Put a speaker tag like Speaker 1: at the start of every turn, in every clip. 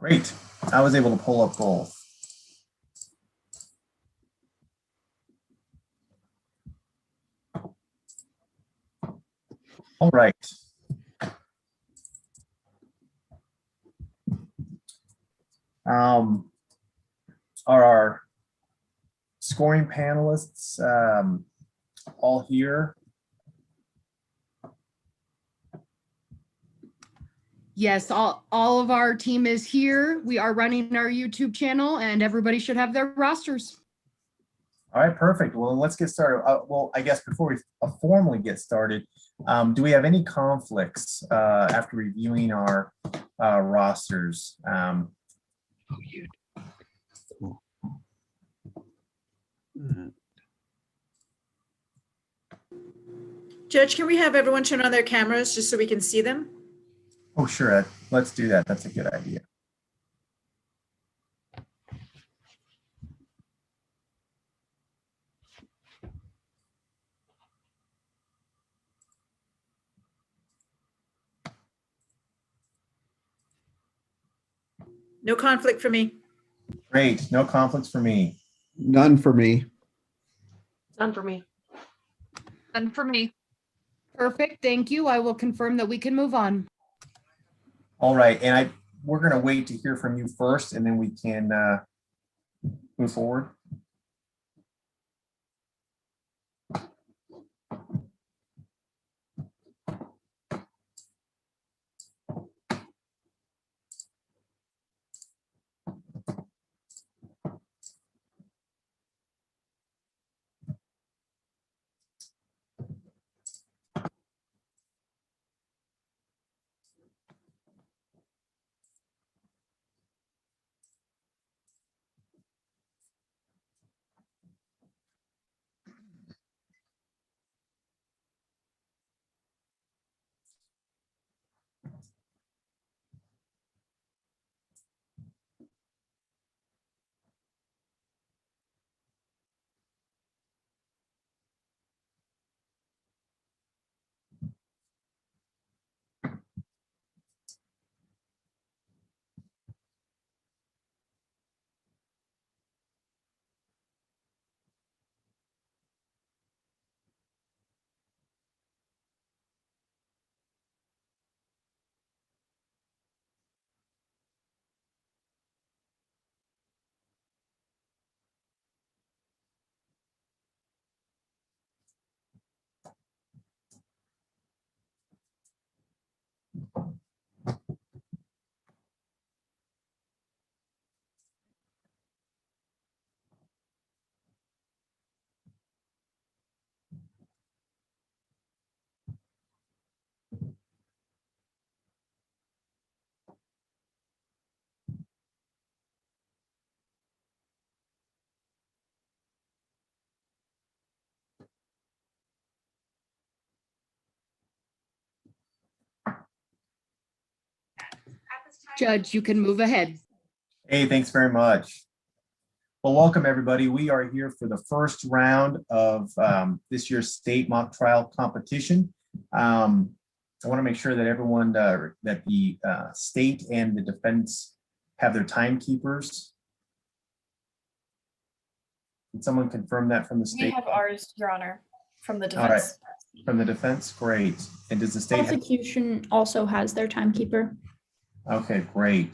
Speaker 1: Great. I was able to pull up both. All right. Are our scoring panelists all here?
Speaker 2: Yes, all of our team is here. We are running our YouTube channel and everybody should have their rosters.
Speaker 1: All right, perfect. Well, let's get started. Well, I guess before we formally get started, do we have any conflicts after reviewing our rosters?
Speaker 3: Judge, can we have everyone turn on their cameras just so we can see them?
Speaker 1: Oh, sure. Let's do that. That's a good idea.
Speaker 3: No conflict for me.
Speaker 1: Great. No conflicts for me.
Speaker 4: None for me.
Speaker 5: None for me.
Speaker 6: None for me.
Speaker 2: Perfect, thank you. I will confirm that we can move on.
Speaker 1: All right, and we're going to wait to hear from you first, and then we can move forward.
Speaker 2: Judge, you can move ahead.
Speaker 1: Hey, thanks very much. Well, welcome everybody. We are here for the first round of this year's state mock trial competition. I want to make sure that everyone, that the state and the defense have their timekeepers. Can someone confirm that from the state?
Speaker 5: We have ours, Your Honor, from the
Speaker 1: All right,
Speaker 5: defense.
Speaker 1: from the defense, great. And does the state have?
Speaker 7: Prosecution also has their timekeeper.
Speaker 1: Okay, great.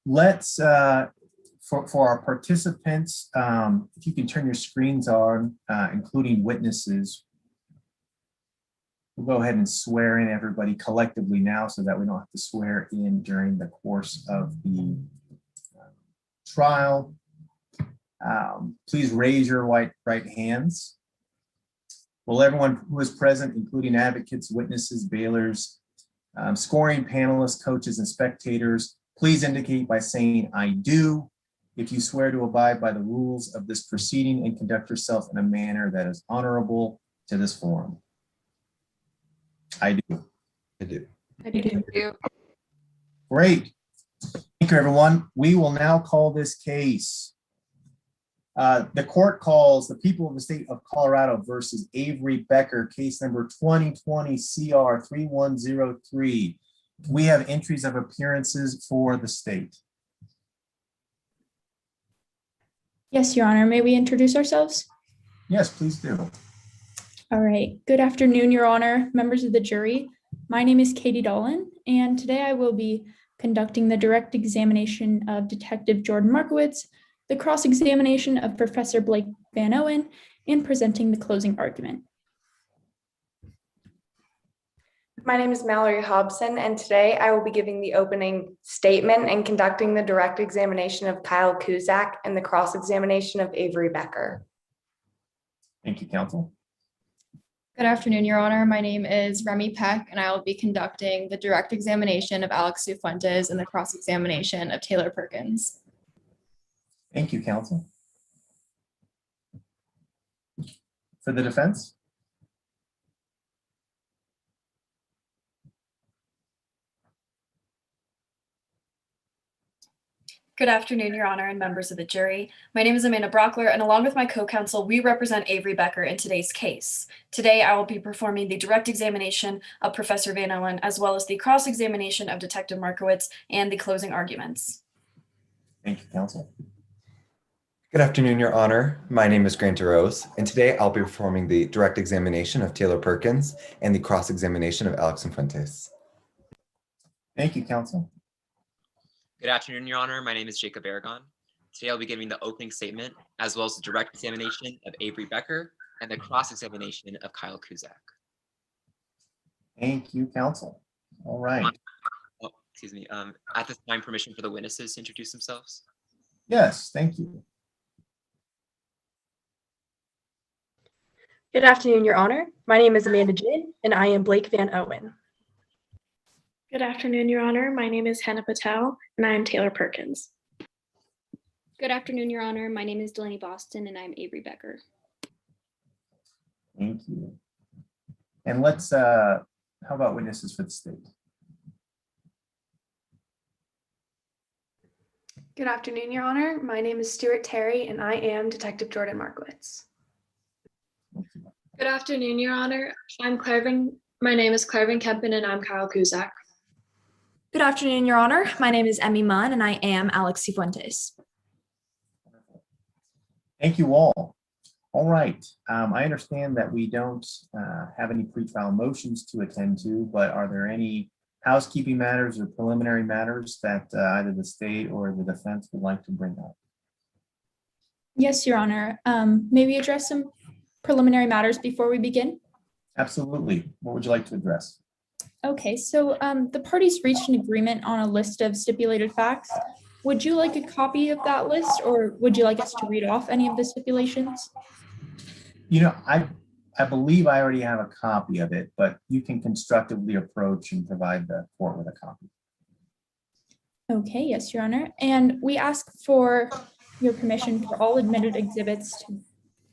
Speaker 1: Let's, for our participants, if you can turn your screens on, including witnesses, we'll go ahead and swear in everybody collectively now so that we don't have to swear in during the course of the trial. Please raise your right hands. Will everyone who is present, including advocates, witnesses, bailers, scoring panelists, coaches, and spectators, please indicate by saying "I do" if you swear to abide by the rules of this proceeding and conduct yourself in a manner that is honorable to this forum. I do.
Speaker 4: I do.
Speaker 7: I do.
Speaker 1: Great. Thank you, everyone. We will now call this case. The court calls the people of the state of Colorado versus Avery Becker, case number 2020 CR 3103. We have entries of appearances for the state.
Speaker 7: Yes, Your Honor. May we introduce ourselves?
Speaker 1: Yes, please do.
Speaker 7: All right. Good afternoon, Your Honor, members of the jury. My name is Katie Dolan, and today I will be conducting the direct examination of Detective Jordan Markowitz, the cross-examination of Professor Blake Van Owen, and presenting the closing argument.
Speaker 8: My name is Mallory Hobson, and today I will be giving the opening statement and conducting the direct examination of Kyle Kuzak and the cross-examination of Avery Becker.
Speaker 1: Thank you, counsel.
Speaker 9: Good afternoon, Your Honor. My name is Remy Peck, and I will be conducting the direct examination of Alex Cifuentes and the cross-examination of Taylor Perkins.
Speaker 1: Thank you, counsel. For the defense?
Speaker 5: Good afternoon, Your Honor, and members of the jury. My name is Amanda Brockler, and along with my co-counsel, we represent Avery Becker in today's case. Today, I will be performing the direct examination of Professor Van Owen, as well as the cross-examination of Detective Markowitz and the closing arguments.
Speaker 1: Thank you, counsel.
Speaker 10: Good afternoon, Your Honor. My name is Grant Rose, and today I'll be performing the direct examination of Taylor Perkins and the cross-examination of Alex Cifuentes.
Speaker 1: Thank you, counsel.
Speaker 11: Good afternoon, Your Honor. My name is Jacob Aragon. Today I'll be giving the opening statement, as well as the direct examination of Avery Becker and the cross-examination of Kyle Kuzak.
Speaker 1: Thank you, counsel. All right.
Speaker 11: Oh, excuse me. At this time, permission for the witnesses to introduce themselves.
Speaker 1: Yes, thank you.
Speaker 8: Good afternoon, Your Honor. My name is Amanda Jin, and I am Blake Van Owen.
Speaker 12: Good afternoon, Your Honor. My name is Hannah Patel, and I am Taylor Perkins.
Speaker 13: Good afternoon, Your Honor. My name is Delaney Boston, and I'm Avery Becker.
Speaker 1: Thank you. And let's, how about witnesses for the state?
Speaker 12: Good afternoon, Your Honor. My name is Stuart Terry, and I am Detective Jordan Markowitz.
Speaker 14: Good afternoon, Your Honor. My name is Clarvin Kempen, and I'm Kyle Kuzak.
Speaker 15: Good afternoon, Your Honor. My name is Emmy Munn, and I am Alex Cifuentes.
Speaker 1: Thank you all. All right. I understand that we don't have any pretrial motions to attend to, but are there any housekeeping matters or preliminary matters that either the state or the defense would like to bring up?
Speaker 7: Yes, Your Honor. May we address some preliminary matters before we begin?
Speaker 1: Absolutely. What would you like to address?
Speaker 7: Okay, so the parties reached an agreement on a list of stipulated facts. Would you like a copy of that list, or would you like us to read off any of the stipulations?
Speaker 1: You know, I believe I already have a copy of it, but you can constructively approach and provide the court with a copy.
Speaker 7: Okay, yes, Your Honor. And we ask for your permission for all admitted exhibits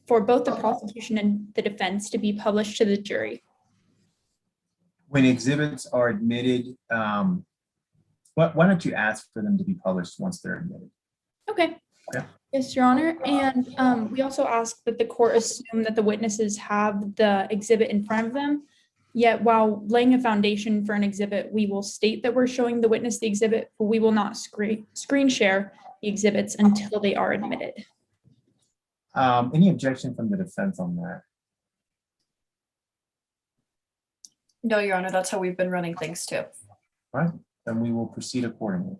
Speaker 7: for both the prosecution and the defense to be published to the jury.
Speaker 1: When exhibits are admitted, why don't you ask for them to be published once they're admitted?
Speaker 7: Okay.
Speaker 1: Yeah.
Speaker 7: Yes, Your Honor. And we also ask that the court assume that the witnesses have the exhibit in front of them. Yet while laying a foundation for an exhibit, we will state that we're showing the witness the exhibit, but we will not screen share the exhibits until they are admitted.
Speaker 1: Any objection from the defense on that?
Speaker 5: No, Your Honor, that's how we've been running things too.
Speaker 1: All right, then we will proceed accordingly.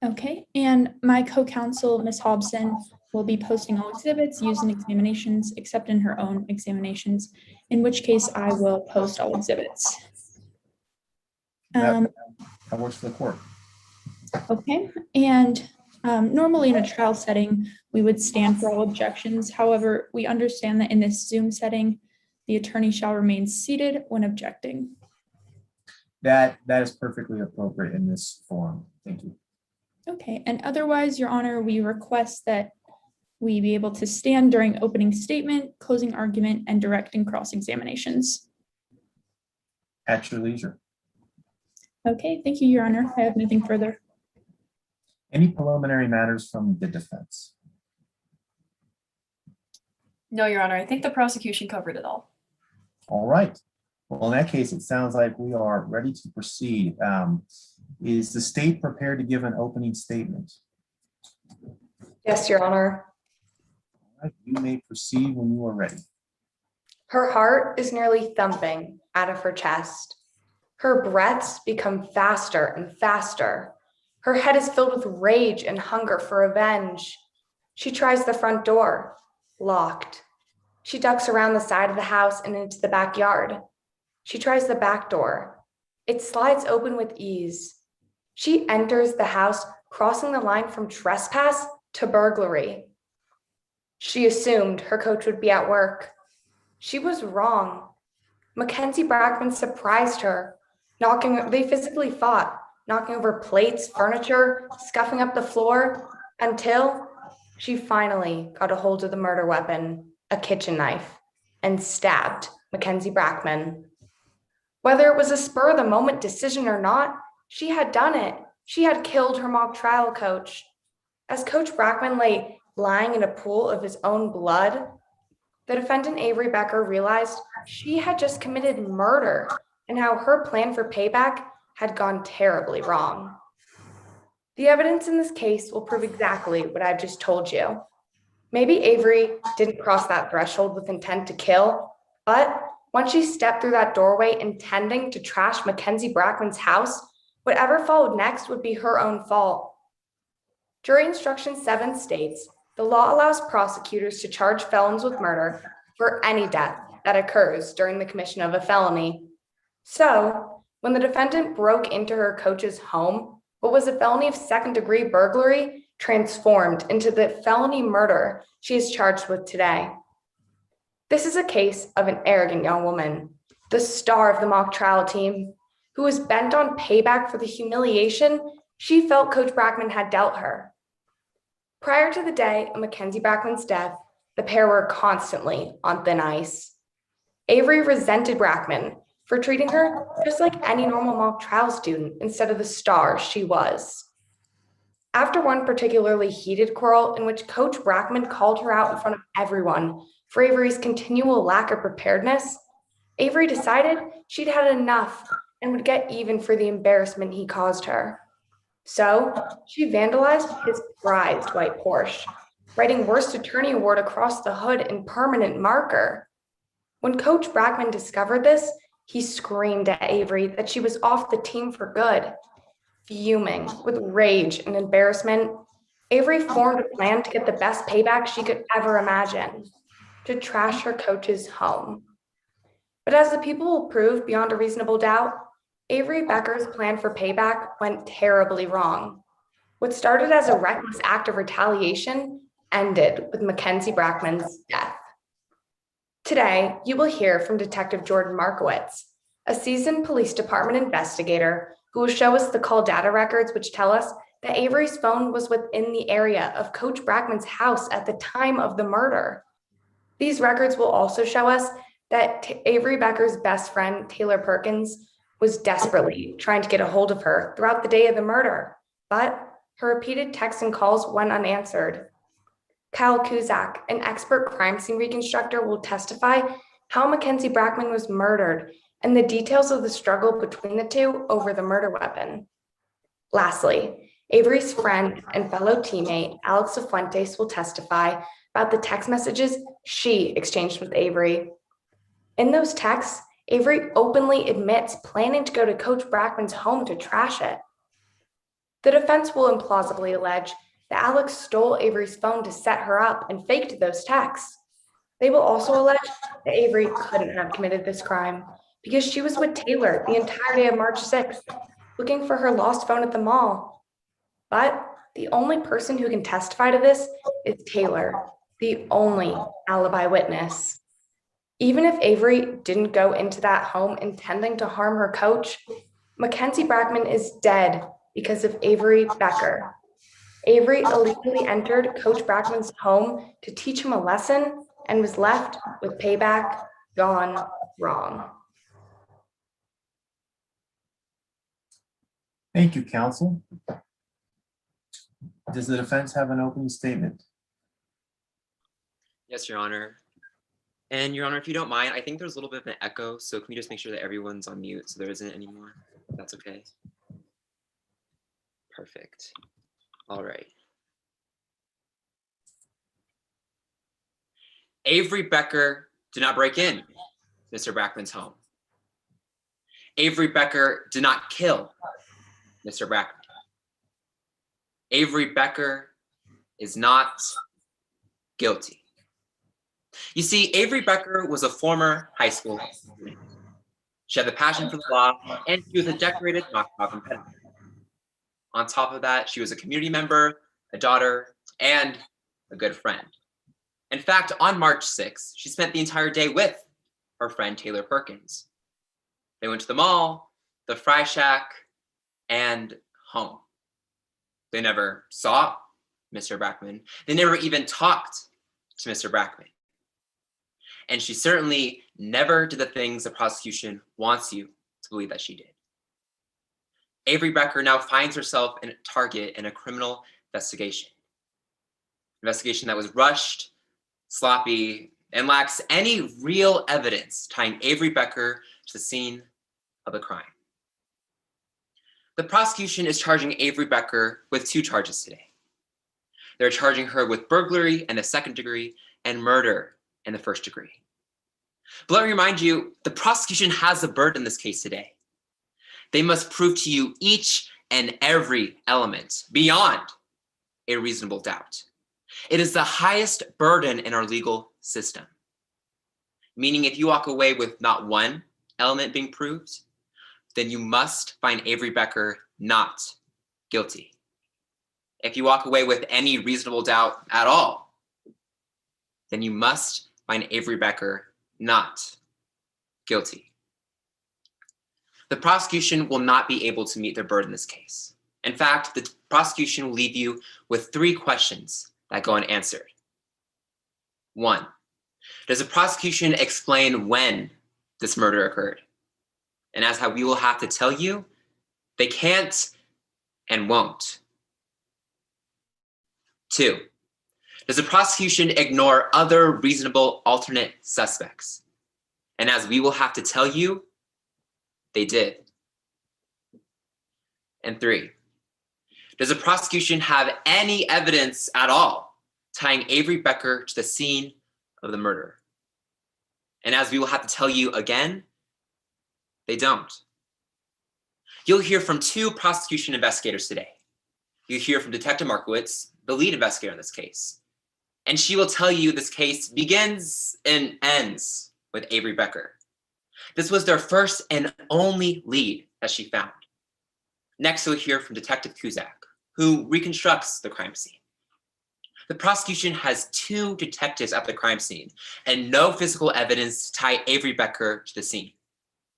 Speaker 7: Okay, and my co-counsel, Ms. Hobson, will be posting all exhibits used in examinations, except in her own examinations, in which case I will post all exhibits.
Speaker 1: That works for the court.
Speaker 7: Okay, and normally in a trial setting, we would stand for all objections. However, we understand that in this Zoom setting, the attorney shall remain seated when objecting.
Speaker 1: That is perfectly appropriate in this forum. Thank you.
Speaker 7: Okay, and otherwise, Your Honor, we request that we be able to stand during opening statement, closing argument, and direct and cross examinations.
Speaker 1: At your leisure.
Speaker 7: Okay, thank you, Your Honor. I have nothing further.
Speaker 1: Any preliminary matters from the defense?
Speaker 5: No, Your Honor, I think the prosecution covered it all.
Speaker 1: All right. Well, in that case, it sounds like we are ready to proceed. Is the state prepared to give an opening statement?
Speaker 8: Yes, Your Honor.
Speaker 1: All right, you may proceed when you are ready.
Speaker 8: Her heart is nearly thumping out of her chest. Her breaths become faster and faster. Her head is filled with rage and hunger for revenge. She tries the front door, locked. She ducks around the side of the house and into the backyard. She tries the back door. It slides open with ease. She enters the house, crossing the line from trespass to burglary. She assumed her coach would be at work. She was wrong. Mackenzie Brackman surprised her. They physically fought, knocking over plates, furniture, scuffing up the floor, until she finally got a hold of the murder weapon, a kitchen knife, and stabbed Mackenzie Brackman. Whether it was a spur of the moment decision or not, she had done it. She had killed her mock trial coach. As Coach Brackman lay lying in a pool of his own blood, the defendant Avery Becker realized she had just committed murder and how her plan for payback had gone terribly wrong. The evidence in this case will prove exactly what I've just told you. Maybe Avery didn't cross that threshold with intent to kill, but once she stepped through that doorway intending to trash Mackenzie Brackman's house, whatever followed next would be her own fault. Jury Instruction 7 states, the law allows prosecutors to charge felons with murder for any death that occurs during the commission of a felony. So, when the defendant broke into her coach's home, what was a felony of second-degree burglary transformed into the felony murder she is charged with today. This is a case of an arrogant young woman, the star of the mock trial team, who was bent on payback for the humiliation she felt Coach Brackman had dealt her. Prior to the day of Mackenzie Brackman's death, the pair were constantly on thin ice. Avery resented Brackman for treating her just like any normal mock trial student instead of the star she was. After one particularly heated quarrel in which Coach Brackman called her out in front of everyone for Avery's continual lack of preparedness, Avery decided she'd had enough and would get even for the embarrassment he caused her. So she vandalized his prized white Porsche, writing Worst Attorney Award across the hood in permanent marker. When Coach Brackman discovered this, he screamed at Avery that she was off the team for good. Fuming with rage and embarrassment, Avery formed a plan to get the best payback she could ever imagine, to trash her coach's home. But as the people will prove beyond a reasonable doubt, Avery Becker's plan for payback went terribly wrong. What started as a reckless act of retaliation ended with Mackenzie Brackman's death. Today, you will hear from Detective Jordan Markowitz, a seasoned police department investigator who will show us the call data records which tell us that Avery's phone was within the area of Coach Brackman's house at the time of the murder. These records will also show us that Avery Becker's best friend, Taylor Perkins, was desperately trying to get a hold of her throughout the day of the murder, but her repeated texts and calls went unanswered. Kyle Kuzak, an expert crime scene reconstructor, will testify how Mackenzie Brackman was murdered and the details of the struggle between the two over the murder weapon. Lastly, Avery's friend and fellow teammate, Alex Fuentes, will testify about the text messages she exchanged with Avery. In those texts, Avery openly admits planning to go to Coach Brackman's home to trash it. The defense will implausibly allege that Alex stole Avery's phone to set her up and faked those texts. They will also allege that Avery couldn't have committed this crime because she was with Taylor the entire day of March 6th, looking for her lost phone at the mall. But the only person who can testify to this is Taylor, the only alibi witness. Even if Avery didn't go into that home intending to harm her coach, Mackenzie Brackman is dead because of Avery Becker. Avery illegally entered Coach Brackman's home to teach him a lesson and was left with payback gone wrong.
Speaker 1: Thank you, counsel. Does the defense have an opening statement?
Speaker 11: Yes, Your Honor. And Your Honor, if you don't mind, I think there's a little bit of an echo, so can we just make sure that everyone's on mute so there isn't anymore? If that's okay. Perfect. All right. Avery Becker did not break in Mr. Brackman's home. Avery Becker did not kill Mr. Brackman. Avery Becker is not guilty. You see, Avery Becker was a former high school student. She had the passion for the law, and she was a decorated knockout competitor. On top of that, she was a community member, a daughter, and a good friend. In fact, on March 6th, she spent the entire day with her friend Taylor Perkins. They went to the mall, the Fry Shack, and home. They never saw Mr. Brackman. They never even talked to Mr. Brackman. And she certainly never did the things the prosecution wants you to believe that she did. Avery Becker now finds herself a target in a criminal investigation. Investigation that was rushed, sloppy, and lacks any real evidence tying Avery Becker to the scene of the crime. The prosecution is charging Avery Becker with 2 charges today. They're charging her with burglary in the 2nd degree and murder in the 1st degree. But let me remind you, the prosecution has the burden in this case today. They must prove to you each and every element beyond a reasonable doubt. It is the highest burden in our legal system. Meaning if you walk away with not one element being proved, then you must find Avery Becker not guilty. If you walk away with any reasonable doubt at all, then you must find Avery Becker not guilty. The prosecution will not be able to meet their burden in this case. In fact, the prosecution will leave you with 3 questions that go unanswered. 1, does the prosecution explain when this murder occurred? And as how we will have to tell you, they can't and won't. 2, does the prosecution ignore other reasonable alternate suspects? And as we will have to tell you, they did. And 3, does the prosecution have any evidence at all tying Avery Becker to the scene of the murder? And as we will have to tell you again, they don't. You'll hear from 2 prosecution investigators today. You'll hear from Detective Markowitz, the lead investigator in this case. And she will tell you this case begins and ends with Avery Becker. This was their first and only lead that she found. Next, you'll hear from Detective Kuzak, who reconstructs the crime scene. The prosecution has 2 detectives at the crime scene and no physical evidence to tie Avery Becker to the scene.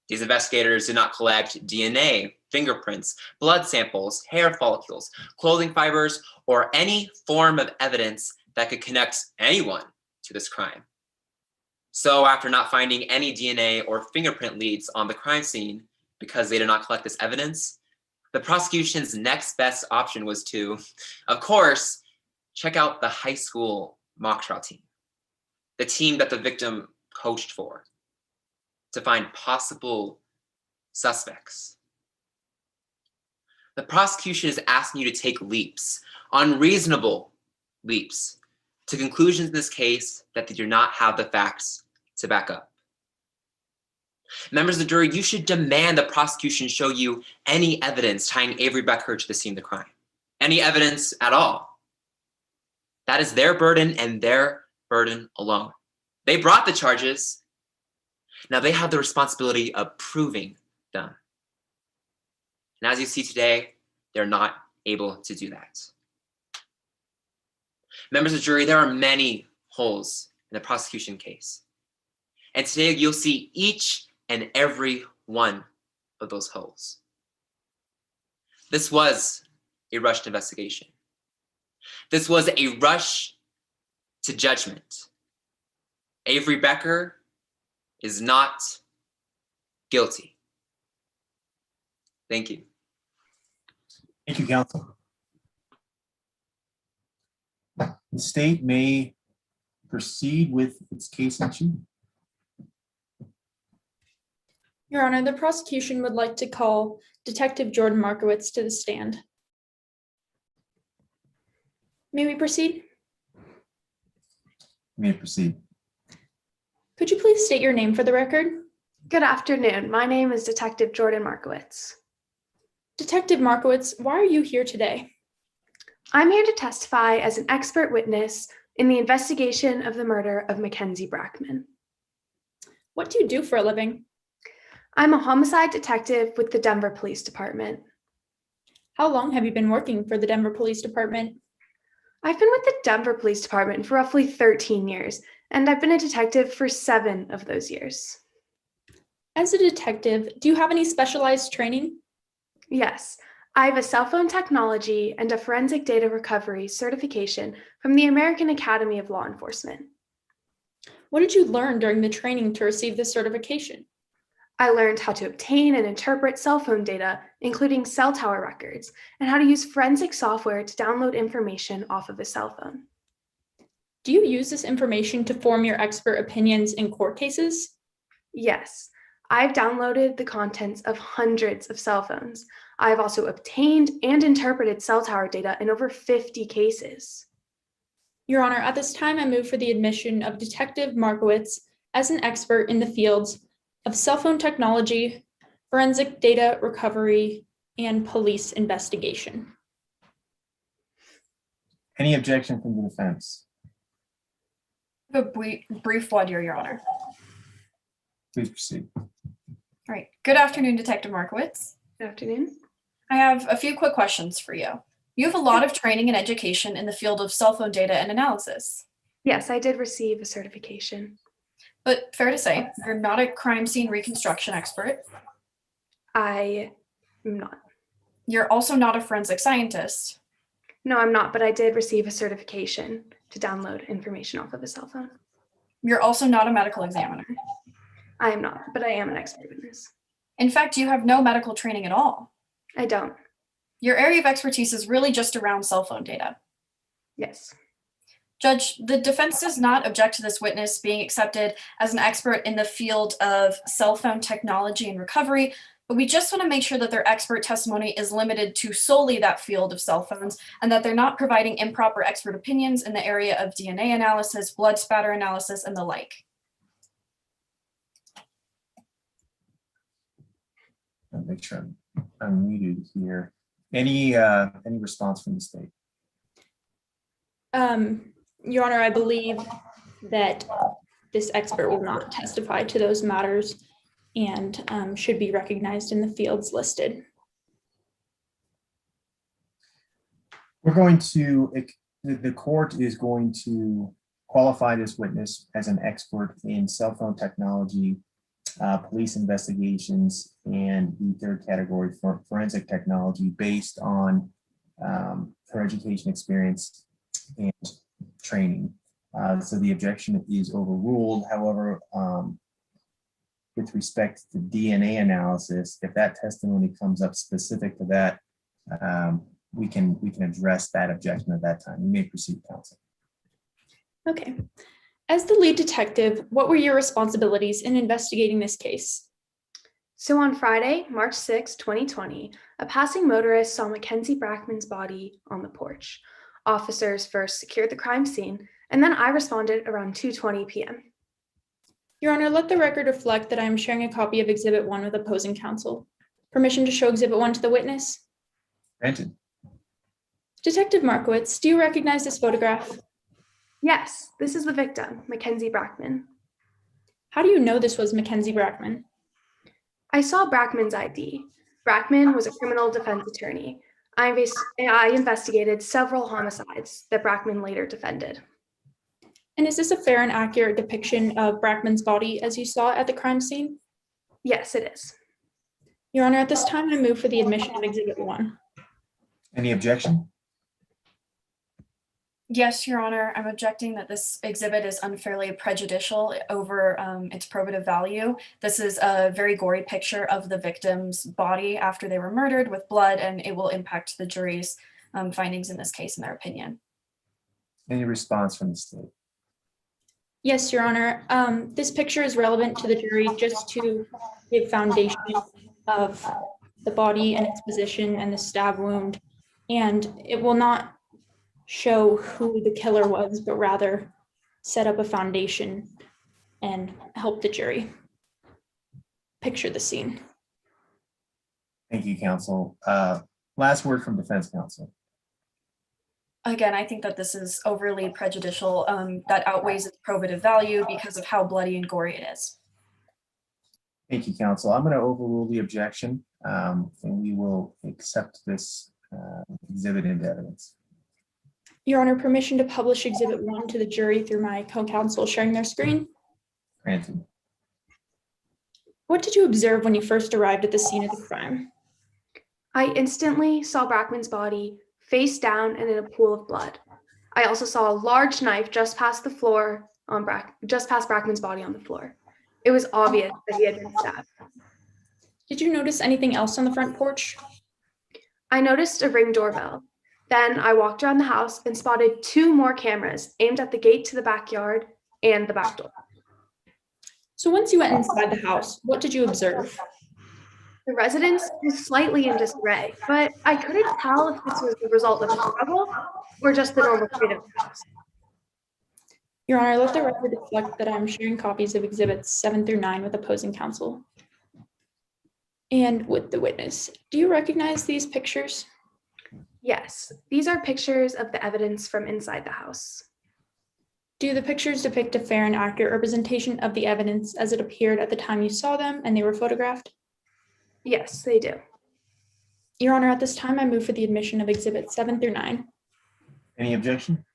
Speaker 11: These investigators did not collect DNA, fingerprints, blood samples, hair follicles, clothing fibers, or any form of evidence that could connect anyone to this crime. So after not finding any DNA or fingerprint leads on the crime scene because they did not collect this evidence, the prosecution's next best option was to, of course, check out the high school mock trial team, the team that the victim coached for, to find possible suspects. The prosecution is asking you to take leaps, unreasonable leaps, to conclusions in this case that they do not have the facts to back up. Members of the jury, you should demand the prosecution show you any evidence tying Avery Becker to the scene of the crime. Any evidence at all. That is their burden and their burden alone. They brought the charges. Now they have the responsibility of proving them. And as you see today, they're not able to do that. Members of the jury, there are many holes in the prosecution case. And today you'll see each and every one of those holes. This was a rushed investigation. This was a rush to judgment. Avery Becker is not guilty. Thank you.
Speaker 1: Thank you, counsel. The state may proceed with its case in chief.
Speaker 7: Your Honor, the prosecution would like to call Detective Jordan Markowitz to the stand. May we proceed?
Speaker 1: You may proceed.
Speaker 7: Could you please state your name for the record?
Speaker 12: Good afternoon. My name is Detective Jordan Markowitz.
Speaker 7: Detective Markowitz, why are you here today?
Speaker 12: I'm here to testify as an expert witness in the investigation of the murder of Mackenzie Brackman.
Speaker 7: What do you do for a living?
Speaker 12: I'm a homicide detective with the Denver Police Department.
Speaker 7: How long have you been working for the Denver Police Department?
Speaker 12: I've been with the Denver Police Department for roughly 13 years, and I've been a detective for 7 of those years.
Speaker 7: As a detective, do you have any specialized training?
Speaker 12: Yes, I have a cell phone technology and a forensic data recovery certification from the American Academy of Law Enforcement.
Speaker 7: What did you learn during the training to receive this certification?
Speaker 12: I learned how to obtain and interpret cell phone data, including cell tower records, and how to use forensic software to download information off of a cell phone.
Speaker 7: Do you use this information to form your expert opinions in court cases?
Speaker 12: Yes, I've downloaded the contents of hundreds of cell phones. I've also obtained and interpreted cell tower data in over 50 cases.
Speaker 7: Your Honor, at this time, I move for the admission of Detective Markowitz as an expert in the fields of cell phone technology, forensic data recovery, and police investigation.
Speaker 1: Any objection from the defense?
Speaker 5: A brief one here, Your Honor.
Speaker 1: Please proceed.
Speaker 5: All right. Good afternoon, Detective Markowitz.
Speaker 12: Good afternoon.
Speaker 5: I have a few quick questions for you. You have a lot of training and education in the field of cell phone data and analysis.
Speaker 12: Yes, I did receive a certification.
Speaker 5: But fair to say, you're not a crime scene reconstruction expert.
Speaker 12: I am not.
Speaker 5: You're also not a forensic scientist.
Speaker 12: No, I'm not, but I did receive a certification to download information off of a cell phone.
Speaker 5: You're also not a medical examiner.
Speaker 12: I am not, but I am an expert witness.
Speaker 5: In fact, you have no medical training at all.
Speaker 12: I don't.
Speaker 5: Your area of expertise is really just around cell phone data.
Speaker 12: Yes.
Speaker 5: Judge, the defense does not object to this witness being accepted as an expert in the field of cell phone technology and recovery, but we just want to make sure that their expert testimony is limited to solely that field of cell phones and that they're not providing improper expert opinions in the area of DNA analysis, blood spatter analysis, and the like.
Speaker 1: I'll make sure I'm muted here. Any response from the state?
Speaker 7: Your Honor, I believe that this expert will not testify to those matters and should be recognized in the fields listed.
Speaker 1: We're going to, the court is going to qualify this witness as an expert in cell phone technology, police investigations, and the third category for forensic technology based on her education experience and training. So the objection is overruled. However, with respect to DNA analysis, if that testimony comes up specific to that, we can address that objection at that time. You may proceed, counsel.
Speaker 7: Okay. As the lead detective, what were your responsibilities in investigating this case?
Speaker 12: So on Friday, March 6, 2020, a passing motorist saw Mackenzie Brackman's body on the porch. Officers first secured the crime scene, and then I responded around 2:20 p.m.
Speaker 7: Your Honor, let the record reflect that I am sharing a copy of Exhibit 1 with opposing counsel. Permission to show Exhibit 1 to the witness?
Speaker 1: Granted.
Speaker 7: Detective Markowitz, do you recognize this photograph?
Speaker 12: Yes, this is the victim, Mackenzie Brackman.
Speaker 7: How do you know this was Mackenzie Brackman?
Speaker 12: I saw Brackman's ID. Brackman was a criminal defense attorney. I investigated several homicides that Brackman later defended.
Speaker 7: And is this a fair and accurate depiction of Brackman's body as you saw it at the crime scene?
Speaker 12: Yes, it is.
Speaker 7: Your Honor, at this time, I move for the admission of Exhibit 1.
Speaker 1: Any objection?
Speaker 5: Yes, Your Honor, I'm objecting that this exhibit is unfairly prejudicial over its probative value. This is a very gory picture of the victim's body after they were murdered with blood, and it will impact the jury's findings in this case, in their opinion.
Speaker 1: Any response from the state?
Speaker 7: Yes, Your Honor. This picture is relevant to the jury just to give foundation of the body and its position and the stab wound. And it will not show who the killer was, but rather set up a foundation and help the jury picture the scene.
Speaker 1: Thank you, counsel. Last word from defense counsel.
Speaker 5: Again, I think that this is overly prejudicial, that outweighs its probative value because of how bloody and gory it is.
Speaker 1: Thank you, counsel. I'm going to overrule the objection, and we will accept this exhibit into evidence.
Speaker 7: Your Honor, permission to publish Exhibit 1 to the jury through my co-counsel sharing their screen.
Speaker 1: Granted.
Speaker 7: What did you observe when you first arrived at the scene of the crime?
Speaker 12: I instantly saw Brackman's body face down and in a pool of blood. I also saw a large knife just past the floor on just past Brackman's body on the floor. It was obvious that he had been stabbed.
Speaker 7: Did you notice anything else on the front porch?
Speaker 12: I noticed a Ring doorbell. Then I walked around the house and spotted 2 more cameras aimed at the gate to the backyard and the back door.
Speaker 7: So once you went inside the house, what did you observe?
Speaker 12: The residence was slightly in disarray, but I couldn't tell if this was the result of a struggle or just the normal state of the house.
Speaker 7: Your Honor, let the record reflect that I'm sharing copies of Exhibits 7 through 9 with opposing counsel and with the witness. Do you recognize these pictures?
Speaker 12: Yes, these are pictures of the evidence from inside the house.
Speaker 7: Do the pictures depict a fair and accurate representation of the evidence as it appeared at the time you saw them and they were photographed?
Speaker 12: Yes, they do.
Speaker 7: Your Honor, at this time, I move for the admission of Exhibits 7 through 9.
Speaker 1: Any objection?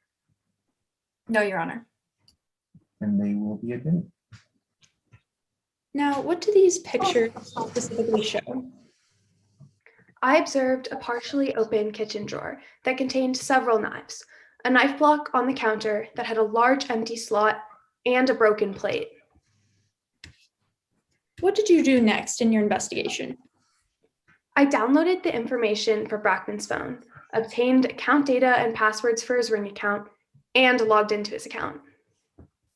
Speaker 5: No, Your Honor.
Speaker 1: And they will be admitted.
Speaker 7: Now, what do these pictures specifically show?
Speaker 12: I observed a partially open kitchen drawer that contained several knives, a knife block on the counter that had a large empty slot, and a broken plate.
Speaker 7: What did you do next in your investigation?
Speaker 12: I downloaded the information for Brackman's phone, obtained account data and passwords for his Ring account, and logged into his account.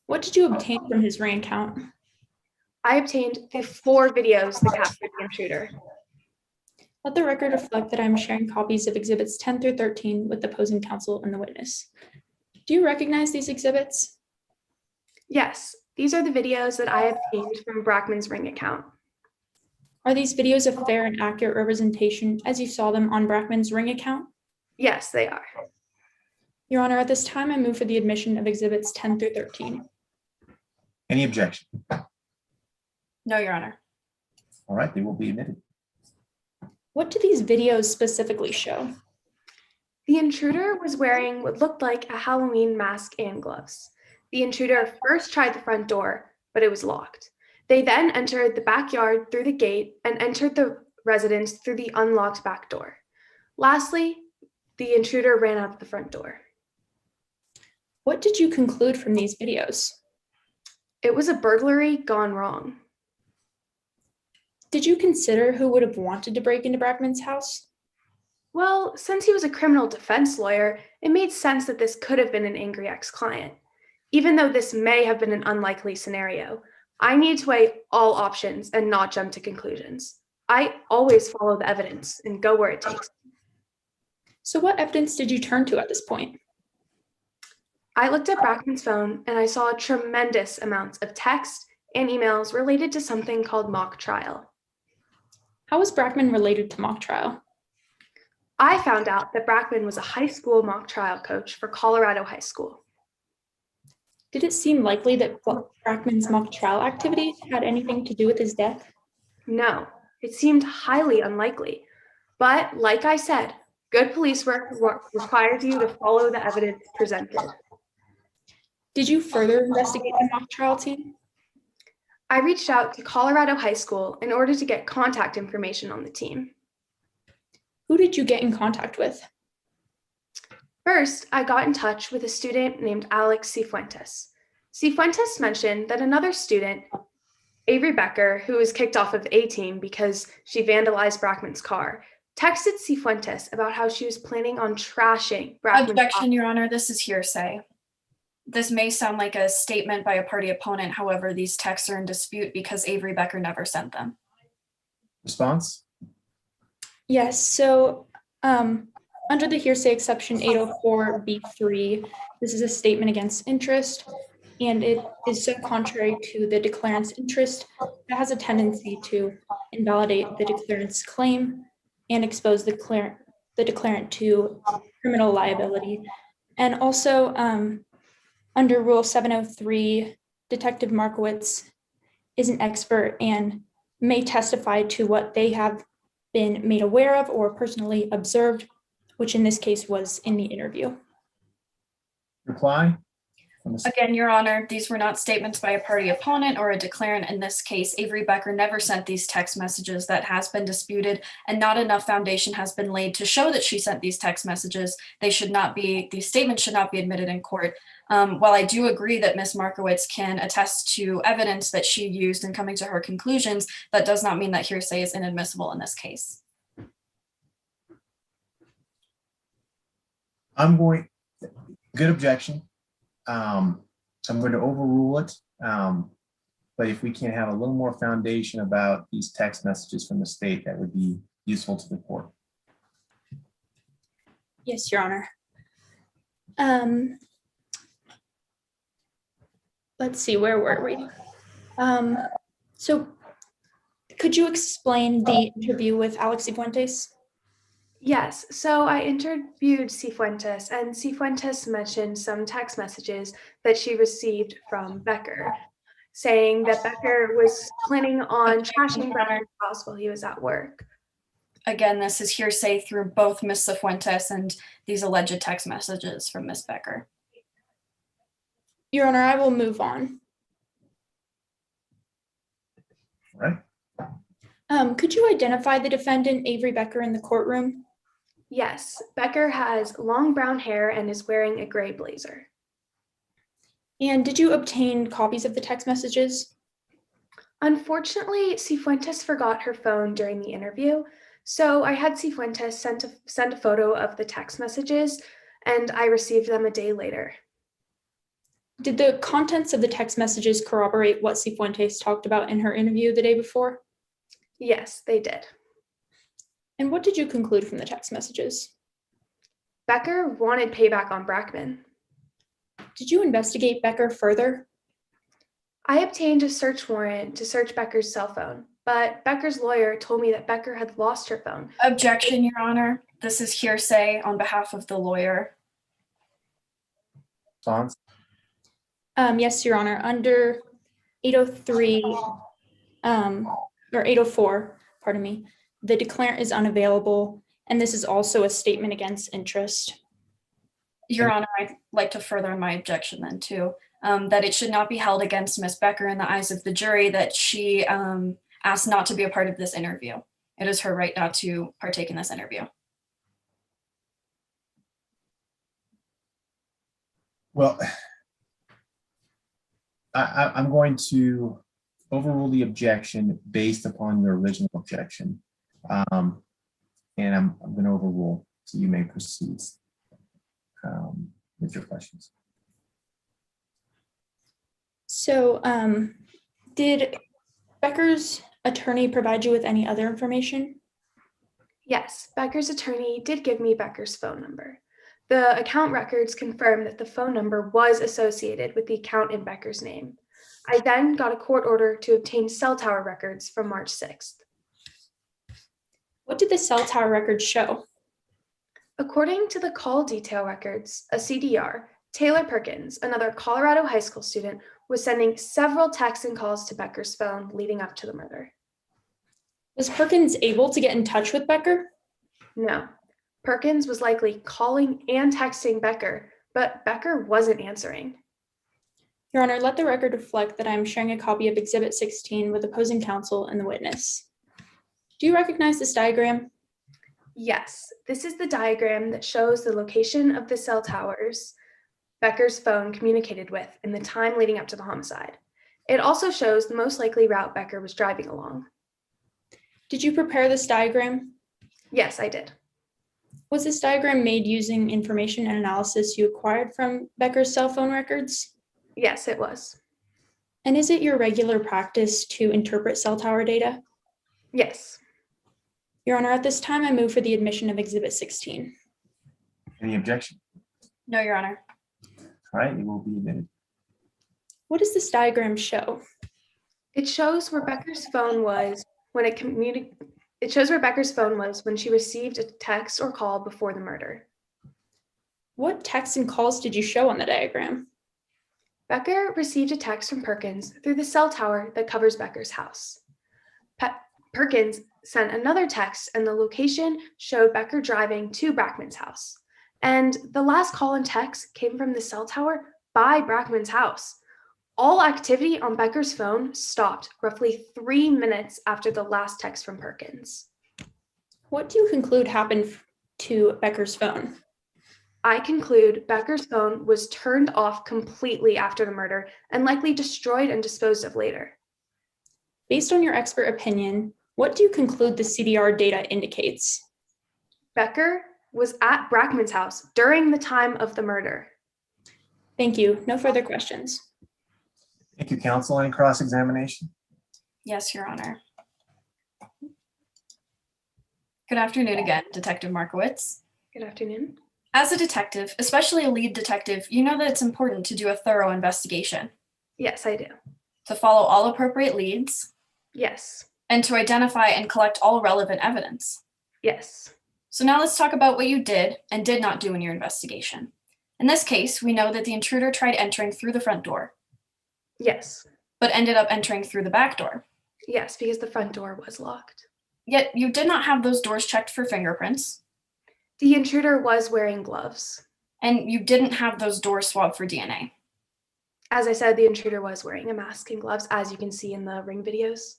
Speaker 7: What did you obtain from his Ring account?
Speaker 12: I obtained the 4 videos that captured the intruder.
Speaker 7: Let the record reflect that I'm sharing copies of Exhibits 10 through 13 with the opposing counsel and the witness. Do you recognize these exhibits?
Speaker 12: Yes, these are the videos that I obtained from Brackman's Ring account.
Speaker 7: Are these videos a fair and accurate representation as you saw them on Brackman's Ring account?
Speaker 12: Yes, they are.
Speaker 7: Your Honor, at this time, I move for the admission of Exhibits 10 through 13.
Speaker 1: Any objection?
Speaker 5: No, Your Honor.
Speaker 1: All right, they will be admitted.
Speaker 7: What do these videos specifically show?
Speaker 12: The intruder was wearing what looked like a Halloween mask and gloves. The intruder first tried the front door, but it was locked. They then entered the backyard through the gate and entered the residence through the unlocked back door. Lastly, the intruder ran out of the front door.
Speaker 7: What did you conclude from these videos?
Speaker 12: It was a burglary gone wrong.
Speaker 7: Did you consider who would have wanted to break into Brackman's house?
Speaker 12: Well, since he was a criminal defense lawyer, it made sense that this could have been an angry ex-client. Even though this may have been an unlikely scenario, I need to weigh all options and not jump to conclusions. I always follow the evidence and go where it takes.
Speaker 7: So what evidence did you turn to at this point?
Speaker 12: I looked at Brackman's phone and I saw tremendous amounts of text and emails related to something called mock trial.
Speaker 7: How was Brackman related to mock trial?
Speaker 12: I found out that Brackman was a high school mock trial coach for Colorado High School.
Speaker 7: Did it seem likely that Brackman's mock trial activities had anything to do with his death?
Speaker 12: No, it seemed highly unlikely. But like I said, good police work requires you to follow the evidence presented.
Speaker 7: Did you further investigate the mock trial team?
Speaker 12: I reached out to Colorado High School in order to get contact information on the team.
Speaker 7: Who did you get in contact with?
Speaker 12: First, I got in touch with a student named Alex Cifuentes. Cifuentes mentioned that another student, Avery Becker, who was kicked off of the A team because she vandalized Brackman's car, texted Cifuentes about how she was planning on trashing Brackman's
Speaker 5: Objection, Your Honor. This is hearsay. This may sound like a statement by a party opponent. However, these texts are in dispute because Avery Becker never sent them.
Speaker 1: Response?
Speaker 7: Yes, so under the hearsay exception 804B3, this is a statement against interest, and it is so contrary to the declarant's interest that has a tendency to invalidate the declarant's claim and expose the declarant to criminal liability. And also, under Rule 703, Detective Markowitz is an expert and may testify to what they have been made aware of or personally observed, which in this case was in the interview.
Speaker 1: Reply?
Speaker 5: Again, Your Honor, these were not statements by a party opponent or a declarant. In this case, Avery Becker never sent these text messages. That has been disputed, and not enough foundation has been laid to show that she sent these text messages. These statements should not be admitted in court. While I do agree that Ms. Markowitz can attest to evidence that she used in coming to her conclusions, that does not mean that hearsay is inadmissible in this case.
Speaker 1: Good objection. I'm going to overrule it. But if we can have a little more foundation about these text messages from the state, that would be useful to the court.
Speaker 7: Yes, Your Honor. Let's see, where were we? So could you explain the interview with Alex Cifuentes?
Speaker 12: Yes, so I interviewed Cifuentes, and Cifuentes mentioned some text messages that she received from Becker, saying that Becker was planning on trashing Becker's house while he was at work.
Speaker 5: Again, this is hearsay through both Ms. Cifuentes and these alleged text messages from Ms. Becker.
Speaker 7: Your Honor, I will move on.
Speaker 1: All right.
Speaker 7: Could you identify the defendant, Avery Becker, in the courtroom?
Speaker 12: Yes, Becker has long brown hair and is wearing a gray blazer.
Speaker 7: And did you obtain copies of the text messages?
Speaker 12: Unfortunately, Cifuentes forgot her phone during the interview, so I had Cifuentes send a photo of the text messages, and I received them a day later.
Speaker 7: Did the contents of the text messages corroborate what Cifuentes talked about in her interview the day before?
Speaker 12: Yes, they did.
Speaker 7: And what did you conclude from the text messages?
Speaker 12: Becker wanted payback on Brackman.
Speaker 7: Did you investigate Becker further?
Speaker 12: I obtained a search warrant to search Becker's cell phone, but Becker's lawyer told me that Becker had lost her phone.
Speaker 5: Objection, Your Honor. This is hearsay on behalf of the lawyer.
Speaker 1: Response?
Speaker 7: Yes, Your Honor. Under 803 or 804, pardon me, the declarant is unavailable, and this is also a statement against interest.
Speaker 5: Your Honor, I'd like to further my objection then too, that it should not be held against Ms. Becker in the eyes of the jury that she asked not to be a part of this interview. It is her right not to partake in this interview.
Speaker 1: Well, I'm going to overrule the objection based upon your original objection. And I'm going to overrule, so you may proceed with your questions.
Speaker 7: So, did Becker's attorney provide you with any other information?
Speaker 12: Yes, Becker's attorney did give me Becker's phone number. The account records confirm that the phone number was associated with the account in Becker's name. I then got a court order to obtain cell tower records from March 6th.
Speaker 7: What did the cell tower records show?
Speaker 12: According to the call detail records, a CDR, Taylor Perkins, another Colorado high school student, was sending several texts and calls to Becker's phone leading up to the murder.
Speaker 7: Was Perkins able to get in touch with Becker?
Speaker 12: No. Perkins was likely calling and texting Becker, but Becker wasn't answering.
Speaker 7: Your Honor, let the record reflect that I am sharing a copy of Exhibit 16 with opposing counsel and the witness. Do you recognize this diagram?
Speaker 12: Yes, this is the diagram that shows the location of the cell towers Becker's phone communicated with in the time leading up to the homicide. It also shows the most likely route Becker was driving along.
Speaker 7: Did you prepare this diagram?
Speaker 12: Yes, I did.
Speaker 7: Was this diagram made using information and analysis you acquired from Becker's cell phone records?
Speaker 12: Yes, it was.
Speaker 7: And is it your regular practice to interpret cell tower data?
Speaker 12: Yes.
Speaker 7: Your Honor, at this time, I move for the admission of Exhibit 16.
Speaker 1: Any objection?
Speaker 5: No, Your Honor.
Speaker 1: All right, it will be admitted.
Speaker 7: What does this diagram show?
Speaker 12: It shows where Becker's phone was when it shows where Becker's phone was when she received a text or call before the murder.
Speaker 7: What texts and calls did you show on the diagram?
Speaker 12: Becker received a text from Perkins through the cell tower that covers Becker's house. Perkins sent another text and the location showed Becker driving to Brackman's house. And the last call and text came from the cell tower by Brackman's house. All activity on Becker's phone stopped roughly 3 minutes after the last text from Perkins.
Speaker 7: What do you conclude happened to Becker's phone?
Speaker 12: I conclude Becker's phone was turned off completely after the murder and likely destroyed and disposed of later.
Speaker 7: Based on your expert opinion, what do you conclude the CDR data indicates?
Speaker 12: Becker was at Brackman's house during the time of the murder.
Speaker 7: Thank you. No further questions.
Speaker 1: Thank you, counsel. Any cross-examination?
Speaker 5: Yes, Your Honor. Good afternoon again, Detective Markowitz.
Speaker 12: Good afternoon.
Speaker 5: As a detective, especially a lead detective, you know that it's important to do a thorough investigation.
Speaker 12: Yes, I do.
Speaker 5: To follow all appropriate leads.
Speaker 12: Yes.
Speaker 5: And to identify and collect all relevant evidence.
Speaker 12: Yes.
Speaker 5: So now let's talk about what you did and did not do in your investigation. In this case, we know that the intruder tried entering through the front door.
Speaker 12: Yes.
Speaker 5: But ended up entering through the back door.
Speaker 12: Yes, because the front door was locked.
Speaker 5: Yet you did not have those doors checked for fingerprints.
Speaker 12: The intruder was wearing gloves.
Speaker 5: And you didn't have those doors swabbed for DNA.
Speaker 12: As I said, the intruder was wearing a mask and gloves, as you can see in the ring videos.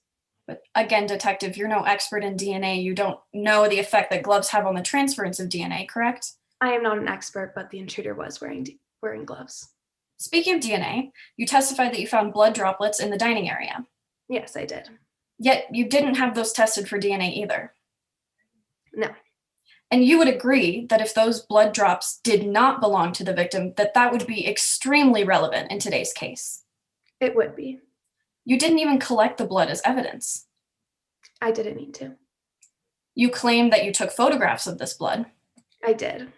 Speaker 5: But again, detective, you're no expert in DNA. You don't know the effect that gloves have on the transference of DNA, correct?
Speaker 12: I am not an expert, but the intruder was wearing gloves.
Speaker 5: Speaking of DNA, you testified that you found blood droplets in the dining area.
Speaker 12: Yes, I did.
Speaker 5: Yet you didn't have those tested for DNA either.
Speaker 12: No.
Speaker 5: And you would agree that if those blood drops did not belong to the victim, that would be extremely relevant in today's case.
Speaker 12: It would be.
Speaker 5: You didn't even collect the blood as evidence.
Speaker 12: I didn't need to.
Speaker 5: You claim that you took photographs of this blood.
Speaker 12: I did.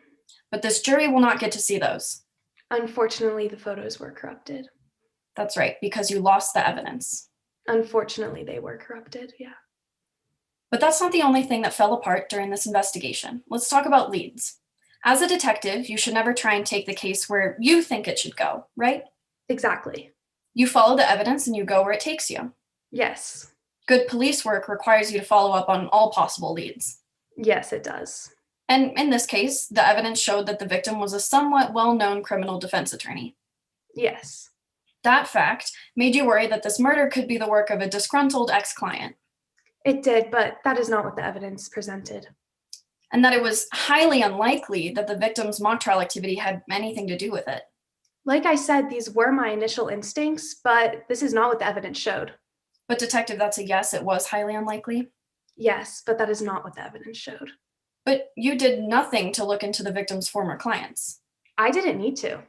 Speaker 5: But this jury will not get to see those.
Speaker 12: Unfortunately, the photos were corrupted.
Speaker 5: That's right, because you lost the evidence.
Speaker 12: Unfortunately, they were corrupted, yeah.
Speaker 5: But that's not the only thing that fell apart during this investigation. Let's talk about leads. As a detective, you should never try and take the case where you think it should go, right?
Speaker 12: Exactly.
Speaker 5: You follow the evidence and you go where it takes you.
Speaker 12: Yes.
Speaker 5: Good police work requires you to follow up on all possible leads.
Speaker 12: Yes, it does.
Speaker 5: And in this case, the evidence showed that the victim was a somewhat well-known criminal defense attorney.
Speaker 12: Yes.
Speaker 5: That fact made you worry that this murder could be the work of a disgruntled ex-client.
Speaker 12: It did, but that is not what the evidence presented.
Speaker 5: And that it was highly unlikely that the victim's mock trial activity had anything to do with it.
Speaker 12: Like I said, these were my initial instincts, but this is not what the evidence showed.
Speaker 5: But detective, that's a yes, it was highly unlikely?
Speaker 12: Yes, but that is not what the evidence showed.
Speaker 5: But you did nothing to look into the victim's former clients.
Speaker 12: I didn't need to.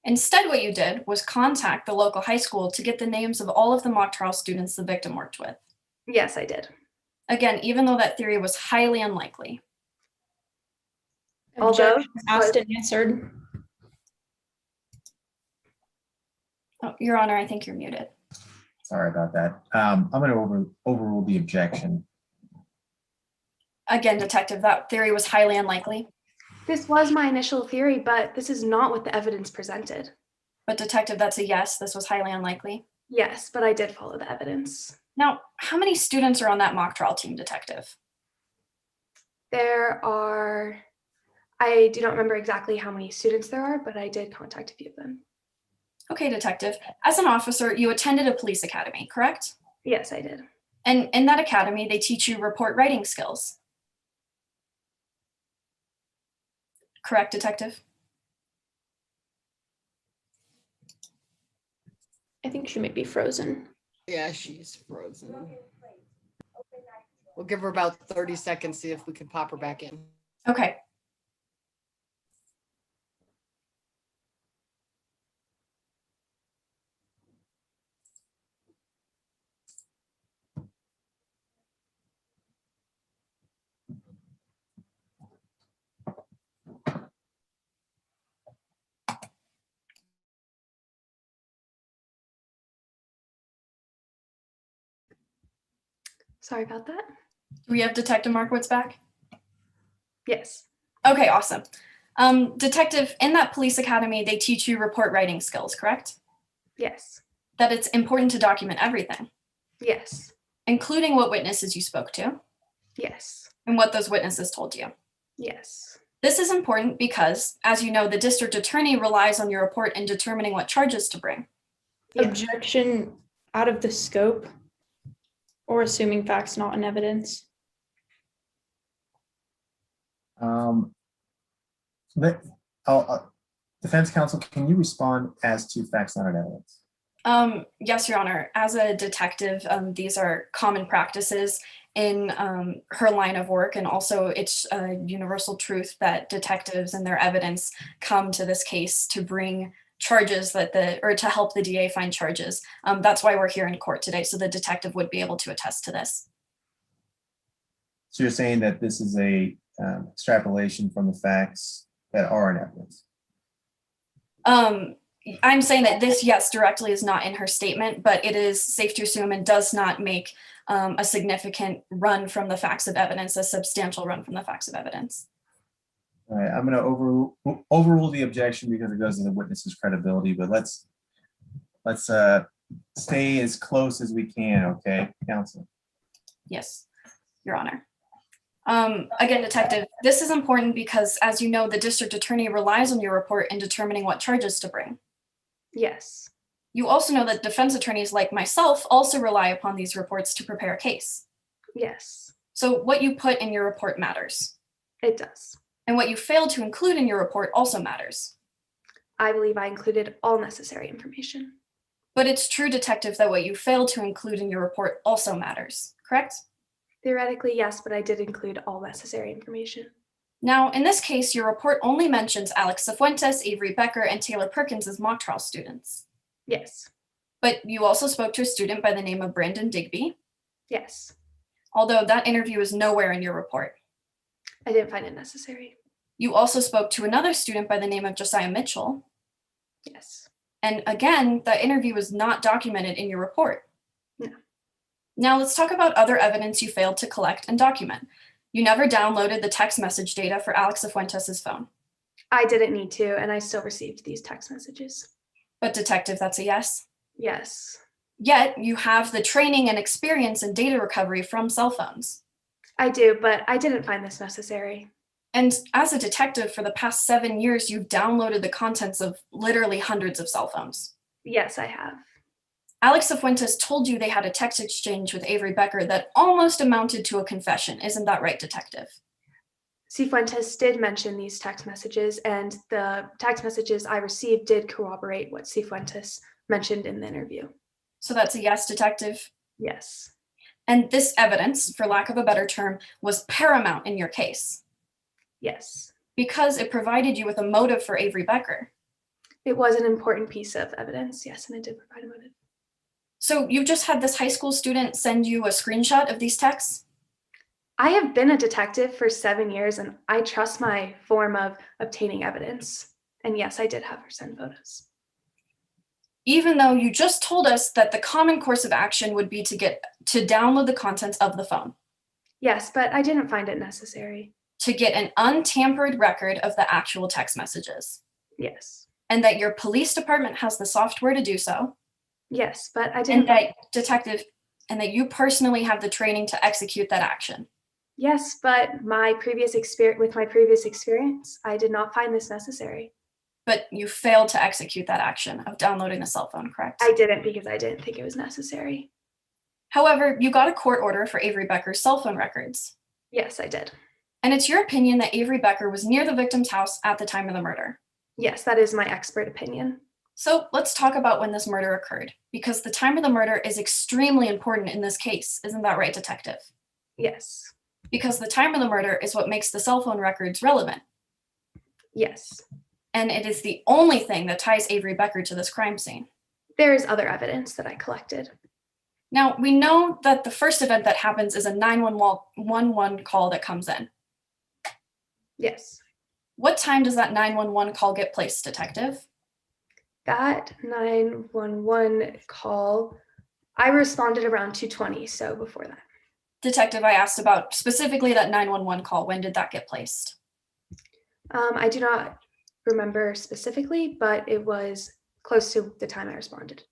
Speaker 5: Instead, what you did was contact the local high school to get the names of all of the mock trial students the victim worked with.
Speaker 12: Yes, I did.
Speaker 5: Again, even though that theory was highly unlikely.
Speaker 12: Although
Speaker 7: asked and answered.
Speaker 5: Oh, Your Honor, I think you're muted.
Speaker 1: Sorry about that. I'm going to overrule the objection.
Speaker 5: Again, detective, that theory was highly unlikely.
Speaker 12: This was my initial theory, but this is not what the evidence presented.
Speaker 5: But detective, that's a yes, this was highly unlikely.
Speaker 12: Yes, but I did follow the evidence.
Speaker 5: Now, how many students are on that mock trial team, detective?
Speaker 12: There are, I do not remember exactly how many students there are, but I did contact a few of them.
Speaker 5: Okay, detective. As an officer, you attended a police academy, correct?
Speaker 12: Yes, I did.
Speaker 5: And in that academy, they teach you report writing skills. Correct, detective?
Speaker 7: I think she might be frozen.
Speaker 16: Yeah, she's frozen. We'll give her about 30 seconds, see if we can pop her back in.
Speaker 5: Okay.
Speaker 12: Sorry about that.
Speaker 5: Do we have Detective Markowitz back?
Speaker 12: Yes.
Speaker 5: Okay, awesome. Detective, in that police academy, they teach you report writing skills, correct?
Speaker 12: Yes.
Speaker 5: That it's important to document everything,
Speaker 12: Yes.
Speaker 5: including what witnesses you spoke to
Speaker 12: Yes.
Speaker 5: and what those witnesses told you.
Speaker 12: Yes.
Speaker 5: This is important because, as you know, the district attorney relies on your report in determining what charges to bring.
Speaker 7: Objection out of the scope or assuming facts not in evidence.
Speaker 1: But, defense counsel, can you respond as to facts not in evidence?
Speaker 5: Yes, Your Honor. As a detective, these are common practices in her line of work, and also it's a universal truth that detectives and their evidence come to this case to bring charges or to help the DA find charges. That's why we're here in court today, so the detective would be able to attest to this.
Speaker 1: So you're saying that this is a extrapolation from the facts that are in evidence?
Speaker 5: I'm saying that this, yes, directly is not in her statement, but it is safe to assume and does not make a significant run from the facts of evidence, a substantial run from the facts of evidence.
Speaker 1: All right, I'm going to overrule the objection because it goes to the witness's credibility, but let's stay as close as we can, okay, counsel?
Speaker 5: Yes, Your Honor. Again, detective, this is important because, as you know, the district attorney relies on your report in determining what charges to bring.
Speaker 12: Yes.
Speaker 5: You also know that defense attorneys like myself also rely upon these reports to prepare a case.
Speaker 12: Yes.
Speaker 5: So what you put in your report matters.
Speaker 12: It does.
Speaker 5: And what you fail to include in your report also matters.
Speaker 12: I believe I included all necessary information.
Speaker 5: But it's true, detective, that what you fail to include in your report also matters, correct?
Speaker 12: Theoretically, yes, but I did include all necessary information.
Speaker 5: Now, in this case, your report only mentions Alex Cifuentes, Avery Becker, and Taylor Perkins as mock trial students.
Speaker 12: Yes.
Speaker 5: But you also spoke to a student by the name of Brandon Digby.
Speaker 12: Yes.
Speaker 5: Although that interview is nowhere in your report.
Speaker 12: I didn't find it necessary.
Speaker 5: You also spoke to another student by the name of Josiah Mitchell.
Speaker 12: Yes.
Speaker 5: And again, that interview was not documented in your report.
Speaker 12: No.
Speaker 5: Now let's talk about other evidence you failed to collect and document. You never downloaded the text message data for Alex Cifuentes' phone.
Speaker 12: I didn't need to, and I still received these text messages.
Speaker 5: But detective, that's a yes?
Speaker 12: Yes.
Speaker 5: Yet you have the training and experience in data recovery from cell phones.
Speaker 12: I do, but I didn't find this necessary.
Speaker 5: And as a detective for the past 7 years, you've downloaded the contents of literally hundreds of cell phones.
Speaker 12: Yes, I have.
Speaker 5: Alex Cifuentes told you they had a text exchange with Avery Becker that almost amounted to a confession. Isn't that right, detective?
Speaker 12: Cifuentes did mention these text messages, and the text messages I received did corroborate what Cifuentes mentioned in the interview.
Speaker 5: So that's a yes, detective?
Speaker 12: Yes.
Speaker 5: And this evidence, for lack of a better term, was paramount in your case.
Speaker 12: Yes.
Speaker 5: Because it provided you with a motive for Avery Becker.
Speaker 12: It was an important piece of evidence, yes, and it did provide a motive.
Speaker 5: So you just had this high school student send you a screenshot of these texts?
Speaker 12: I have been a detective for 7 years, and I trust my form of obtaining evidence. And yes, I did have her send photos.
Speaker 5: Even though you just told us that the common course of action would be to download the contents of the phone.
Speaker 12: Yes, but I didn't find it necessary.
Speaker 5: To get an untampered record of the actual text messages.
Speaker 12: Yes.
Speaker 5: And that your police department has the software to do so.
Speaker 12: Yes, but I didn't.
Speaker 5: And that, detective, and that you personally have the training to execute that action.
Speaker 12: Yes, but with my previous experience, I did not find this necessary.
Speaker 5: But you failed to execute that action of downloading the cell phone, correct?
Speaker 12: I didn't because I didn't think it was necessary.
Speaker 5: However, you got a court order for Avery Becker's cell phone records.
Speaker 12: Yes, I did.
Speaker 5: And it's your opinion that Avery Becker was near the victim's house at the time of the murder.
Speaker 12: Yes, that is my expert opinion.
Speaker 5: So let's talk about when this murder occurred, because the time of the murder is extremely important in this case. Isn't that right, detective?
Speaker 12: Yes.
Speaker 5: Because the time of the murder is what makes the cell phone records relevant.
Speaker 12: Yes.
Speaker 5: And it is the only thing that ties Avery Becker to this crime scene.
Speaker 12: There is other evidence that I collected.
Speaker 5: Now, we know that the first event that happens is a 911 call that comes in.
Speaker 12: Yes.
Speaker 5: What time does that 911 call get placed, detective?
Speaker 12: That 911 call, I responded around 2:20, so before that.
Speaker 5: Detective, I asked about specifically that 911 call. When did that get placed?
Speaker 12: I do not remember specifically, but it was close to the time I responded.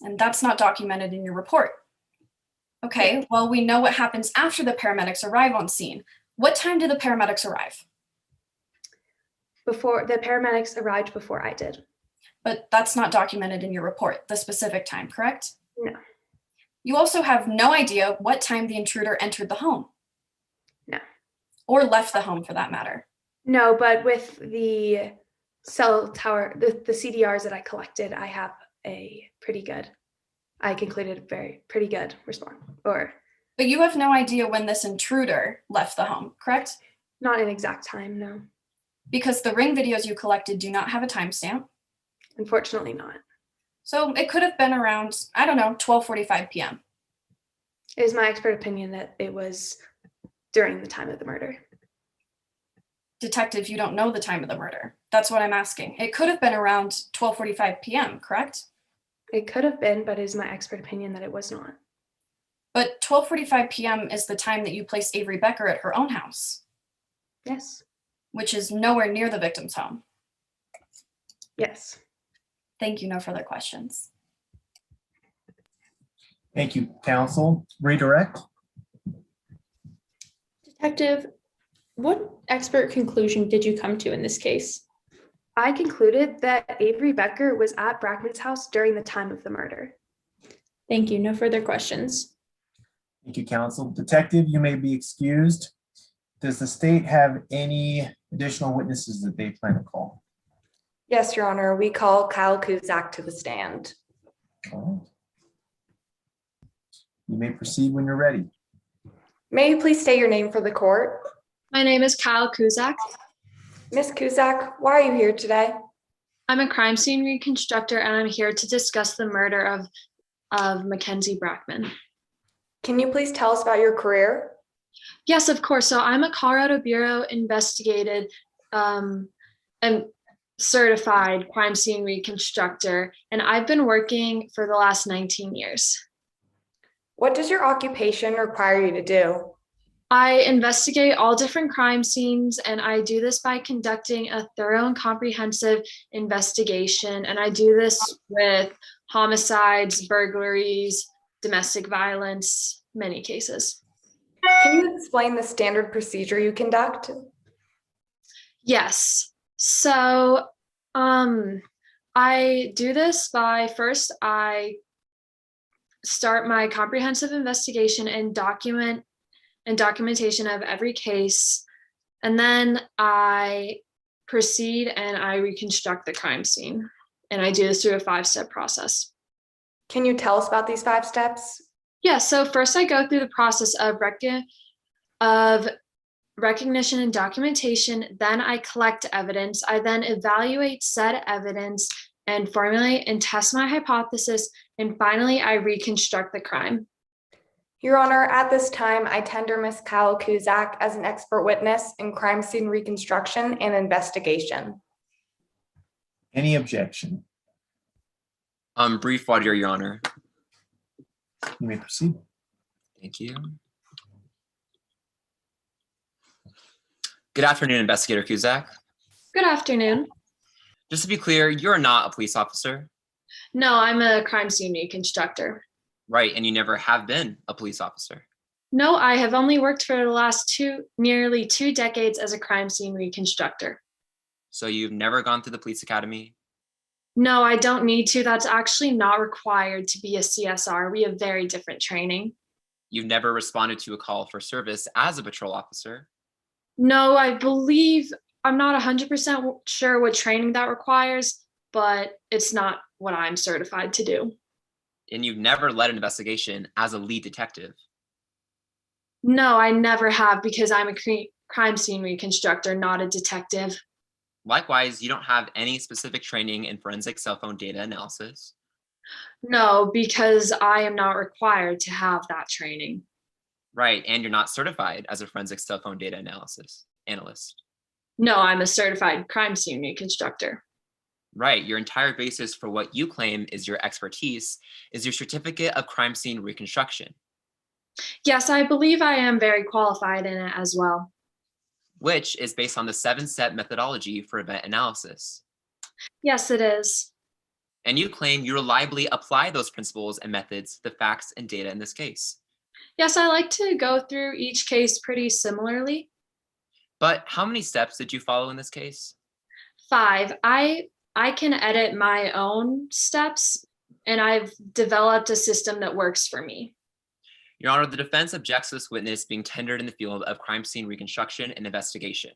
Speaker 5: And that's not documented in your report. Okay, well, we know what happens after the paramedics arrive on scene. What time did the paramedics arrive?
Speaker 12: Before the paramedics arrived before I did.
Speaker 5: But that's not documented in your report, the specific time, correct?
Speaker 12: No.
Speaker 5: You also have no idea what time the intruder entered the home.
Speaker 12: No.
Speaker 5: Or left the home for that matter.
Speaker 12: No, but with the cell tower, the CDRs that I collected, I have a pretty good, I concluded pretty good response.
Speaker 5: But you have no idea when this intruder left the home, correct?
Speaker 12: Not an exact time, no.
Speaker 5: Because the ring videos you collected do not have a timestamp.
Speaker 12: Unfortunately not.
Speaker 5: So it could have been around, I don't know, 12:45 p.m.
Speaker 12: It is my expert opinion that it was during the time of the murder.
Speaker 5: Detective, you don't know the time of the murder. That's what I'm asking. It could have been around 12:45 p.m., correct?
Speaker 12: It could have been, but it is my expert opinion that it was not.
Speaker 5: But 12:45 p.m. is the time that you placed Avery Becker at her own house.
Speaker 12: Yes.
Speaker 5: Which is nowhere near the victim's home.
Speaker 12: Yes.
Speaker 5: Thank you. No further questions.
Speaker 1: Thank you, counsel. Redirect.
Speaker 7: Detective, what expert conclusion did you come to in this case?
Speaker 12: I concluded that Avery Becker was at Brackman's house during the time of the murder.
Speaker 7: Thank you. No further questions.
Speaker 1: Thank you, counsel. Detective, you may be excused. Does the state have any additional witnesses that they plan to call?
Speaker 8: Yes, Your Honor. We call Kyle Kuzak to the stand.
Speaker 1: All right. You may proceed when you're ready.
Speaker 8: May you please state your name for the court?
Speaker 14: My name is Kyle Kuzak.
Speaker 8: Ms. Kuzak, why are you here today?
Speaker 14: I'm a crime scene reconstructor and I'm here to discuss the murder of Mackenzie Brackman.
Speaker 8: Can you please tell us about your career?
Speaker 14: Yes, of course. So I'm a Colorado Bureau investigated and certified crime scene reconstructor, and I've been working for the last 19 years.
Speaker 8: What does your occupation require you to do?
Speaker 14: I investigate all different crime scenes, and I do this by conducting a thorough and comprehensive investigation. And I do this with homicides, burglaries, domestic violence, many cases.
Speaker 8: Can you explain the standard procedure you conduct?
Speaker 14: Yes. So I do this by first I start my comprehensive investigation and documentation of every case. And then I proceed and I reconstruct the crime scene. And I do this through a 5-step process.
Speaker 8: Can you tell us about these 5 steps?
Speaker 14: Yeah, so first I go through the process of recognition and documentation. Then I collect evidence. I then evaluate said evidence and formulate and test my hypothesis. And finally, I reconstruct the crime.
Speaker 8: Your Honor, at this time, I tender Ms. Kyle Kuzak as an expert witness in crime scene reconstruction and investigation.
Speaker 1: Any objection?
Speaker 11: Brief order, Your Honor.
Speaker 1: You may proceed.
Speaker 11: Thank you. Good afternoon, Investigator Kuzak.
Speaker 14: Good afternoon.
Speaker 11: Just to be clear, you're not a police officer.
Speaker 14: No, I'm a crime scene reconstructor.
Speaker 11: Right, and you never have been a police officer.
Speaker 14: No, I have only worked for the last nearly 2 decades as a crime scene reconstructor.
Speaker 11: So you've never gone through the police academy?
Speaker 14: No, I don't need to. That's actually not required to be a CSR. We have very different training.
Speaker 11: You've never responded to a call for service as a patrol officer?
Speaker 14: No, I believe, I'm not 100% sure what training that requires, but it's not what I'm certified to do.
Speaker 11: And you've never led an investigation as a lead detective?
Speaker 14: No, I never have because I'm a crime scene reconstructor, not a detective.
Speaker 11: Likewise, you don't have any specific training in forensic cell phone data analysis.
Speaker 14: No, because I am not required to have that training.
Speaker 11: Right, and you're not certified as a forensic cell phone data analyst.
Speaker 14: No, I'm a certified crime scene reconstructor.
Speaker 11: Right, your entire basis for what you claim is your expertise is your certificate of crime scene reconstruction.
Speaker 14: Yes, I believe I am very qualified in it as well.
Speaker 11: Which is based on the 7-step methodology for event analysis.
Speaker 14: Yes, it is.
Speaker 11: And you claim you reliably apply those principles and methods to the facts and data in this case.
Speaker 14: Yes, I like to go through each case pretty similarly.
Speaker 11: But how many steps did you follow in this case?
Speaker 14: 5. I can edit my own steps, and I've developed a system that works for me.
Speaker 11: Your Honor, the defense objects to this witness being tendered in the field of crime scene reconstruction and investigation.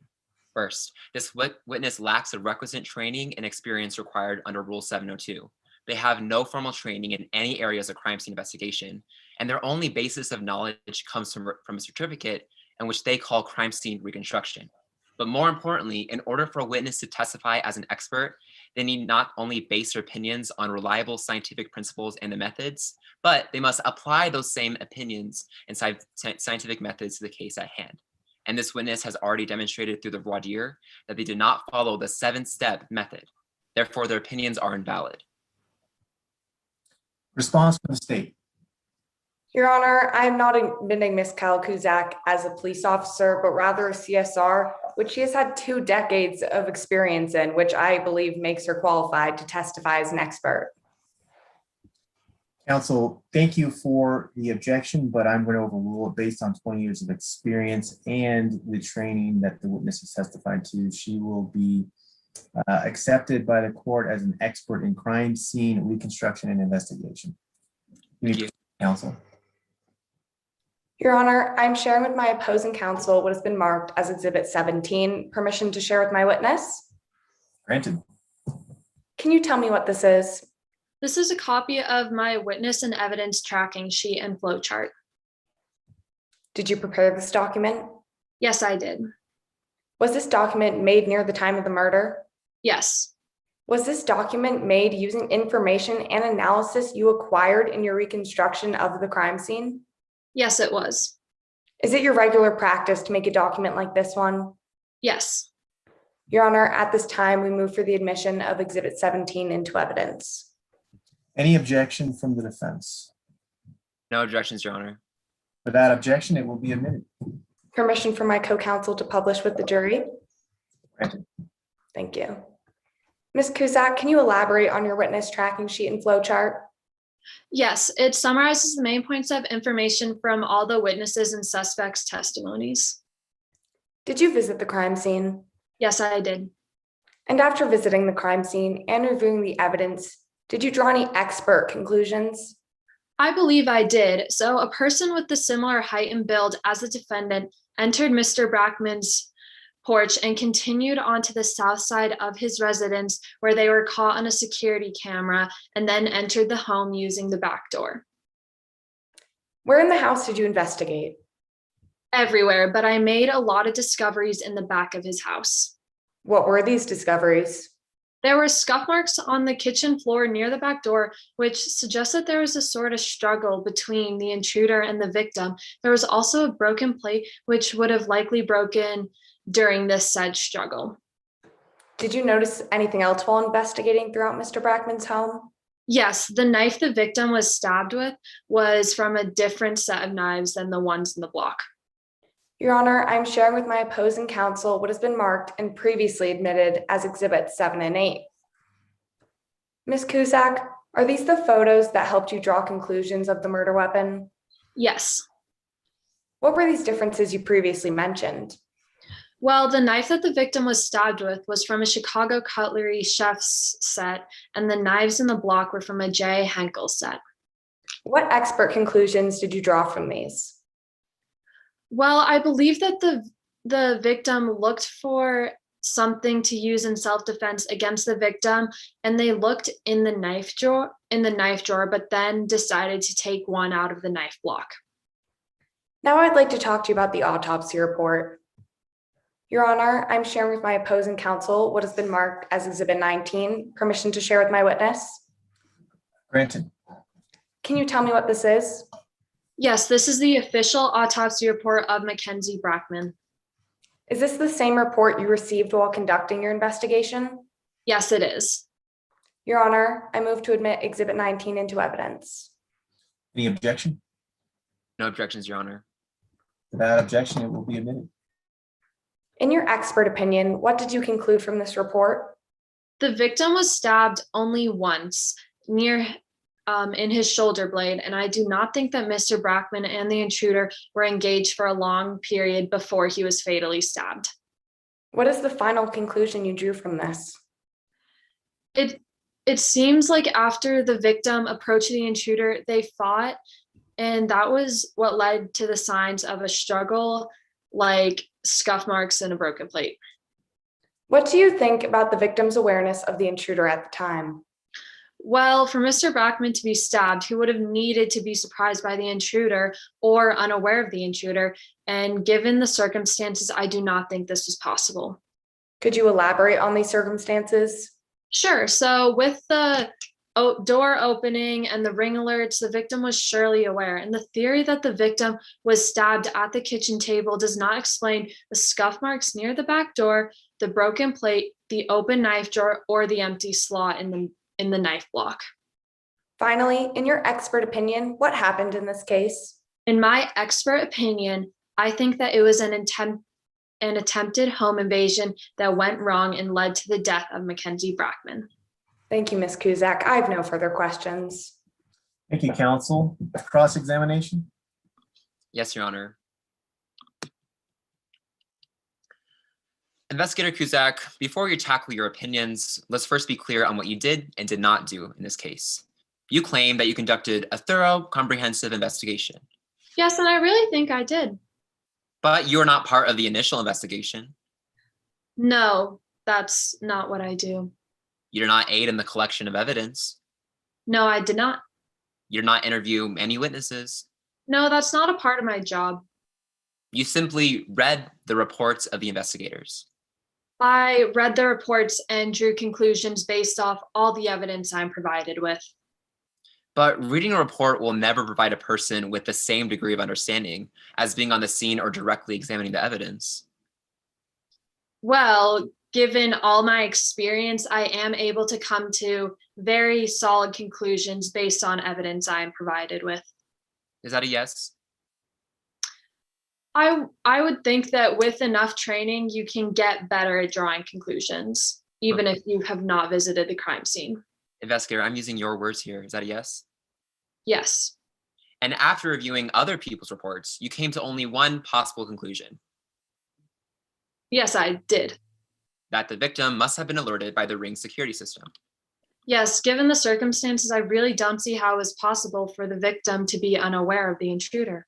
Speaker 11: First, this witness lacks the requisite training and experience required under Rule 702. They have no formal training in any areas of crime scene investigation, and their only basis of knowledge comes from a certificate in which they call crime scene reconstruction. But more importantly, in order for a witness to testify as an expert, they need not only base their opinions on reliable scientific principles and the methods, but they must apply those same opinions and scientific methods to the case at hand. And this witness has already demonstrated through the voir dire that they did not follow the 7-step method. Therefore, their opinions are invalid.
Speaker 1: Response from the state.
Speaker 8: Your Honor, I am not admitting Ms. Kuzak as a police officer, but rather a CSR, which she has had 2 decades of experience in, which I believe makes her qualified to testify as an expert.
Speaker 1: Counsel, thank you for the objection, but I'm going to overrule it based on 20 years of experience and the training that the witness has testified to. She will be accepted by the court as an expert in crime scene reconstruction and investigation.
Speaker 11: Thank you.
Speaker 1: Counsel.
Speaker 8: Your Honor, I'm sharing with my opposing counsel what has been marked as Exhibit 17. Permission to share with my witness?
Speaker 1: Granted.
Speaker 8: Can you tell me what this is?
Speaker 14: This is a copy of my witness and evidence tracking sheet and flowchart.
Speaker 8: Did you prepare this document?
Speaker 14: Yes, I did.
Speaker 8: Was this document made near the time of the murder?
Speaker 14: Yes.
Speaker 8: Was this document made using information and analysis you acquired in your reconstruction of the crime scene?
Speaker 14: Yes, it was.
Speaker 8: Is it your regular practice to make a document like this one?
Speaker 14: Yes.
Speaker 8: Your Honor, at this time, we move for the admission of Exhibit 17 into evidence.
Speaker 1: Any objection from the defense?
Speaker 11: No objections, Your Honor.
Speaker 1: Without objection, it will be admitted.
Speaker 8: Permission for my co-counsel to publish with the jury?
Speaker 1: Granted.
Speaker 8: Thank you. Ms. Kuzak, can you elaborate on your witness tracking sheet and flowchart?
Speaker 14: Yes, it summarizes the main points of information from all the witnesses and suspects' testimonies.
Speaker 8: Did you visit the crime scene?
Speaker 14: Yes, I did.
Speaker 8: And after visiting the crime scene and reviewing the evidence, did you draw any expert conclusions?
Speaker 14: I believe I did. So a person with a similar height and build as the defendant entered Mr. Brackman's porch and continued onto the south side of his residence where they were caught on a security camera and then entered the home using the back door.
Speaker 8: Where in the house did you investigate?
Speaker 14: Everywhere, but I made a lot of discoveries in the back of his house.
Speaker 8: What were these discoveries?
Speaker 14: There were scuff marks on the kitchen floor near the back door, which suggests that there was a sort of struggle between the intruder and the victim. There was also a broken plate, which would have likely broken during this said struggle.
Speaker 8: Did you notice anything else while investigating throughout Mr. Brackman's home?
Speaker 14: Yes, the knife the victim was stabbed with was from a different set of knives than the ones in the block.
Speaker 8: Your Honor, I'm sharing with my opposing counsel what has been marked and previously admitted as Exhibits 7 and 8. Ms. Kuzak, are these the photos that helped you draw conclusions of the murder weapon?
Speaker 14: Yes.
Speaker 8: What were these differences you previously mentioned?
Speaker 14: Well, the knife that the victim was stabbed with was from a Chicago Cutlery chef's set, and the knives in the block were from a J. Henkel set.
Speaker 8: What expert conclusions did you draw from these?
Speaker 14: Well, I believe that the victim looked for something to use in self-defense against the victim, and they looked in the knife drawer, but then decided to take one out of the knife block.
Speaker 8: Now I'd like to talk to you about the autopsy report. Your Honor, I'm sharing with my opposing counsel what has been marked as Exhibit 19. Permission to share with my witness?
Speaker 1: Granted.
Speaker 8: Can you tell me what this is?
Speaker 14: Yes, this is the official autopsy report of Mackenzie Brackman.
Speaker 8: Is this the same report you received while conducting your investigation?
Speaker 14: Yes, it is.
Speaker 8: Your Honor, I move to admit Exhibit 19 into evidence.
Speaker 1: Any objection?
Speaker 11: No objections, Your Honor.
Speaker 1: Without objection, it will be admitted.
Speaker 8: In your expert opinion, what did you conclude from this report?
Speaker 14: The victim was stabbed only once near in his shoulder blade, and I do not think that Mr. Brackman and the intruder were engaged for a long period before he was fatally stabbed.
Speaker 8: What is the final conclusion you drew from this?
Speaker 14: It seems like after the victim approached the intruder, they fought, and that was what led to the signs of a struggle, like scuff marks and a broken plate.
Speaker 8: What do you think about the victim's awareness of the intruder at the time?
Speaker 14: Well, for Mr. Brackman to be stabbed, he would have needed to be surprised by the intruder or unaware of the intruder. And given the circumstances, I do not think this was possible.
Speaker 8: Could you elaborate on these circumstances?
Speaker 14: Sure. So with the door opening and the ring alerts, the victim was surely aware. And the theory that the victim was stabbed at the kitchen table does not explain the scuff marks near the back door, the broken plate, the open knife drawer, or the empty slot in the knife block.
Speaker 8: Finally, in your expert opinion, what happened in this case?
Speaker 14: In my expert opinion, I think that it was an attempted home invasion that went wrong and led to the death of Mackenzie Brackman.
Speaker 8: Thank you, Ms. Kuzak. I have no further questions.
Speaker 1: Thank you, counsel. Cross-examination?
Speaker 11: Yes, Your Honor. Investigator Kuzak, before you tackle your opinions, let's first be clear on what you did and did not do in this case. You claim that you conducted a thorough, comprehensive investigation.
Speaker 14: Yes, and I really think I did.
Speaker 11: But you are not part of the initial investigation.
Speaker 14: No, that's not what I do.
Speaker 11: You did not aid in the collection of evidence.
Speaker 14: No, I did not.
Speaker 11: You did not interview any witnesses.
Speaker 14: No, that's not a part of my job.
Speaker 11: You simply read the reports of the investigators.
Speaker 14: I read the reports and drew conclusions based off all the evidence I'm provided with.
Speaker 11: But reading a report will never provide a person with the same degree of understanding as being on the scene or directly examining the evidence.
Speaker 14: Well, given all my experience, I am able to come to very solid conclusions based on evidence I am provided with.
Speaker 11: Is that a yes?
Speaker 14: I would think that with enough training, you can get better at drawing conclusions, even if you have not visited the crime scene.
Speaker 11: Investigator, I'm using your words here. Is that a yes?
Speaker 14: Yes.
Speaker 11: And after reviewing other people's reports, you came to only one possible conclusion.
Speaker 14: Yes, I did.
Speaker 11: That the victim must have been alerted by the ring security system.
Speaker 14: Yes, given the circumstances, I really don't see how it was possible for the victim to be unaware of the intruder.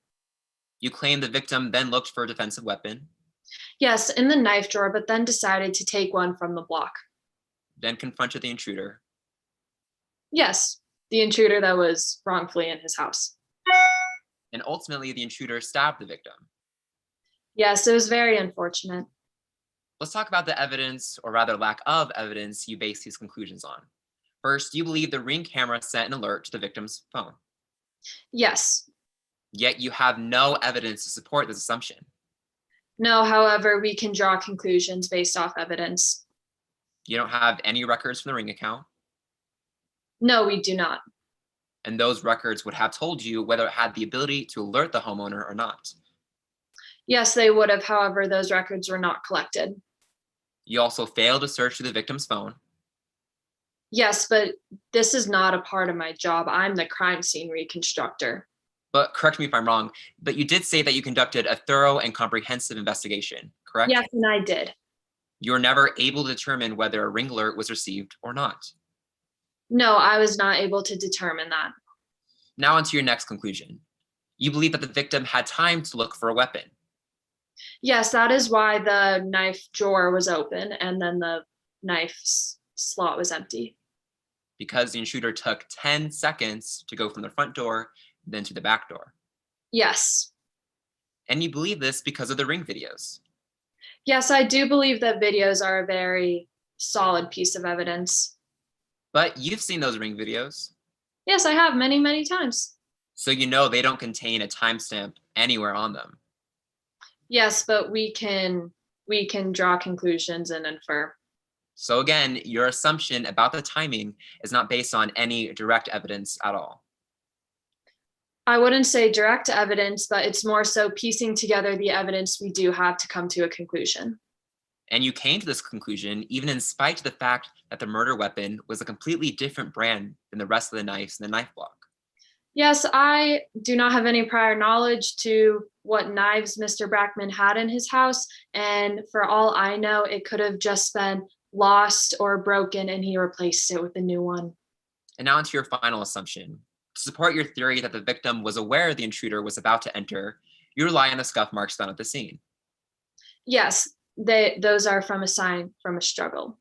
Speaker 11: You claim the victim then looked for a defensive weapon.
Speaker 14: Yes, in the knife drawer, but then decided to take one from the block.
Speaker 11: Then confronted the intruder.
Speaker 14: Yes, the intruder that was wrongfully in his house.
Speaker 11: And ultimately, the intruder stabbed the victim.
Speaker 14: Yes, it was very unfortunate.
Speaker 11: Let's talk about the evidence, or rather lack of evidence, you base these conclusions on. First, you believe the ring camera sent an alert to the victim's phone.
Speaker 14: Yes.
Speaker 11: Yet you have no evidence to support this assumption.
Speaker 14: No, however, we can draw conclusions based off evidence.
Speaker 11: You don't have any records from the ring account.
Speaker 14: No, we do not.
Speaker 11: And those records would have told you whether it had the ability to alert the homeowner or not.
Speaker 14: Yes, they would have. However, those records were not collected.
Speaker 11: You also failed to search through the victim's phone.
Speaker 14: Yes, but this is not a part of my job. I'm the crime scene reconstructor.
Speaker 11: But correct me if I'm wrong, but you did say that you conducted a thorough and comprehensive investigation, correct?
Speaker 14: Yes, and I did.
Speaker 11: You were never able to determine whether a ring alert was received or not.
Speaker 14: No, I was not able to determine that.
Speaker 11: Now on to your next conclusion. You believe that the victim had time to look for a weapon.
Speaker 14: Yes, that is why the knife drawer was open and then the knife slot was empty.
Speaker 11: Because the intruder took 10 seconds to go from the front door then to the back door.
Speaker 14: Yes.
Speaker 11: And you believe this because of the ring videos.
Speaker 14: Yes, I do believe that videos are a very solid piece of evidence.
Speaker 11: But you've seen those ring videos.
Speaker 14: Yes, I have many, many times.
Speaker 11: So you know they don't contain a timestamp anywhere on them.
Speaker 14: Yes, but we can draw conclusions and infer.
Speaker 11: So again, your assumption about the timing is not based on any direct evidence at all.
Speaker 14: I wouldn't say direct evidence, but it's more so piecing together the evidence we do have to come to a conclusion.
Speaker 11: And you came to this conclusion even in spite of the fact that the murder weapon was a completely different brand than the rest of the knives in the knife block.
Speaker 14: Yes, I do not have any prior knowledge to what knives Mr. Brackman had in his house. And for all I know, it could have just been lost or broken and he replaced it with a new one.
Speaker 11: And now into your final assumption. To support your theory that the victim was aware the intruder was about to enter, you rely on the scuff marks found at the scene.
Speaker 14: Yes, those are from a sign from a struggle.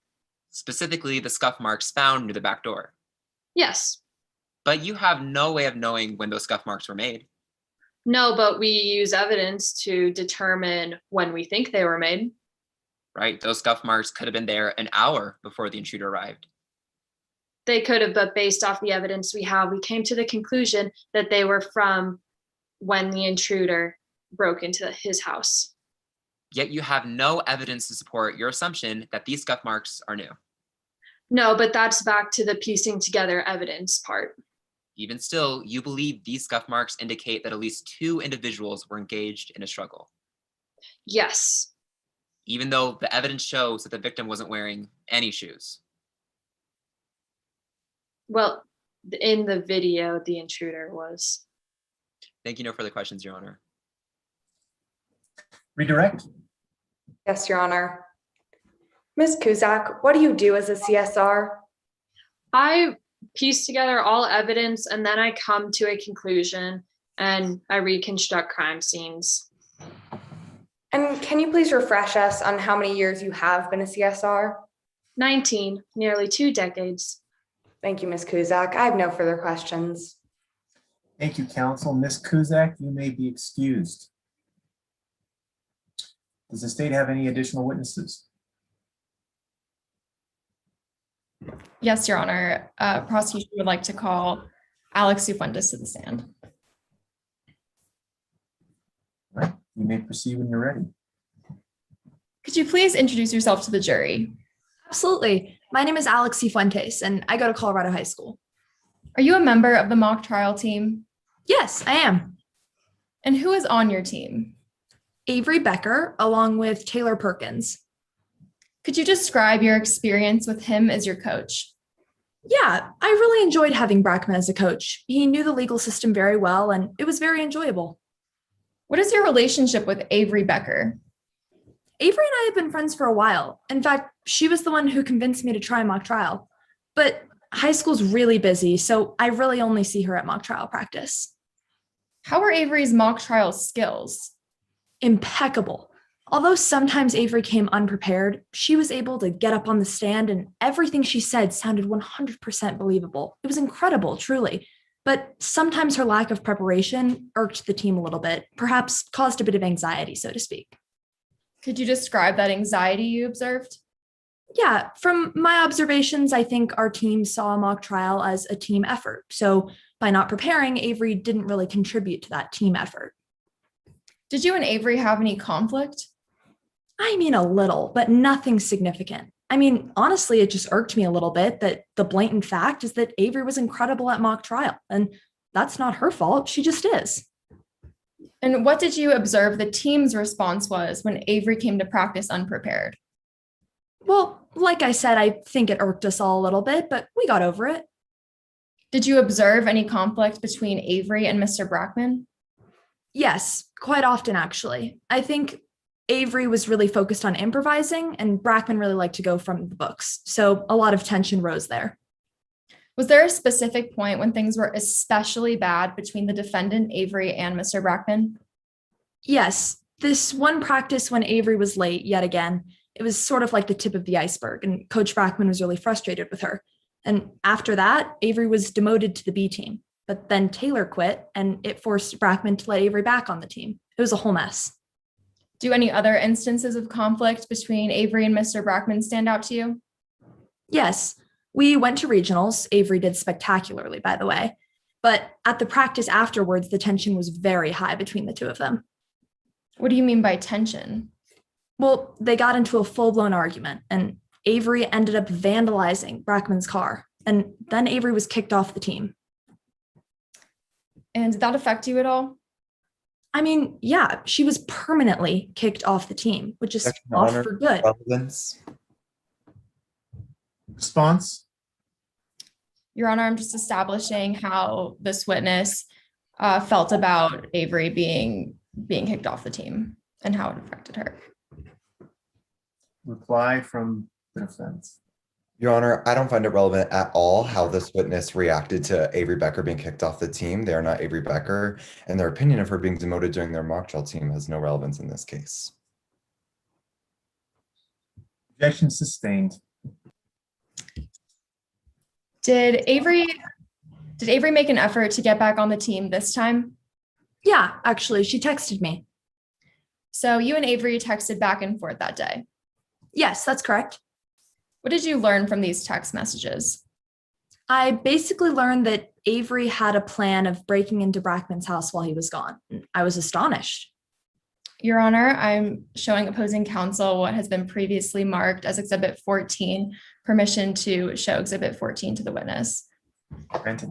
Speaker 11: Specifically, the scuff marks found near the back door.
Speaker 14: Yes.
Speaker 11: But you have no way of knowing when those scuff marks were made.
Speaker 14: No, but we use evidence to determine when we think they were made.
Speaker 11: Right? Those scuff marks could have been there an hour before the intruder arrived.
Speaker 14: They could have, but based off the evidence we have, we came to the conclusion that they were from when the intruder broke into his house.
Speaker 11: Yet you have no evidence to support your assumption that these scuff marks are new.
Speaker 14: No, but that's back to the piecing together evidence part.
Speaker 11: Even still, you believe these scuff marks indicate that at least 2 individuals were engaged in a struggle.
Speaker 14: Yes.
Speaker 11: Even though the evidence shows that the victim wasn't wearing any shoes.
Speaker 14: Well, in the video, the intruder was.
Speaker 11: Thank you. No further questions, Your Honor.
Speaker 1: Redirect.
Speaker 8: Yes, Your Honor. Ms. Kuzak, what do you do as a CSR?
Speaker 14: I piece together all evidence and then I come to a conclusion and I reconstruct crime scenes.
Speaker 8: And can you please refresh us on how many years you have been a CSR?
Speaker 14: 19, nearly 2 decades.
Speaker 8: Thank you, Ms. Kuzak. I have no further questions.
Speaker 1: Thank you, counsel. Ms. Kuzak, you may be excused. Does the state have any additional witnesses?
Speaker 9: Yes, Your Honor. Prosecution would like to call Alex Fuentes to the stand.
Speaker 1: All right, you may proceed when you're ready.
Speaker 9: Could you please introduce yourself to the jury?
Speaker 15: Absolutely. My name is Alex Fuentes, and I go to Colorado High School.
Speaker 9: Are you a member of the mock trial team?
Speaker 15: Yes, I am.
Speaker 9: And who is on your team?
Speaker 15: Avery Becker, along with Taylor Perkins.
Speaker 9: Could you describe your experience with him as your coach?
Speaker 15: Yeah, I really enjoyed having Brackman as a coach. He knew the legal system very well, and it was very enjoyable.
Speaker 9: What is your relationship with Avery Becker?
Speaker 15: Avery and I have been friends for a while. In fact, she was the one who convinced me to try mock trial. But high school's really busy, so I really only see her at mock trial practice.
Speaker 9: How are Avery's mock trial skills?
Speaker 15: Impeccable. Although sometimes Avery came unprepared, she was able to get up on the stand and everything she said sounded 100% believable. It was incredible, truly. But sometimes her lack of preparation irked the team a little bit, perhaps caused a bit of anxiety, so to speak.
Speaker 9: Could you describe that anxiety you observed?
Speaker 15: Yeah, from my observations, I think our team saw a mock trial as a team effort. So by not preparing, Avery didn't really contribute to that team effort.
Speaker 9: Did you and Avery have any conflict?
Speaker 15: I mean, a little, but nothing significant. I mean, honestly, it just irked me a little bit that the blatant fact is that Avery was incredible at mock trial, and that's not her fault. She just is.
Speaker 9: And what did you observe the team's response was when Avery came to practice unprepared?
Speaker 15: Well, like I said, I think it irked us all a little bit, but we got over it.
Speaker 9: Did you observe any conflict between Avery and Mr. Brackman?
Speaker 15: Yes, quite often, actually. I think Avery was really focused on improvising, and Brackman really liked to go from the books. So a lot of tension rose there.
Speaker 9: Was there a specific point when things were especially bad between the defendant, Avery, and Mr. Brackman?
Speaker 15: Yes, this one practice when Avery was late yet again, it was sort of like the tip of the iceberg, and Coach Brackman was really frustrated with her. And after that, Avery was demoted to the B team. But then Taylor quit, and it forced Brackman to let Avery back on the team. It was a whole mess.
Speaker 9: Do any other instances of conflict between Avery and Mr. Brackman stand out to you?
Speaker 15: Yes, we went to regionals. Avery did spectacularly, by the way. But at the practice afterwards, the tension was very high between the two of them.
Speaker 9: What do you mean by tension?
Speaker 15: Well, they got into a full-blown argument, and Avery ended up vandalizing Brackman's car. And then Avery was kicked off the team.
Speaker 9: And did that affect you at all?
Speaker 15: I mean, yeah, she was permanently kicked off the team, which is off for good.
Speaker 10: Relevance.
Speaker 1: Response?
Speaker 9: Your Honor, I'm just establishing how this witness felt about Avery being kicked off the team and how it affected her.
Speaker 1: Reply from the defense.
Speaker 10: Your Honor, I don't find it relevant at all how this witness reacted to Avery Becker being kicked off the team. They are not Avery Becker, and their opinion of her being demoted during their mock trial team has no relevance in this case.
Speaker 1: Objection sustained.
Speaker 9: Did Avery make an effort to get back on the team this time?
Speaker 15: Yeah, actually, she texted me.
Speaker 9: So you and Avery texted back and forth that day?
Speaker 15: Yes, that's correct.
Speaker 9: What did you learn from these text messages?
Speaker 15: I basically learned that Avery had a plan of breaking into Brackman's house while he was gone. I was astonished.
Speaker 9: Your Honor, I'm showing opposing counsel what has been previously marked as Exhibit 14, permission to show Exhibit 14 to the witness.
Speaker 1: Granted.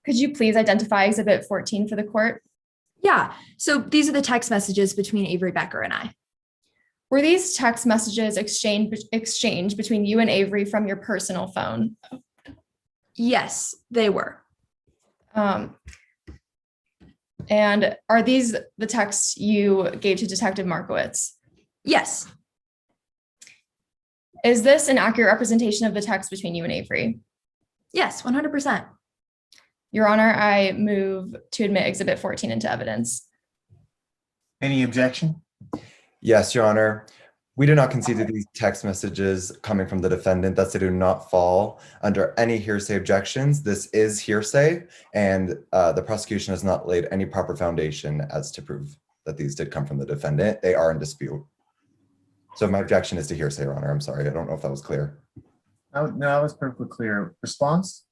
Speaker 9: Could you please identify Exhibit 14 for the court?
Speaker 15: Yeah, so these are the text messages between Avery Becker and I.
Speaker 9: Were these text messages exchanged between you and Avery from your personal phone?
Speaker 15: Yes, they were.
Speaker 9: And are these the texts you gave to Detective Markowitz?
Speaker 15: Yes.
Speaker 9: Is this an accurate representation of the text between you and Avery?
Speaker 15: Yes, 100%.
Speaker 9: Your Honor, I move to admit Exhibit 14 into evidence.
Speaker 1: Any objection?
Speaker 10: Yes, Your Honor. We do not concede that these text messages coming from the defendant, that they do not fall under any hearsay objections. This is hearsay, and the prosecution has not laid any proper foundation as to prove that these did come from the defendant. They are in dispute. So my objection is to hearsay, Your Honor. I'm sorry. I don't know if that was clear.
Speaker 1: No, that was perfectly clear. Response?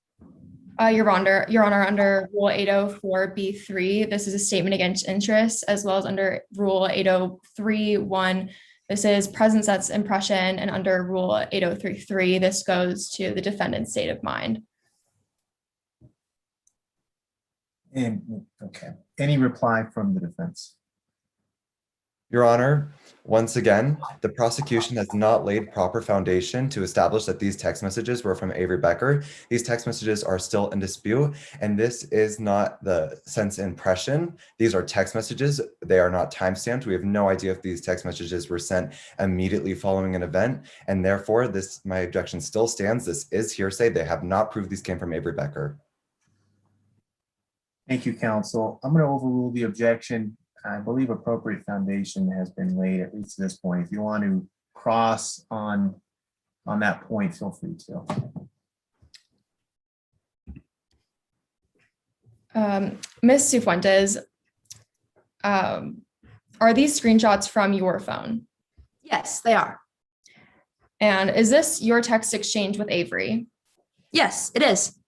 Speaker 9: Your Honor, under Rule 804B3, this is a statement against interest, as well as under Rule 803(1). This is present sense impression, and under Rule 803(3), this goes to the defendant's state of mind.
Speaker 1: And okay. Any reply from the defense?
Speaker 10: Your Honor, once again, the prosecution has not laid proper foundation to establish that these text messages were from Avery Becker. These text messages are still in dispute, and this is not the sense impression. These are text messages. They are not timestamped. We have no idea if these text messages were sent immediately following an event, and therefore my objection still stands. This is hearsay. They have not proved these came from Avery Becker.
Speaker 1: Thank you, counsel. I'm going to overrule the objection. I believe appropriate foundation has been laid, at least to this point. If you want to cross on that point, feel free
Speaker 9: to. Ms. Cifuentes, are these screenshots from your phone?
Speaker 15: Yes, they are.
Speaker 9: And is this your text exchange with Avery?
Speaker 15: Yes, it is.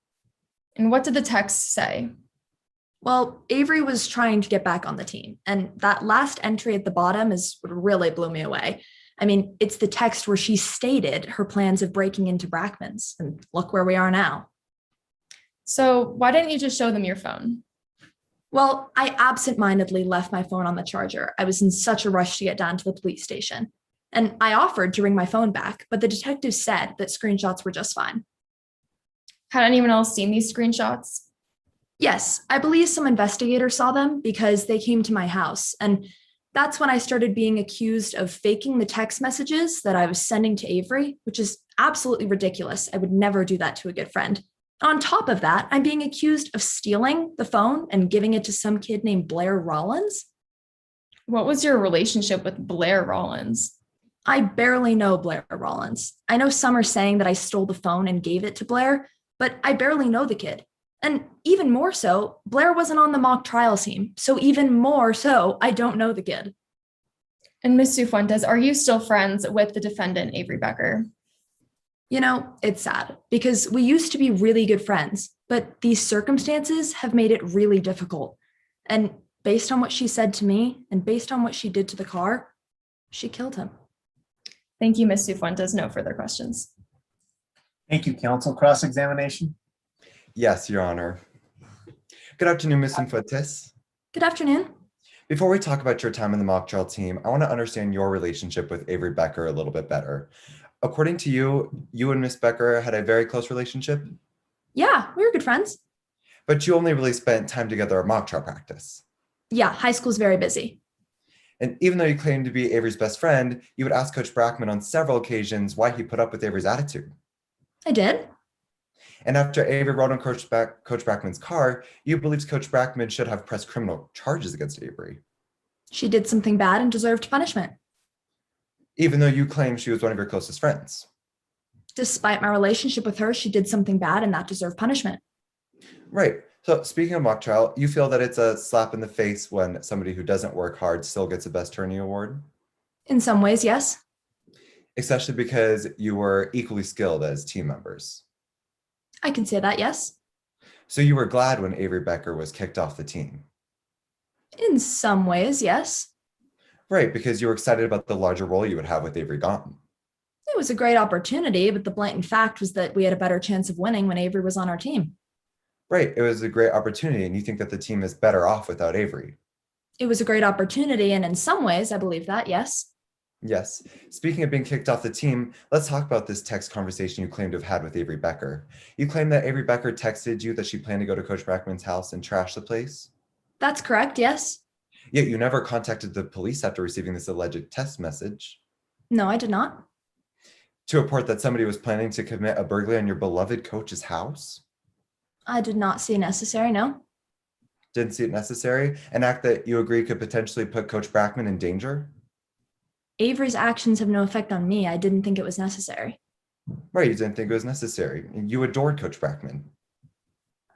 Speaker 9: And what did the text say?
Speaker 15: Well, Avery was trying to get back on the team, and that last entry at the bottom is what really blew me away. I mean, it's the text where she stated her plans of breaking into Brackman's, and look where we are now.
Speaker 9: So why didn't you just show them your phone?
Speaker 15: Well, I absentmindedly left my phone on the charger. I was in such a rush to get down to the police station, and I offered to ring my phone back, but the detective said that screenshots were just fine.
Speaker 9: Had anyone else seen these screenshots?
Speaker 15: Yes, I believe some investigators saw them because they came to my house, and that's when I started being accused of faking the text messages that I was sending to Avery, which is absolutely ridiculous. I would never do that to a good friend. On top of that, I'm being accused of stealing the phone and giving it to some kid named Blair Rollins.
Speaker 9: What was your relationship with Blair Rollins?
Speaker 15: I barely know Blair Rollins. I know some are saying that I stole the phone and gave it to Blair, but I barely know the kid. And even more so, Blair wasn't on the mock trial team. So even more so, I don't know the kid.
Speaker 9: And Ms. Cifuentes, are you still friends with the defendant, Avery Becker?
Speaker 15: You know, it's sad because we used to be really good friends, but these circumstances have made it really difficult. And based on what she said to me and based on what she did to the car, she killed him.
Speaker 9: Thank you, Ms. Cifuentes. No further questions.
Speaker 1: Thank you, counsel. Cross-examination?
Speaker 10: Yes, Your Honor. Good afternoon, Ms. Cifuentes.
Speaker 15: Good afternoon.
Speaker 10: Before we talk about your time in the mock trial team, I want to understand your relationship with Avery Becker a little bit better. According to you, you and Miss Becker had a very close relationship,
Speaker 15: Yeah, we were good friends.
Speaker 10: but you only really spent time together at mock trial practice.
Speaker 15: Yeah, high school's very busy.
Speaker 10: And even though you claimed to be Avery's best friend, you would ask Coach Brackman on several occasions why he put up with Avery's attitude.
Speaker 15: I did.
Speaker 10: And after Avery rode on Coach Brackman's car, you believed Coach Brackman should have pressed criminal charges against Avery,
Speaker 15: She did something bad and deserved punishment.
Speaker 10: even though you claim she was one of your closest friends.
Speaker 15: Despite my relationship with her, she did something bad and that deserved punishment.
Speaker 10: Right. So speaking of mock trial, you feel that it's a slap in the face when somebody who doesn't work hard still gets a best attorney award?
Speaker 15: In some ways, yes.
Speaker 10: Especially because you were equally skilled as team members.
Speaker 15: I can say that, yes.
Speaker 10: So you were glad when Avery Becker was kicked off the team?
Speaker 15: In some ways, yes.
Speaker 10: Right, because you were excited about the larger role you would have with Avery gone.
Speaker 15: It was a great opportunity, but the blatant fact was that we had a better chance of winning when Avery was on our team.
Speaker 10: Right, it was a great opportunity, and you think that the team is better off without Avery.
Speaker 15: It was a great opportunity, and in some ways, I believe that, yes.
Speaker 10: Yes. Speaking of being kicked off the team, let's talk about this text conversation you claim to have had with Avery Becker. You claim that Avery Becker texted you that she planned to go to Coach Brackman's house and trash the place?
Speaker 15: That's correct, yes.
Speaker 10: Yet you never contacted the police after receiving this alleged text message
Speaker 15: No, I did not.
Speaker 10: to report that somebody was planning to commit a burglary on your beloved coach's house?
Speaker 15: I did not see necessary, no.
Speaker 10: Didn't see it necessary? An act that you agree could potentially put Coach Brackman in danger?
Speaker 15: Avery's actions have no effect on me. I didn't think it was necessary.
Speaker 10: Right, you didn't think it was necessary. You adored Coach Brackman.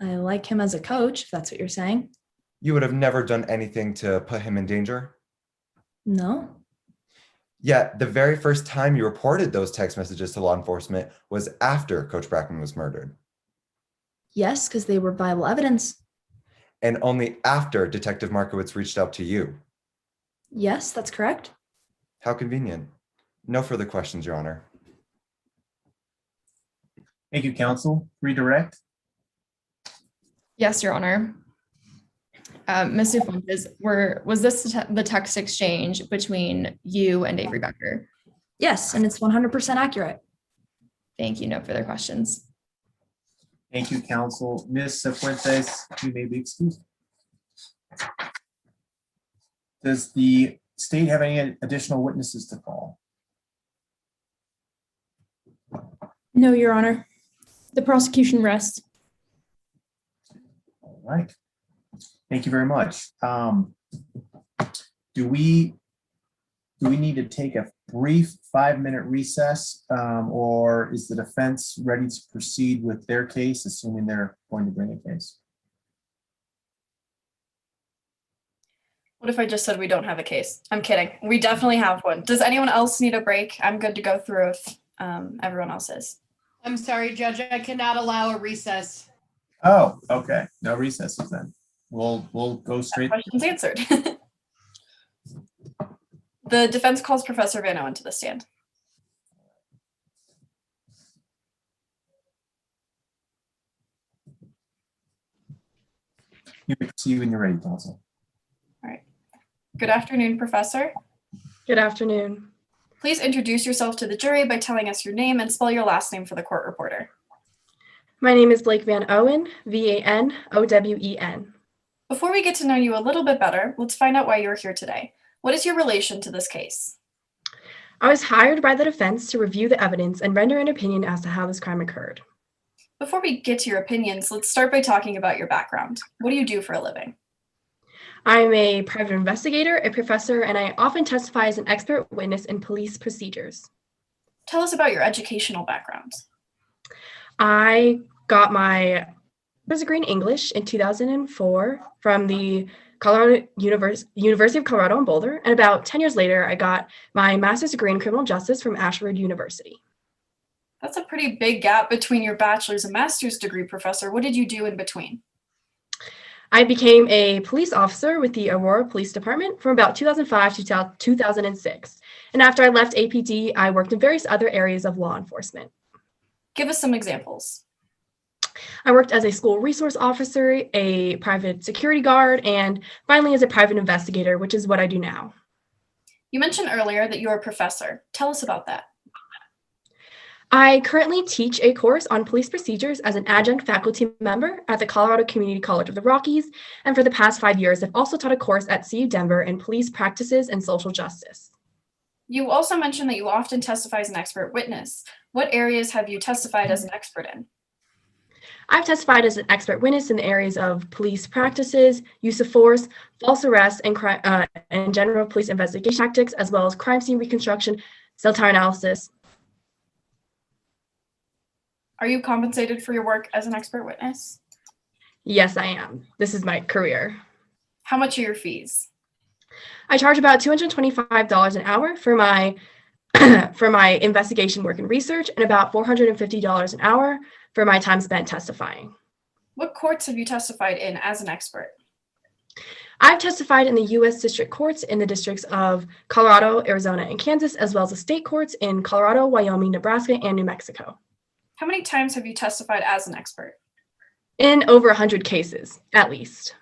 Speaker 15: I like him as a coach, if that's what you're saying.
Speaker 10: You would have never done anything to put him in danger?
Speaker 15: No.
Speaker 10: Yet the very first time you reported those text messages to law enforcement was after Coach Brackman was murdered.
Speaker 15: Yes, because they were viable evidence.
Speaker 10: And only after Detective Markowitz reached out to you.
Speaker 15: Yes, that's correct.
Speaker 10: How convenient. No further questions, Your Honor.
Speaker 1: Thank you, counsel. Redirect?
Speaker 9: Yes, Your Honor. Ms. Cifuentes, was this the text exchange between you and Avery Becker?
Speaker 15: Yes, and it's 100% accurate.
Speaker 9: Thank you. No further questions.
Speaker 1: Thank you, counsel. Ms. Cifuentes, you may be excused. Does the state have any additional witnesses to call?
Speaker 7: No, Your Honor. The prosecution rests.
Speaker 1: All right. Thank you very much. Do we need to take a brief 5-minute recess, or is the defense ready to proceed with their case, assuming they're going to bring a case?
Speaker 5: What if I just said we don't have a case? I'm kidding. We definitely have one. Does anyone else need a break? I'm good to go through if everyone else is.
Speaker 2: I'm sorry, Judge, I cannot allow a recess.
Speaker 1: Oh, okay. No recesses then. We'll go straight.
Speaker 5: Questions answered. The defense calls Professor Van Owen to the stand.
Speaker 1: You may proceed when you're ready, counsel.
Speaker 5: All right. Good afternoon, Professor.
Speaker 12: Good afternoon.
Speaker 5: Please introduce yourself to the jury by telling us your name and spell your last name for the court reporter.
Speaker 12: My name is Blake Van Owen, Vanowen.
Speaker 5: Before we get to know you a little bit better, let's find out why you're here today. What is your relation to this case?
Speaker 12: I was hired by the defense to review the evidence and render an opinion as to how this crime occurred.
Speaker 5: Before we get to your opinions, let's start by talking about your background. What do you do for a living?
Speaker 12: I'm a private investigator, a professor, and I often testify as an expert witness in police procedures.
Speaker 5: Tell us about your educational background.
Speaker 12: I got my
Speaker 16: master's degree in English in 2004 from the University of Colorado in Boulder. And about 10 years later, I got my master's degree in criminal justice from Ashford University.
Speaker 5: That's a pretty big gap between your bachelor's and master's degree, Professor. What did you do in between?
Speaker 16: I became a police officer with the Aurora Police Department from about 2005 to 2006. And after I left APD, I worked in various other areas of law enforcement.
Speaker 5: Give us some examples.
Speaker 16: I worked as a school resource officer, a private security guard, and finally as a private investigator, which is what I do now.
Speaker 5: You mentioned earlier that you're a professor. Tell us about that.
Speaker 16: I currently teach a course on police procedures as an adjunct faculty member at the Colorado Community College of the Rockies, and for the past 5 years, I've also taught a course at CU Denver in police practices and social justice.
Speaker 5: You also mentioned that you often testify as an expert witness. What areas have you testified as an expert in?
Speaker 16: I've testified as an expert witness in the areas of police practices, use of force, false arrest, and general police investigation tactics, as well as crime scene reconstruction, cell tower analysis.
Speaker 5: Are you compensated for your work as an expert witness?
Speaker 16: Yes, I am. This is my career.
Speaker 5: How much are your fees?
Speaker 16: I charge about $225 an hour for my for my investigation work and research, and about $450 an hour for my time spent testifying.
Speaker 5: What courts have you testified in as an expert?
Speaker 16: I've testified in the U.S. District Courts in the districts of Colorado, Arizona, and Kansas, as well as the state courts in Colorado, Wyoming, Nebraska, and New Mexico.
Speaker 5: How many times have you testified as an expert?
Speaker 16: In over 100 cases, at least.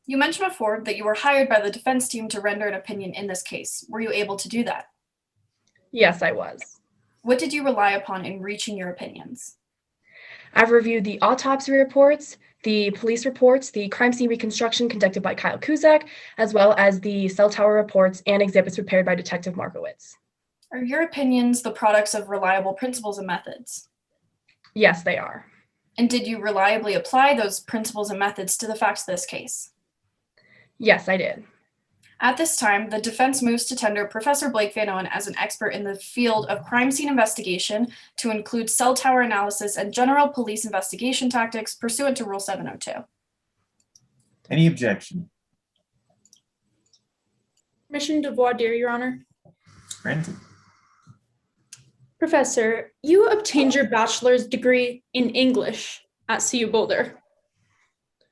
Speaker 5: You mentioned before that you were hired by the defense team to render an opinion in this case. Were you able to do that?
Speaker 16: Yes, I was.
Speaker 5: What did you rely upon in reaching your opinions?
Speaker 16: I've reviewed the autopsy reports, the police reports, the crime scene reconstruction conducted by Kyle Kuzak, as well as the cell tower reports and exhibits prepared by Detective Markowitz.
Speaker 5: Are your opinions the products of reliable principles and methods?
Speaker 16: Yes, they are.
Speaker 5: And did you reliably apply those principles and methods to the facts of this case?
Speaker 16: Yes, I did.
Speaker 5: At this time, the defense moves to tender Professor Blake Van Owen as an expert in the field of crime scene investigation to include cell tower analysis and general police investigation tactics pursuant to Rule 702.
Speaker 1: Any objection?
Speaker 7: Permission to voir dire, Your Honor.
Speaker 1: Granted.
Speaker 7: Professor, you obtained your bachelor's degree in English at CU Boulder.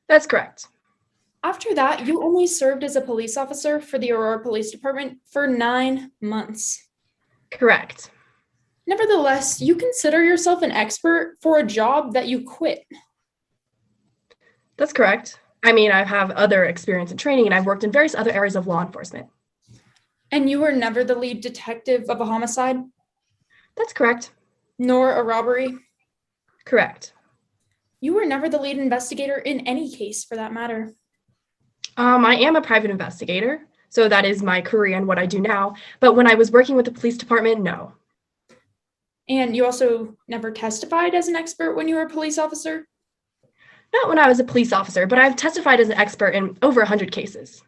Speaker 16: That's correct.
Speaker 7: After that, you only served as a police officer for the Aurora Police Department for 9 months.
Speaker 16: Correct.
Speaker 7: Nevertheless, you consider yourself an expert for a job that you quit.
Speaker 16: That's correct. I mean, I have other experience in training, and I've worked in various other areas of law enforcement.
Speaker 7: And you were never the lead detective of a homicide?
Speaker 16: That's correct.
Speaker 7: Nor a robbery?
Speaker 16: Correct.
Speaker 7: You were never the lead investigator in any case, for that matter.
Speaker 16: I am a private investigator, so that is my career and what I do now. But when I was working with the police department, no.
Speaker 7: And you also never testified as an expert when you were a police officer?
Speaker 16: Not when I was a police officer, but I've testified as an expert in over 100 cases.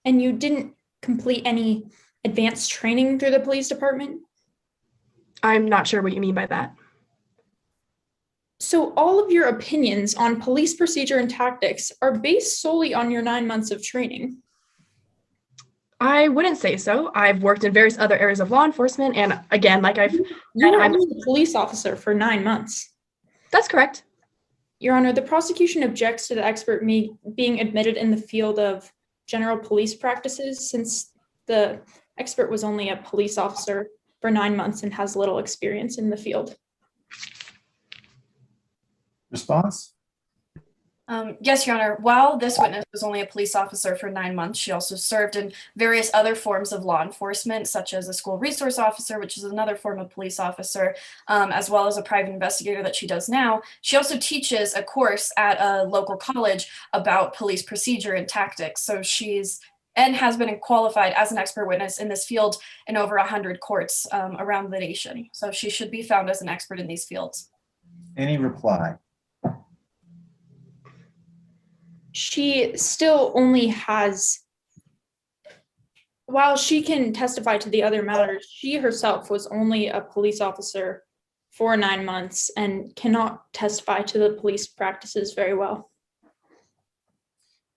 Speaker 7: And you didn't complete any advanced training through the police department?
Speaker 16: I'm not sure what you mean by that.
Speaker 7: So all of your opinions on police procedure and tactics are based solely on your 9 months of training?
Speaker 16: I wouldn't say so. I've worked in various other areas of law enforcement, and again, like
Speaker 7: You were only a police officer for 9 months.
Speaker 16: That's correct.
Speaker 7: Your Honor, the prosecution objects to the expert being admitted in the field of general police practices, since the expert was only a police officer for 9 months and has little experience in the field.
Speaker 1: Response?
Speaker 5: Yes, Your Honor. While this witness was only a police officer for 9 months, she also served in various other forms of law enforcement, such as a school resource officer, which is another form of police officer, as well as a private investigator that she does now. She also teaches a course at a local college about police procedure and tactics. So and has been qualified as an expert witness in this field in over 100 courts around the nation. So she should be found as an expert in these fields.
Speaker 1: Any reply?
Speaker 7: She still only has, while she can testify to the other matters, she herself was only a police officer for 9 months and cannot testify to the police practices very well.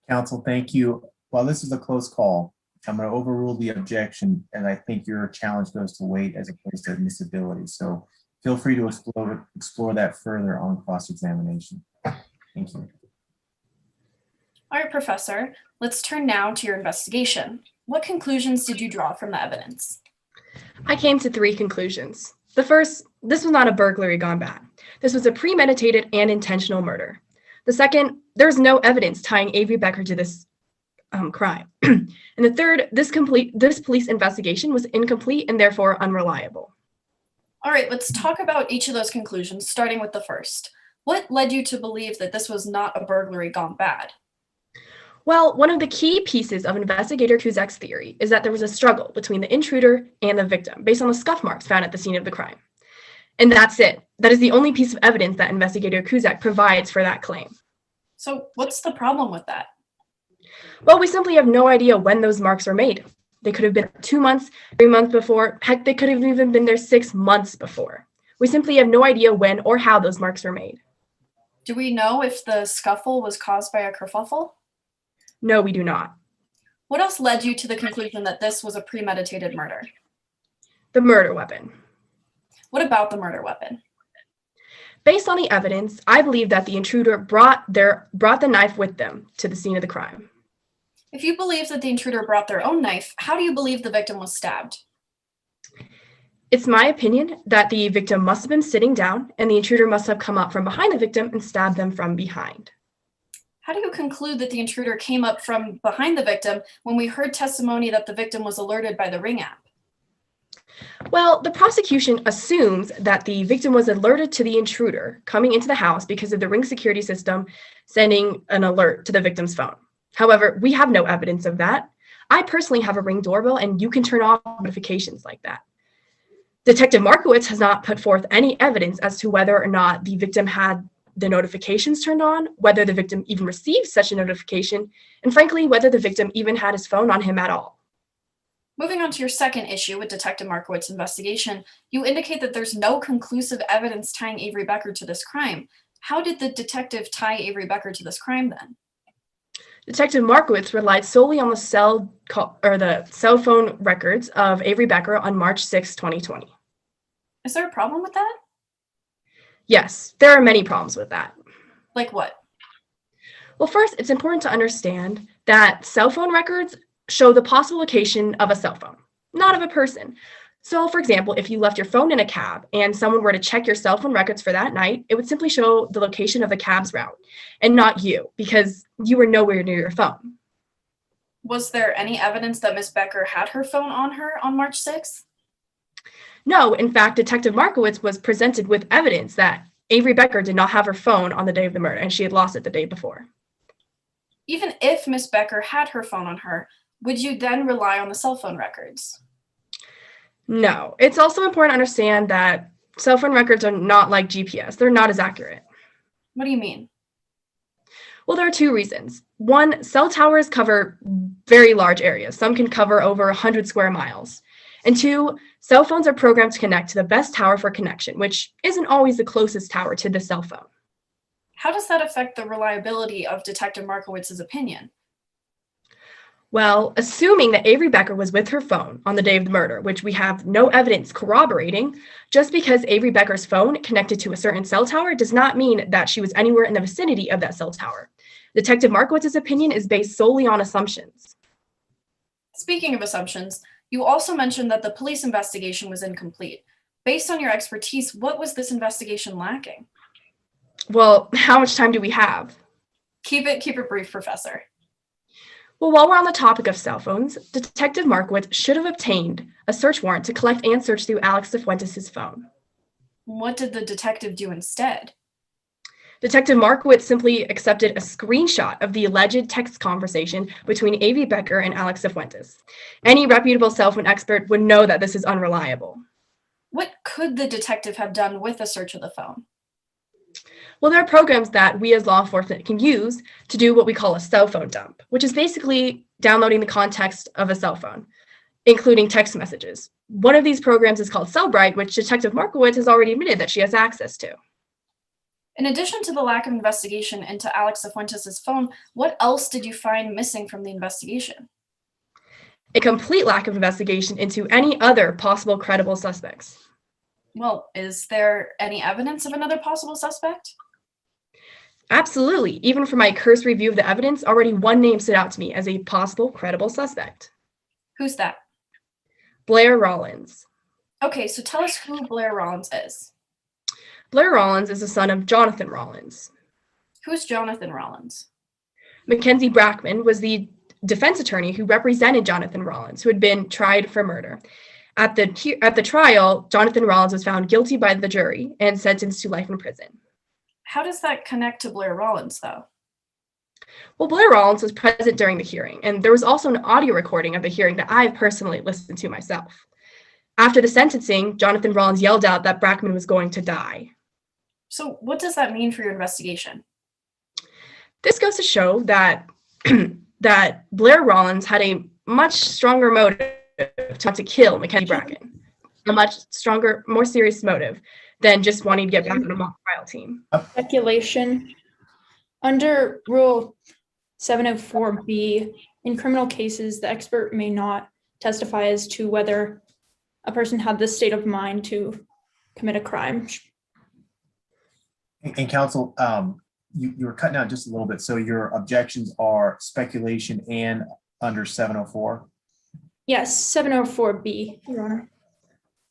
Speaker 1: Counsel, thank you. While this is a close call, I'm going to overrule the objection, and I think your challenge goes to weight as opposed to admissibility. So feel free to explore that further on cross-examination. Thank you.
Speaker 5: All right, Professor, let's turn now to your investigation. What conclusions did you draw from the evidence?
Speaker 16: I came to 3 conclusions. The first, this was not a burglary gone bad. This was a premeditated and intentional murder. The second, there's no evidence tying Avery Becker to this crime. And the third, this police investigation was incomplete and therefore unreliable.
Speaker 5: All right, let's talk about each of those conclusions, starting with the first. What led you to believe that this was not a burglary gone bad?
Speaker 16: Well, one of the key pieces of Investigator Kuzak's theory is that there was a struggle between the intruder and the victim based on the scuff marks found at the scene of the crime. And that's it. That is the only piece of evidence that Investigator Kuzak provides for that claim.
Speaker 5: So what's the problem with that?
Speaker 16: Well, we simply have no idea when those marks were made. They could have been 2 months, 3 months before. Heck, they could have even been there 6 months before. We simply have no idea when or how those marks were made.
Speaker 5: Do we know if the scuffle was caused by a kerfuffle?
Speaker 16: No, we do not.
Speaker 5: What else led you to the conclusion that this was a premeditated murder?
Speaker 16: The murder weapon.
Speaker 5: What about the murder weapon?
Speaker 16: Based on the evidence, I believe that the intruder brought the knife with them to the scene of the crime.
Speaker 5: If you believe that the intruder brought their own knife, how do you believe the victim was stabbed?
Speaker 16: It's my opinion that the victim must have been sitting down and the intruder must have come up from behind the victim and stabbed them from behind.
Speaker 5: How do you conclude that the intruder came up from behind the victim when we heard testimony that the victim was alerted by the Ring app?
Speaker 16: Well, the prosecution assumes that the victim was alerted to the intruder coming into the house because of the Ring security system sending an alert to the victim's phone. However, we have no evidence of that. I personally have a Ring doorbell and you can turn off notifications like that. Detective Markowitz has not put forth any evidence as to whether or not the victim had the notifications turned on, whether the victim even received such a notification, and frankly, whether the victim even had his phone on him at all.
Speaker 5: Moving on to your second issue with Detective Markowitz's investigation, you indicate that there's no conclusive evidence tying Avery Becker to this crime. How did the detective tie Avery Becker to this crime then?
Speaker 16: Detective Markowitz relied solely on the cell phone records of Avery Becker on March 6, 2020.
Speaker 5: Is there a problem with that?
Speaker 16: Yes, there are many problems with that.
Speaker 5: Like what?
Speaker 16: Well, first, it's important to understand that cell phone records show the possible location of a cell phone, not of a person. So, for example, if you left your phone in a cab and someone were to check your cell phone records for that night, it would simply show the location of the cab's route and not you because you were nowhere near your phone.
Speaker 5: Was there any evidence that Ms. Becker had her phone on her on March 6th?
Speaker 16: No, in fact, Detective Markowitz was presented with evidence that Avery Becker did not have her phone on the day of the murder and she had lost it the day before.
Speaker 5: Even if Ms. Becker had her phone on her, would you then rely on the cell phone records?
Speaker 16: No, it's also important to understand that cell phone records are not like GPS. They're not as accurate.
Speaker 5: What do you mean?
Speaker 16: Well, there are 2 reasons. One, cell towers cover very large areas. Some can cover over 100 square miles. And 2, cell phones are programmed to connect to the best tower for connection, which isn't always the closest tower to the cell phone.
Speaker 5: How does that affect the reliability of Detective Markowitz's opinion?
Speaker 16: Well, assuming that Avery Becker was with her phone on the day of the murder, which we have no evidence corroborating, just because Avery Becker's phone connected to a certain cell tower does not mean that she was anywhere in the vicinity of that cell tower. Detective Markowitz's opinion is based solely on assumptions.
Speaker 5: Speaking of assumptions, you also mentioned that the police investigation was incomplete. Based on your expertise, what was this investigation lacking?
Speaker 16: Well, how much time do we have?
Speaker 5: Keep it brief, Professor.
Speaker 16: Well, while we're on the topic of cell phones, Detective Markowitz should have obtained a search warrant to collect and search through Alex Cifuentes' phone.
Speaker 5: What did the detective do instead?
Speaker 16: Detective Markowitz simply accepted a screenshot of the alleged text conversation between Avery Becker and Alex Cifuentes. Any reputable cell phone expert would know that this is unreliable.
Speaker 5: What could the detective have done with a search of the phone?
Speaker 16: Well, there are programs that we as law enforcement can use to do what we call a cell phone dump, which is basically downloading the context of a cell phone, including text messages. One of these programs is called Cellbrite, which Detective Markowitz has already admitted that she has access to.
Speaker 5: In addition to the lack of investigation into Alex Cifuentes' phone, what else did you find missing from the investigation?
Speaker 16: A complete lack of investigation into any other possible credible suspects.
Speaker 5: Well, is there any evidence of another possible suspect?
Speaker 16: Absolutely. Even from my cursory review of the evidence, already one name stood out to me as a possible credible suspect.
Speaker 5: Who's that?
Speaker 16: Blair Rollins.
Speaker 5: Okay, so tell us who Blair Rollins is.
Speaker 16: Blair Rollins is the son of Jonathan Rollins.
Speaker 5: Who's Jonathan Rollins?
Speaker 16: Mackenzie Brackman was the defense attorney who represented Jonathan Rollins, who had been tried for murder. At the trial, Jonathan Rollins was found guilty by the jury and sentenced to life in prison.
Speaker 5: How does that connect to Blair Rollins, though?
Speaker 16: Well, Blair Rollins was present during the hearing, and there was also an audio recording of the hearing that I've personally listened to myself. After the sentencing, Jonathan Rollins yelled out that Brackman was going to die.
Speaker 5: So what does that mean for your investigation?
Speaker 16: This goes to show that that Blair Rollins had a much stronger motive to kill Mackenzie Bracken, a much stronger, more serious motive than just wanting to get back on a mock trial team.
Speaker 7: Speculation. Under Rule 704B, in criminal cases, the expert may not testify as to whether a person had this state of mind to commit a crime.
Speaker 1: And counsel, you were cutting out just a little bit. So your objections are speculation and under 704?
Speaker 7: Yes, 704B, Your Honor.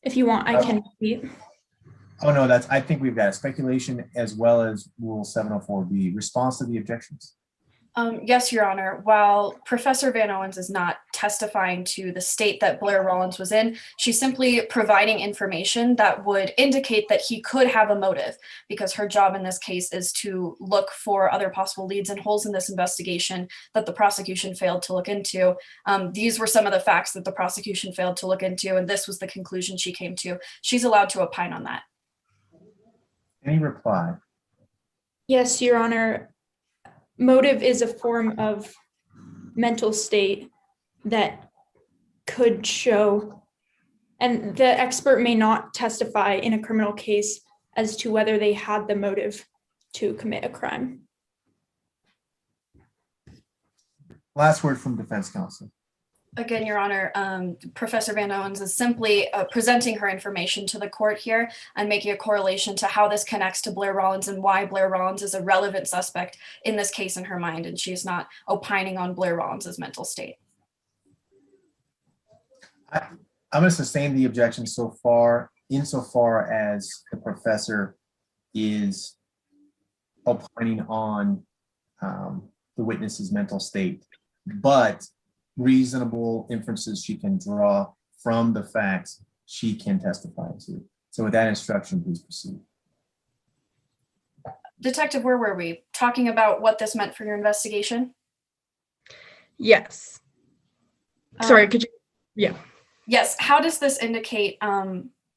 Speaker 7: If you want, I can repeat.
Speaker 1: Oh, no, I think we've got speculation as well as Rule 704B. Response to the objections?
Speaker 5: Yes, Your Honor. While Professor Van Owens is not testifying to the state that Blair Rollins was in, she's simply providing information that would indicate that he could have a motive, because her job in this case is to look for other possible leads and holes in this investigation that the prosecution failed to look into. These were some of the facts that the prosecution failed to look into, and this was the conclusion she came to. She's allowed to opine on that.
Speaker 1: Any reply?
Speaker 7: Yes, Your Honor. Motive is a form of mental state that could show, and the expert may not testify in a criminal case as to whether they had the motive to commit a crime.
Speaker 1: Last word from defense counsel.
Speaker 5: Again, Your Honor, Professor Van Owens is simply presenting her information to the court here and making a correlation to how this connects to Blair Rollins and why Blair Rollins is a relevant suspect in this case in her mind, and she's not opining on Blair Rollins' mental state.
Speaker 1: I'm going to sustain the objection so far, insofar as the professor is opining on the witness's mental state, but reasonable inferences she can draw from the facts she can testify to. So with that instruction, please proceed.
Speaker 5: Detective, where were we? Talking about what this meant for your investigation?
Speaker 16: Yes. Sorry, could you? Yeah.
Speaker 5: Yes. How does this indicate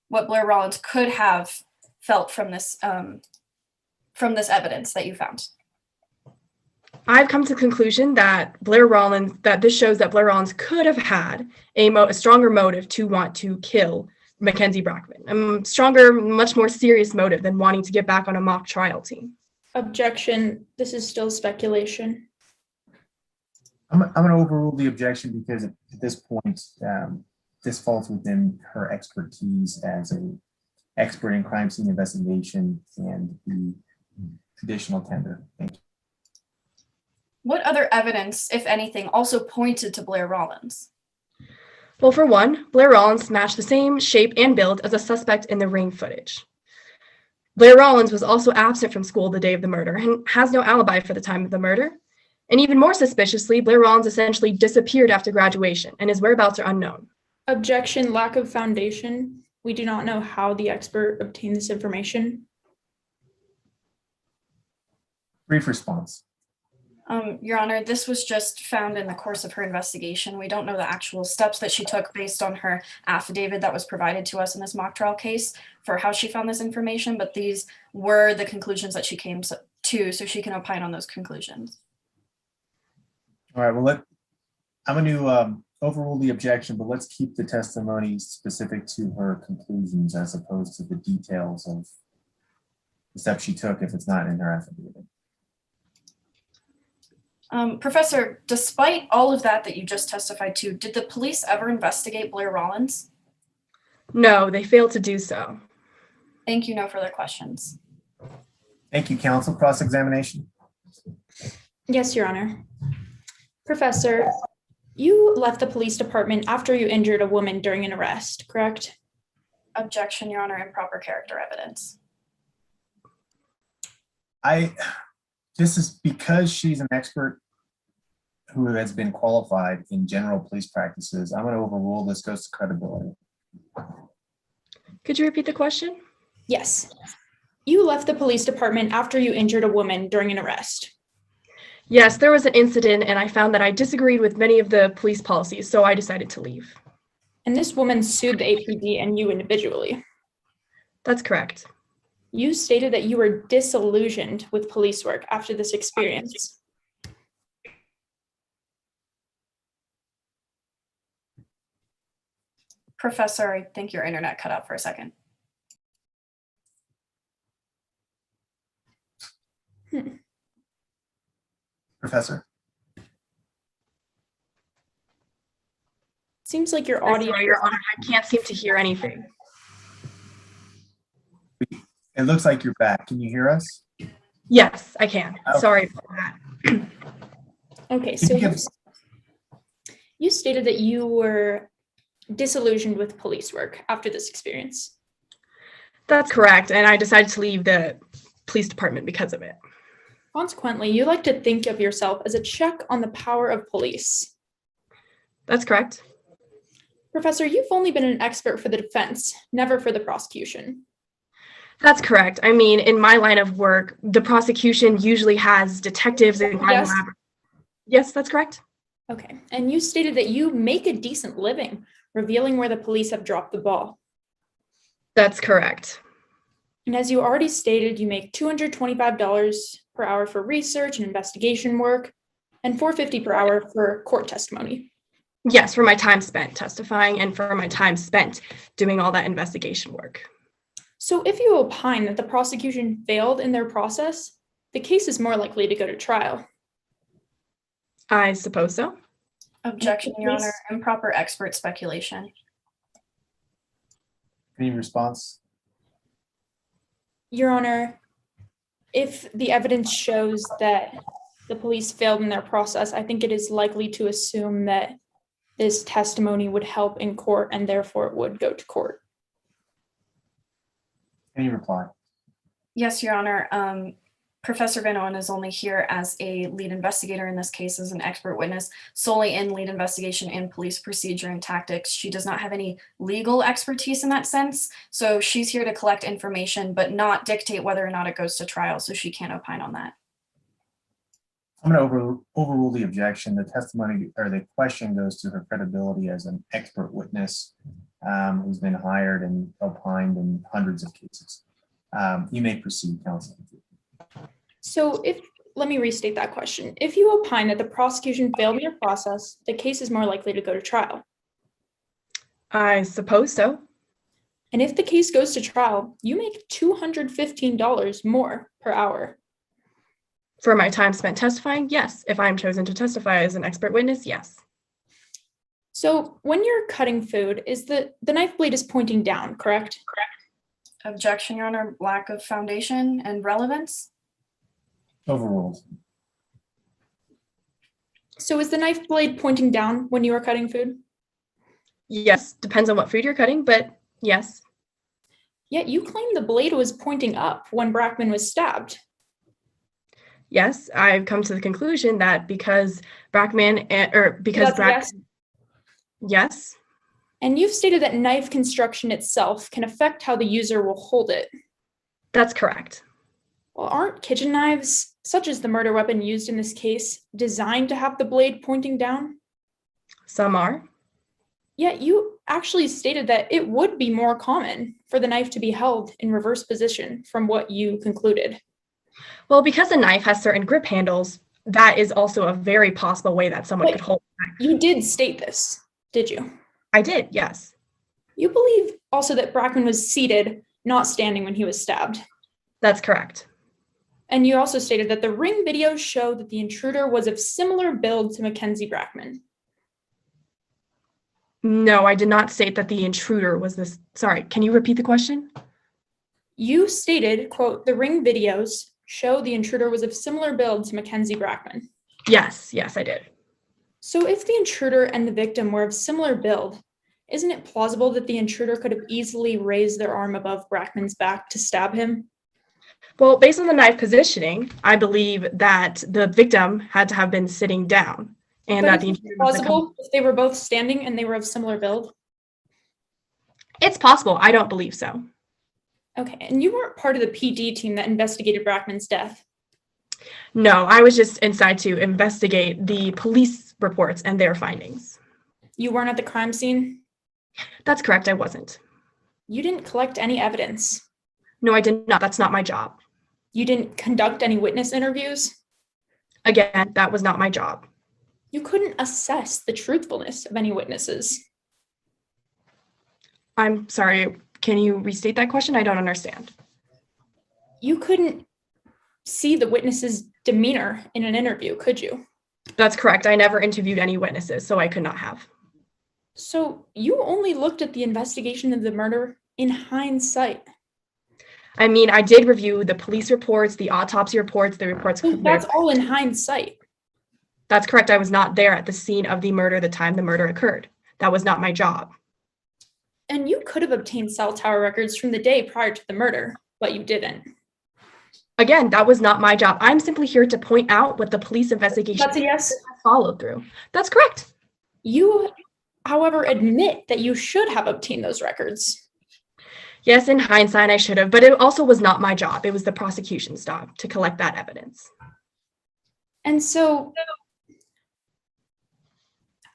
Speaker 5: what Blair Rollins could have felt from this evidence that you found?
Speaker 16: I've come to the conclusion that this shows that Blair Rollins could have had a stronger motive to want to kill Mackenzie Brackman. A stronger, much more serious motive than wanting to get back on a mock trial team.
Speaker 7: Objection. This is still speculation.
Speaker 1: I'm going to overrule the objection because at this point, this falls within her expertise as an expert in crime scene investigation and the additional tender. Thank you.
Speaker 5: What other evidence, if anything, also pointed to Blair Rollins?
Speaker 16: Well, for one, Blair Rollins matched the same shape and build as a suspect in the ring footage. Blair Rollins was also absent from school the day of the murder and has no alibi for the time of the murder. And even more suspiciously, Blair Rollins essentially disappeared after graduation and his whereabouts are unknown.
Speaker 7: Objection. Lack of foundation. We do not know how the expert obtained this information.
Speaker 1: Brief response.
Speaker 5: Your Honor, this was just found in the course of her investigation. We don't know the actual steps that she took based on her affidavit that was provided to us in this mock trial case for how she found this information, but these were the conclusions that she came to, so she can opine on those conclusions.
Speaker 1: All right, well, I'm going to overrule the objection, but let's keep the testimony specific to her conclusions as opposed to the details of steps she took if it's not in her affidavit.
Speaker 5: Professor, despite all of that you just testified to, did the police ever investigate Blair Rollins?
Speaker 16: No, they failed to do so.
Speaker 5: Thank you. No further questions.
Speaker 1: Thank you, counsel. Cross-examination.
Speaker 7: Yes, Your Honor. Professor, you left the police department after you injured a woman during an arrest, correct?
Speaker 5: Objection, Your Honor. Improper character evidence.
Speaker 1: This is because she's an expert who has been qualified in general police practices. I'm going to overrule this. Goes to credibility.
Speaker 16: Could you repeat the question?
Speaker 7: Yes. You left the police department after you injured a woman during an arrest.
Speaker 16: Yes, there was an incident and I found that I disagreed with many of the police policies, so I decided to leave.
Speaker 7: And this woman sued the APD and you individually.
Speaker 16: That's correct.
Speaker 7: You stated that you were disillusioned with police work after this experience.
Speaker 5: Professor, I think your internet cut out for a second.
Speaker 1: Professor.
Speaker 7: Seems like your audio.
Speaker 16: Sorry, Your Honor, I can't seem to hear anything.
Speaker 1: It looks like you're back. Can you hear us?
Speaker 16: Yes, I can.
Speaker 1: Okay.
Speaker 16: Sorry about that.
Speaker 7: Okay, so you stated that you were disillusioned with police work after this experience.
Speaker 16: That's correct, and I decided to leave the police department because of it.
Speaker 7: Consequently, you like to think of yourself as a check on the power of police.
Speaker 16: That's correct.
Speaker 7: Professor, you've only been an expert for the defense, never for the prosecution.
Speaker 16: That's correct. I mean, in my line of work, the prosecution usually has detectives and crime
Speaker 7: Yes.
Speaker 16: lab. Yes, that's correct.
Speaker 7: Okay, and you stated that you make a decent living, revealing where the police have dropped the ball.
Speaker 16: That's correct.
Speaker 7: And as you already stated, you make $225 per hour for research and investigation work, and $450 per hour for court testimony.
Speaker 16: Yes, for my time spent testifying and for my time spent doing all that investigation work.
Speaker 7: So if you opine that the prosecution failed in their process, the case is more likely to go to trial.
Speaker 16: I suppose so.
Speaker 5: Objection, Your Honor. Improper expert speculation.
Speaker 1: Any response?
Speaker 7: Your Honor, if the evidence shows that the police failed in their process, I think it is likely to assume that this testimony would help in court and therefore it would go to court.
Speaker 1: Any reply?
Speaker 5: Yes, Your Honor. Professor Van Owen is only here as a lead investigator in this case, as an expert witness, solely in lead investigation and police procedure and tactics. She does not have any legal expertise in that sense. So she's here to collect information, but not dictate whether or not it goes to trial. So she can't opine on that.
Speaker 1: I'm going to overrule the objection. The testimony or the question goes to her credibility as an expert witness who's been hired and opined in hundreds of cases. You may proceed, counsel.
Speaker 7: So let me restate that question. If you opine that the prosecution failed in their process, the case is more likely to go to trial.
Speaker 16: I suppose so.
Speaker 7: And if the case goes to trial, you make $215 more per hour.
Speaker 16: For my time spent testifying, yes. If I'm chosen to testify as an expert witness, yes.
Speaker 7: So when you're cutting food, is the knife blade is pointing down, correct?
Speaker 5: Objection, Your Honor. Lack of foundation and relevance.
Speaker 1: Overruled.
Speaker 7: So is the knife blade pointing down when you are cutting food?
Speaker 16: Yes, depends on what food you're cutting, but yes.
Speaker 7: Yet you claim the blade was pointing up when Brackman was stabbed.
Speaker 16: Yes, I've come to the conclusion that because Brackman, yes.
Speaker 7: And you've stated that knife construction itself can affect how the user will hold it.
Speaker 16: That's correct.
Speaker 7: Well, aren't kitchen knives, such as the murder weapon used in this case, designed to have the blade pointing down?
Speaker 16: Some are.
Speaker 7: Yet you actually stated that it would be more common for the knife to be held in reverse position from what you concluded.
Speaker 16: Well, because a knife has certain grip handles, that is also a very possible way that someone could hold a knife.
Speaker 7: You did state this, did you?
Speaker 16: I did, yes.
Speaker 7: You believe also that Brackman was seated, not standing when he was stabbed.
Speaker 16: That's correct.
Speaker 7: And you also stated that the ring videos show that the intruder was of similar build to Mackenzie Brackman.
Speaker 16: No, I did not state that the intruder was this. Sorry, can you repeat the question?
Speaker 7: You stated, quote, the ring videos show the intruder was of similar build to Mackenzie Brackman.
Speaker 16: Yes, I did.
Speaker 7: So if the intruder and the victim were of similar build, isn't it plausible that the intruder could have easily raised their arm above Brackman's back to stab him?
Speaker 16: Well, based on the knife positioning, I believe that the victim had to have been sitting down, and that the
Speaker 7: Is
Speaker 16: intruder
Speaker 7: it
Speaker 16: must have come.
Speaker 7: plausible if they were both standing and they were of similar build?
Speaker 16: It's possible. I don't believe so.
Speaker 7: Okay, and you weren't part of the PD team that investigated Brackman's death.
Speaker 16: No, I was just inside to investigate the police reports and their findings.
Speaker 7: You weren't at the crime scene?
Speaker 16: That's correct, I wasn't.
Speaker 7: You didn't collect any evidence?
Speaker 16: No, I did not. That's not my job.
Speaker 7: You didn't conduct any witness interviews?
Speaker 16: Again, that was not my job.
Speaker 7: You couldn't assess the truthfulness of any witnesses.
Speaker 16: I'm sorry, can you restate that question? I don't understand.
Speaker 7: You couldn't see the witness's demeanor in an interview, could you?
Speaker 16: That's correct. I never interviewed any witnesses, so I could not have.
Speaker 7: So you only looked at the investigation of the murder in hindsight.
Speaker 16: I mean, I did review the police reports, the autopsy reports, the reports.
Speaker 7: So that's all in hindsight.
Speaker 16: That's correct. I was not there at the scene of the murder the time the murder occurred. That was not my job.
Speaker 7: And you could have obtained cell tower records from the day prior to the murder, but you didn't.
Speaker 16: Again, that was not my job. I'm simply here to point out what the police investigation
Speaker 7: That's a yes.
Speaker 16: followed through. That's correct.
Speaker 7: You, however, admit that you should have obtained those records.
Speaker 16: Yes, in hindsight, I should have, but it also was not my job. It was the prosecution's job to collect that evidence.
Speaker 7: And so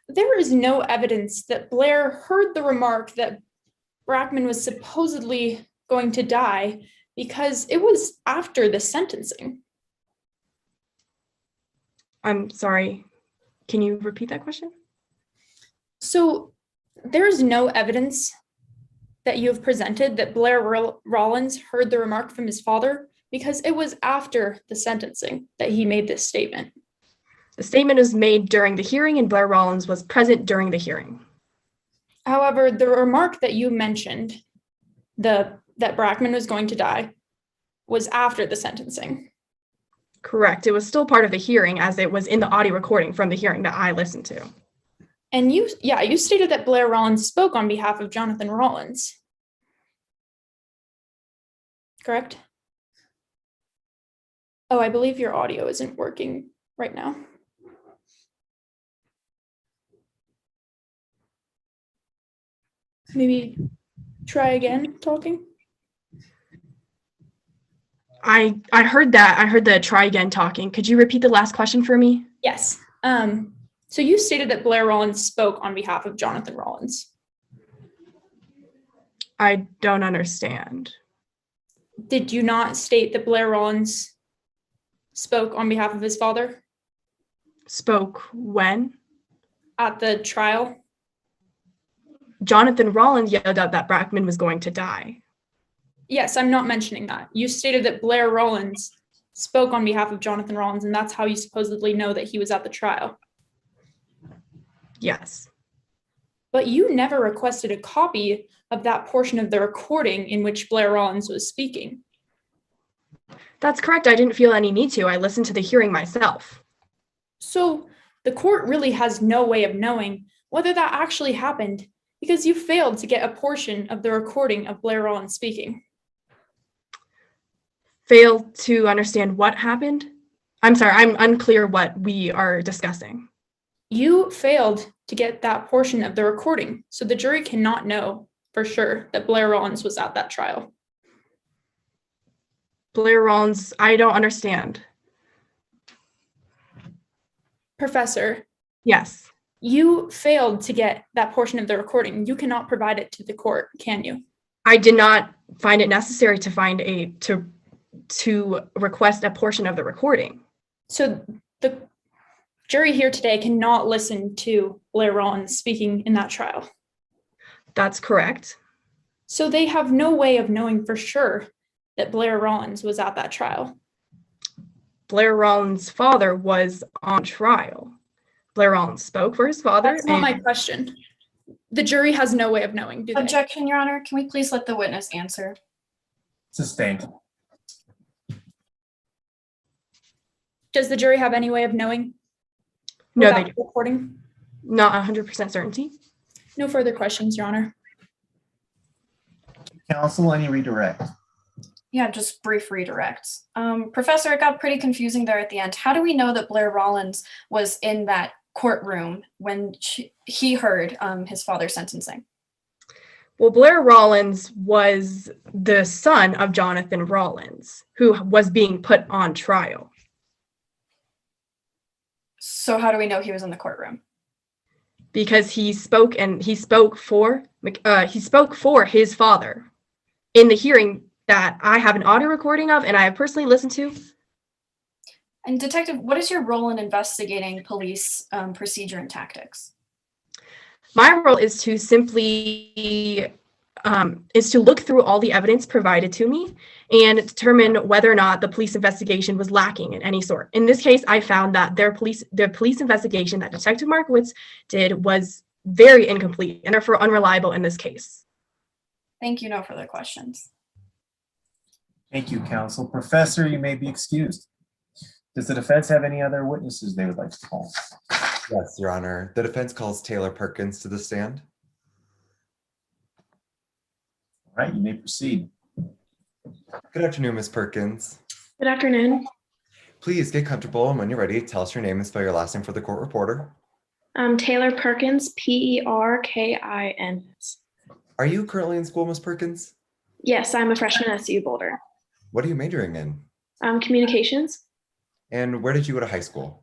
Speaker 7: there is no evidence that Blair heard the remark that Brackman was supposedly going to die because it was after the sentencing.
Speaker 16: I'm sorry. Can you repeat that question?
Speaker 7: So there is no evidence that you have presented that Blair Rollins heard the remark from his father because it was after the sentencing that he made this statement.
Speaker 16: The statement was made during the hearing and Blair Rollins was present during the hearing.
Speaker 7: However, the remark that you mentioned, that Brackman was going to die, was after the sentencing.
Speaker 16: Correct. It was still part of the hearing as it was in the audio recording from the hearing that I listened to.
Speaker 7: And you stated that Blair Rollins spoke on behalf of Jonathan Rollins. Correct? Oh, I believe your audio isn't working right now. Maybe try again talking.
Speaker 16: I heard that. I heard the try again talking. Could you repeat the last question for me?
Speaker 7: Yes. So you stated that Blair Rollins spoke on behalf of Jonathan Rollins.
Speaker 16: I don't understand.
Speaker 7: Did you not state that Blair Rollins spoke on behalf of his father?
Speaker 16: Spoke when?
Speaker 7: At the trial?
Speaker 16: Jonathan Rollins yelled out that Brackman was going to die.
Speaker 7: Yes, I'm not mentioning that. You stated that Blair Rollins spoke on behalf of Jonathan Rollins, and that's how you supposedly know that he was at the trial.
Speaker 16: Yes.
Speaker 7: But you never requested a copy of that portion of the recording in which Blair Rollins was speaking.
Speaker 16: That's correct. I didn't feel any need to. I listened to the hearing myself.
Speaker 7: So the court really has no way of knowing whether that actually happened because you failed to get a portion of the recording of Blair Rollins speaking.
Speaker 16: Failed to understand what happened? I'm sorry, I'm unclear what we are discussing.
Speaker 7: You failed to get that portion of the recording, so the jury cannot know for sure that Blair Rollins was at that trial.
Speaker 16: Blair Rollins, I don't understand.
Speaker 7: Professor.
Speaker 16: Yes.
Speaker 7: You failed to get that portion of the recording. You cannot provide it to the court, can you?
Speaker 16: I did not find it necessary to find to request a portion of the recording.
Speaker 7: So the jury here today cannot listen to Blair Rollins speaking in that trial.
Speaker 16: That's correct.
Speaker 7: So they have no way of knowing for sure that Blair Rollins was at that trial?
Speaker 16: Blair Rollins' father was on trial. Blair Rollins spoke for his father.
Speaker 7: That's not my question. The jury has no way of knowing, do they?
Speaker 5: Objection, Your Honor. Can we please let the witness answer?
Speaker 1: Sustained.
Speaker 7: Does the jury have any way of knowing?
Speaker 16: No,
Speaker 7: without
Speaker 16: they
Speaker 7: recording.
Speaker 16: not 100% certainty.
Speaker 7: No further questions, Your Honor.
Speaker 1: Counsel, any redirect?
Speaker 5: Yeah, just brief redirects. Professor, it got pretty confusing there at the end. How do we know that Blair Rollins was in that courtroom when he heard his father's sentencing?
Speaker 16: Well, Blair Rollins was the son of Jonathan Rollins, who was being put on trial.
Speaker 5: So how do we know he was in the courtroom?
Speaker 16: Because he spoke for his father in the hearing that I have an audio recording of and I have personally listened to.
Speaker 5: And Detective, what is your role in investigating police procedure and tactics?
Speaker 16: My role is to simply look through all the evidence provided to me and determine whether or not the police investigation was lacking in any sort. In this case, I found that the police investigation that Detective Markowitz did was very incomplete and therefore unreliable in this case.
Speaker 5: Thank you. No further questions.
Speaker 1: Thank you, counsel. Professor, you may be excused. Does the defense have any other witnesses they would like to call?
Speaker 10: Yes, Your Honor. The defense calls Taylor Perkins to the stand.
Speaker 1: All right, you may proceed.
Speaker 10: Good afternoon, Ms. Perkins.
Speaker 12: Good afternoon.
Speaker 10: Please get comfortable, and when you're ready, tell us your name and spell your last name for the court reporter.
Speaker 12: I'm Taylor Perkins, Perkins.
Speaker 10: Are you currently in school, Ms. Perkins?
Speaker 12: Yes, I'm a freshman at CU Boulder.
Speaker 10: What are you majoring in?
Speaker 12: Communications.
Speaker 10: And where did you go to high school?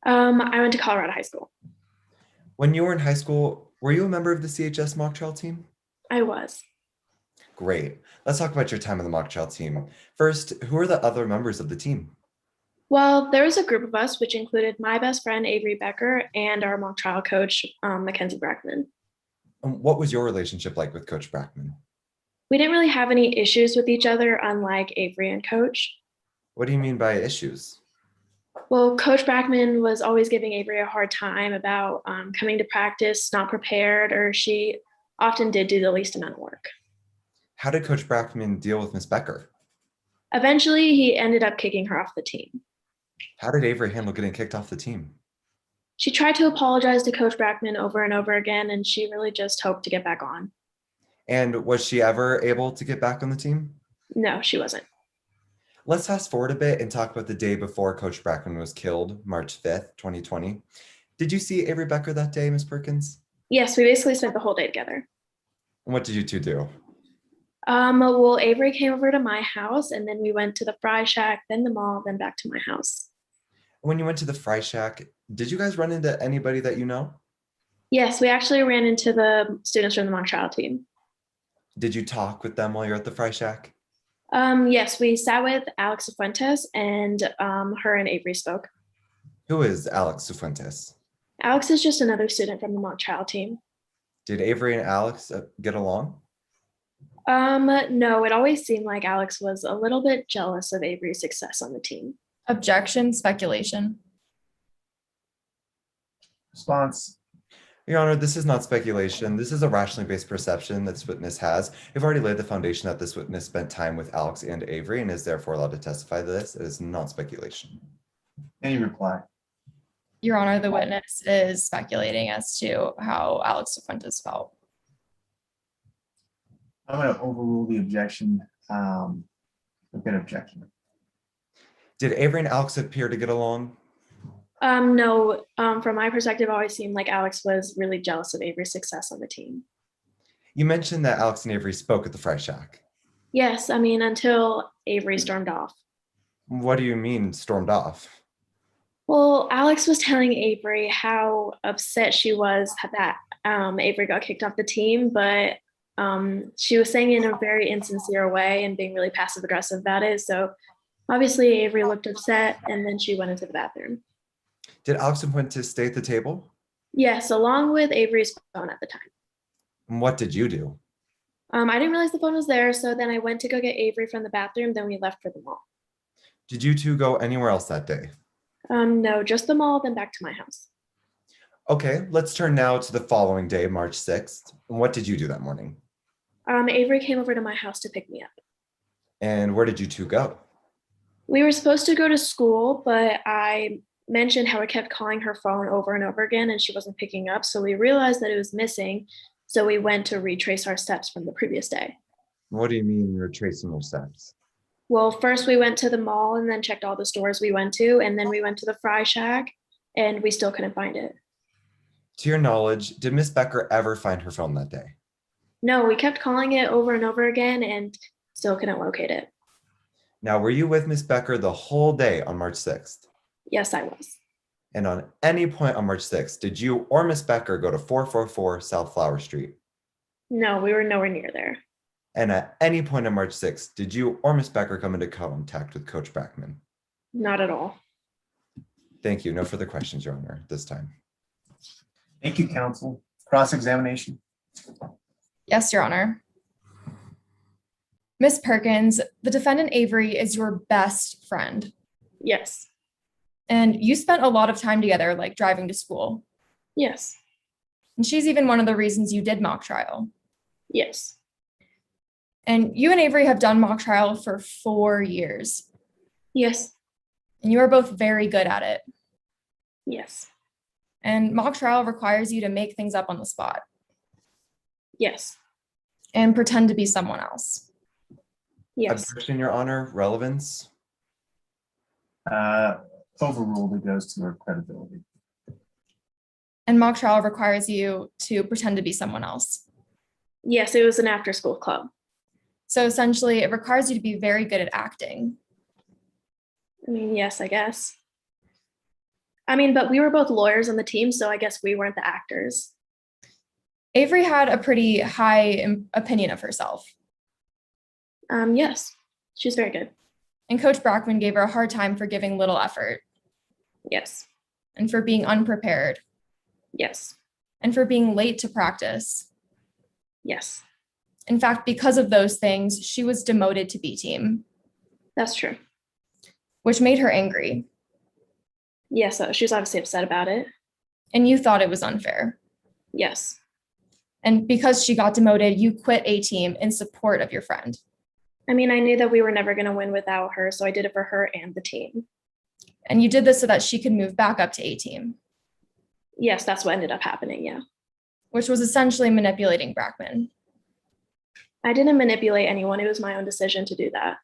Speaker 12: I went to Colorado High School.
Speaker 10: When you were in high school, were you a member of the CHS mock trial team?
Speaker 12: I was.
Speaker 10: Great. Let's talk about your time in the mock trial team. First, who are the other members of the team?
Speaker 12: Well, there was a group of us, which included my best friend, Avery Becker, and our mock trial coach, Mackenzie Brackman.
Speaker 10: What was your relationship like with Coach Brackman?
Speaker 12: We didn't really have any issues with each other, unlike Avery and Coach.
Speaker 10: What do you mean by issues?
Speaker 12: Well, Coach Brackman was always giving Avery a hard time about coming to practice not prepared, or she often did do the least amount of work.
Speaker 10: How did Coach Brackman deal with Ms. Becker?
Speaker 12: Eventually, he ended up kicking her off the team.
Speaker 10: How did Avery handle getting kicked off the team?
Speaker 12: She tried to apologize to Coach Brackman over and over again, and she really just hoped to get back on.
Speaker 10: And was she ever able to get back on the team?
Speaker 12: No, she wasn't.
Speaker 10: Let's fast forward a bit and talk about the day before Coach Brackman was killed, March 5th, 2020. Did you see Avery Becker that day, Ms. Perkins?
Speaker 12: Yes, we basically spent the whole day together.
Speaker 10: And what did you two do?
Speaker 12: Well, Avery came over to my house, and then we went to the Fry Shack, then the mall, then back to my house.
Speaker 10: When you went to the Fry Shack, did you guys run into anybody that you know?
Speaker 12: Yes, we actually ran into the students from the mock trial team.
Speaker 10: Did you talk with them while you're at the Fry Shack?
Speaker 12: Yes, we sat with Alex Fuentes, and her and Avery spoke.
Speaker 10: Who is Alex Cifuentes?
Speaker 12: Alex is just another student from the mock trial team.
Speaker 10: Did Avery and Alex get along?
Speaker 12: No, it always seemed like Alex was a little bit jealous of Avery's success on the team.
Speaker 9: Objection, speculation.
Speaker 1: Response.
Speaker 10: Your Honor, this is not speculation. This is a rationally based perception that this witness has. We've already laid the foundation that this witness spent time with Alex and Avery and is therefore allowed to testify to this. It is not speculation.
Speaker 1: Any reply?
Speaker 9: Your Honor, the witness is speculating as to how Alex Cifuentes felt.
Speaker 1: I'm going to overrule the objection. A good objection.
Speaker 10: Did Avery and Alex appear to get along?
Speaker 12: No, from my perspective, it always seemed like Alex was really jealous of Avery's success on the team.
Speaker 10: You mentioned that Alex and Avery spoke at the Fry Shack.
Speaker 12: Yes, I mean, until Avery stormed off.
Speaker 10: What do you mean stormed off?
Speaker 12: Well, Alex was telling Avery how upset she was that Avery got kicked off the team, but she was saying it in a very insincere way and being really passive aggressive about it. So obviously Avery looked upset, and then she went into the bathroom.
Speaker 10: Did Alex and Fuentes stay at the table?
Speaker 12: Yes, along with Avery's phone at the time.
Speaker 10: And what did you do?
Speaker 12: I didn't realize the phone was there, so then I went to go get Avery from the bathroom, then we left for the mall.
Speaker 10: Did you two go anywhere else that day?
Speaker 12: No, just the mall, then back to my house.
Speaker 10: Okay, let's turn now to the following day, March 6th. What did you do that morning?
Speaker 12: Avery came over to my house to pick me up.
Speaker 10: And where did you two go?
Speaker 12: We were supposed to go to school, but I mentioned how I kept calling her phone over and over again and she wasn't picking up. So we realized that it was missing. So we went to retrace our steps from the previous day.
Speaker 10: What do you mean you're tracing your steps?
Speaker 12: Well, first we went to the mall and then checked all the stores we went to. And then we went to the Fry Shack and we still couldn't find it.
Speaker 10: To your knowledge, did Miss Becker ever find her phone that day?
Speaker 12: No, we kept calling it over and over again and still couldn't locate it.
Speaker 10: Now, were you with Miss Becker the whole day on March 6th?
Speaker 12: Yes, I was.
Speaker 10: And on any point on March 6th, did you or Miss Becker go to 444 South Flower Street?
Speaker 12: No, we were nowhere near there.
Speaker 10: And at any point on March 6th, did you or Miss Becker come into contact with Coach Brackman?
Speaker 12: Not at all.
Speaker 10: Thank you. No further questions, Your Honor, this time.
Speaker 1: Thank you, counsel. Cross-examination.
Speaker 9: Yes, Your Honor. Miss Perkins, the defendant Avery is your best friend.
Speaker 12: Yes.
Speaker 9: And you spent a lot of time together, like driving to school.
Speaker 12: Yes.
Speaker 9: And she's even one of the reasons you did mock trial.
Speaker 12: Yes.
Speaker 9: And you and Avery have done mock trial for 4 years.
Speaker 12: Yes.
Speaker 9: And you are both very good at it.
Speaker 12: Yes.
Speaker 9: And mock trial requires you to make things up on the spot.
Speaker 12: Yes.
Speaker 9: And pretend to be someone else.
Speaker 12: Yes.
Speaker 10: Objection, Your Honor. Relevance?
Speaker 1: Overruled. It goes to her credibility.
Speaker 9: And mock trial requires you to pretend to be someone else.
Speaker 12: Yes, it was an after-school club.
Speaker 9: So essentially, it requires you to be very good at acting.
Speaker 12: I mean, yes, I guess. I mean, but we were both lawyers on the team, so I guess we weren't the actors.
Speaker 9: Avery had a pretty high opinion of herself.
Speaker 12: Yes, she's very good.
Speaker 9: And Coach Brackman gave her a hard time for giving little effort.
Speaker 12: Yes.
Speaker 9: And for being unprepared.
Speaker 12: Yes.
Speaker 9: And for being late to practice.
Speaker 12: Yes.
Speaker 9: In fact, because of those things, she was demoted to B team.
Speaker 12: That's true.
Speaker 9: Which made her angry.
Speaker 12: Yes, so she was obviously upset about it.
Speaker 9: And you thought it was unfair.
Speaker 12: Yes.
Speaker 9: And because she got demoted, you quit A team in support of your friend.
Speaker 12: I mean, I knew that we were never going to win without her, so I did it for her and the team.
Speaker 9: And you did this so that she could move back up to A team.
Speaker 12: Yes, that's what ended up happening, yeah.
Speaker 9: Which was essentially manipulating Brackman.
Speaker 12: I didn't manipulate anyone. It was my own decision to do that.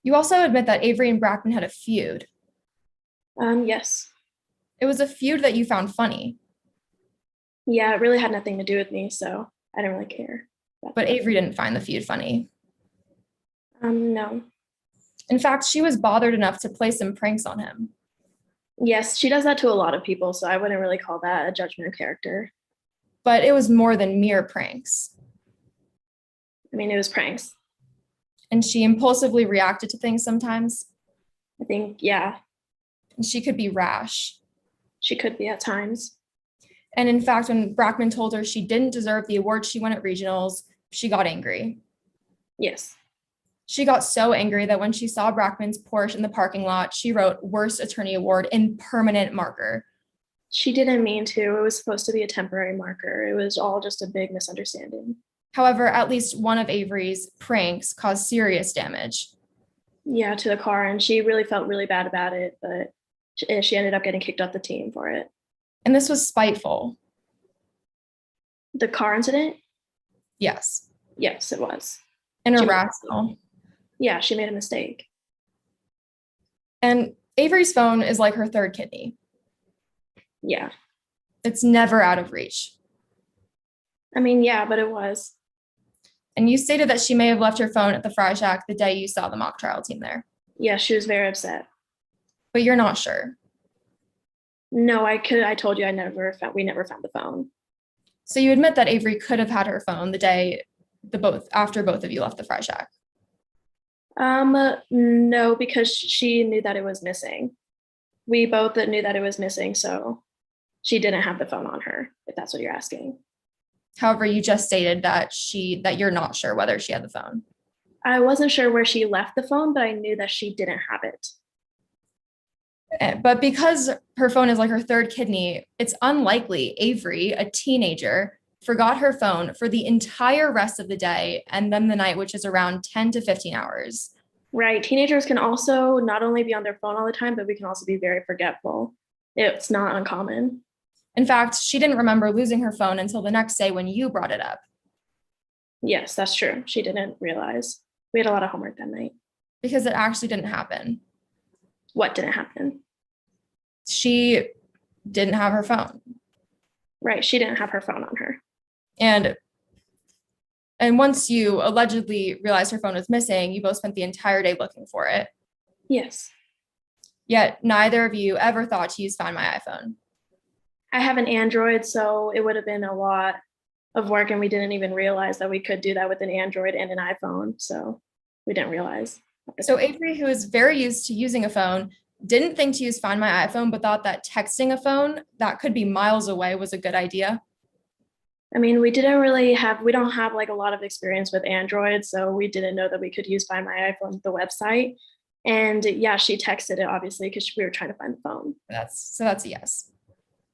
Speaker 9: You also admit that Avery and Brackman had a feud.
Speaker 12: Yes.
Speaker 9: It was a feud that you found funny.
Speaker 12: Yeah, it really had nothing to do with me, so I didn't really care.
Speaker 9: But Avery didn't find the feud funny.
Speaker 12: No.
Speaker 9: In fact, she was bothered enough to play some pranks on him.
Speaker 12: Yes, she does that to a lot of people, so I wouldn't really call that a judgment of character.
Speaker 9: But it was more than mere pranks.
Speaker 12: I mean, it was pranks.
Speaker 9: And she impulsively reacted to things sometimes.
Speaker 12: I think, yeah.
Speaker 9: And she could be rash.
Speaker 12: She could be at times.
Speaker 9: And in fact, when Brackman told her she didn't deserve the award she won at regionals, she got angry.
Speaker 12: Yes.
Speaker 9: She got so angry that when she saw Brackman's Porsche in the parking lot, she wrote "Worst Attorney Award" in permanent marker.
Speaker 12: She didn't mean to. It was supposed to be a temporary marker. It was all just a big misunderstanding.
Speaker 9: However, at least one of Avery's pranks caused serious damage.
Speaker 12: Yeah, to the car, and she really felt really bad about it, but she ended up getting kicked off the team for it.
Speaker 9: And this was spiteful.
Speaker 12: The car incident?
Speaker 9: Yes.
Speaker 12: Yes, it was.
Speaker 9: And irrational.
Speaker 12: Yeah, she made a mistake.
Speaker 9: And Avery's phone is like her third kidney.
Speaker 12: Yeah.
Speaker 9: It's never out of reach.
Speaker 12: I mean, yeah, but it was.
Speaker 9: And you stated that she may have left her phone at the Fry Shack the day you saw the mock trial team there.
Speaker 12: Yeah, she was very upset.
Speaker 9: But you're not sure.
Speaker 12: No, I told you we never found the phone.
Speaker 9: So you admit that Avery could have had her phone the day after both of you left the Fry Shack.
Speaker 12: No, because she knew that it was missing. We both knew that it was missing, so she didn't have the phone on her, if that's what you're asking.
Speaker 9: However, you just stated that you're not sure whether she had the phone.
Speaker 12: I wasn't sure where she left the phone, but I knew that she didn't have it.
Speaker 9: But because her phone is like her third kidney, it's unlikely Avery, a teenager, forgot her phone for the entire rest of the day and then the night, which is around 10 to 15 hours.
Speaker 12: Right. Teenagers can also not only be on their phone all the time, but we can also be very forgetful. It's not uncommon.
Speaker 9: In fact, she didn't remember losing her phone until the next day when you brought it up.
Speaker 12: Yes, that's true. She didn't realize. We had a lot of homework that night.
Speaker 9: Because it actually didn't happen.
Speaker 12: What didn't happen?
Speaker 9: She didn't have her phone.
Speaker 12: Right. She didn't have her phone on her.
Speaker 9: And once you allegedly realized her phone was missing, you both spent the entire day looking for it.
Speaker 12: Yes.
Speaker 9: Yet neither of you ever thought to use Find My iPhone.
Speaker 12: I have an Android, so it would have been a lot of work, and we didn't even realize that we could do that with an Android and an iPhone. So we didn't realize.
Speaker 9: So Avery, who is very used to using a phone, didn't think to use Find My iPhone, but thought that texting a phone that could be miles away was a good idea.
Speaker 12: I mean, we don't have like a lot of experience with Android, so we didn't know that we could use Find My iPhone, the website. And yeah, she texted it obviously because we were trying to find the phone.
Speaker 9: That's a yes.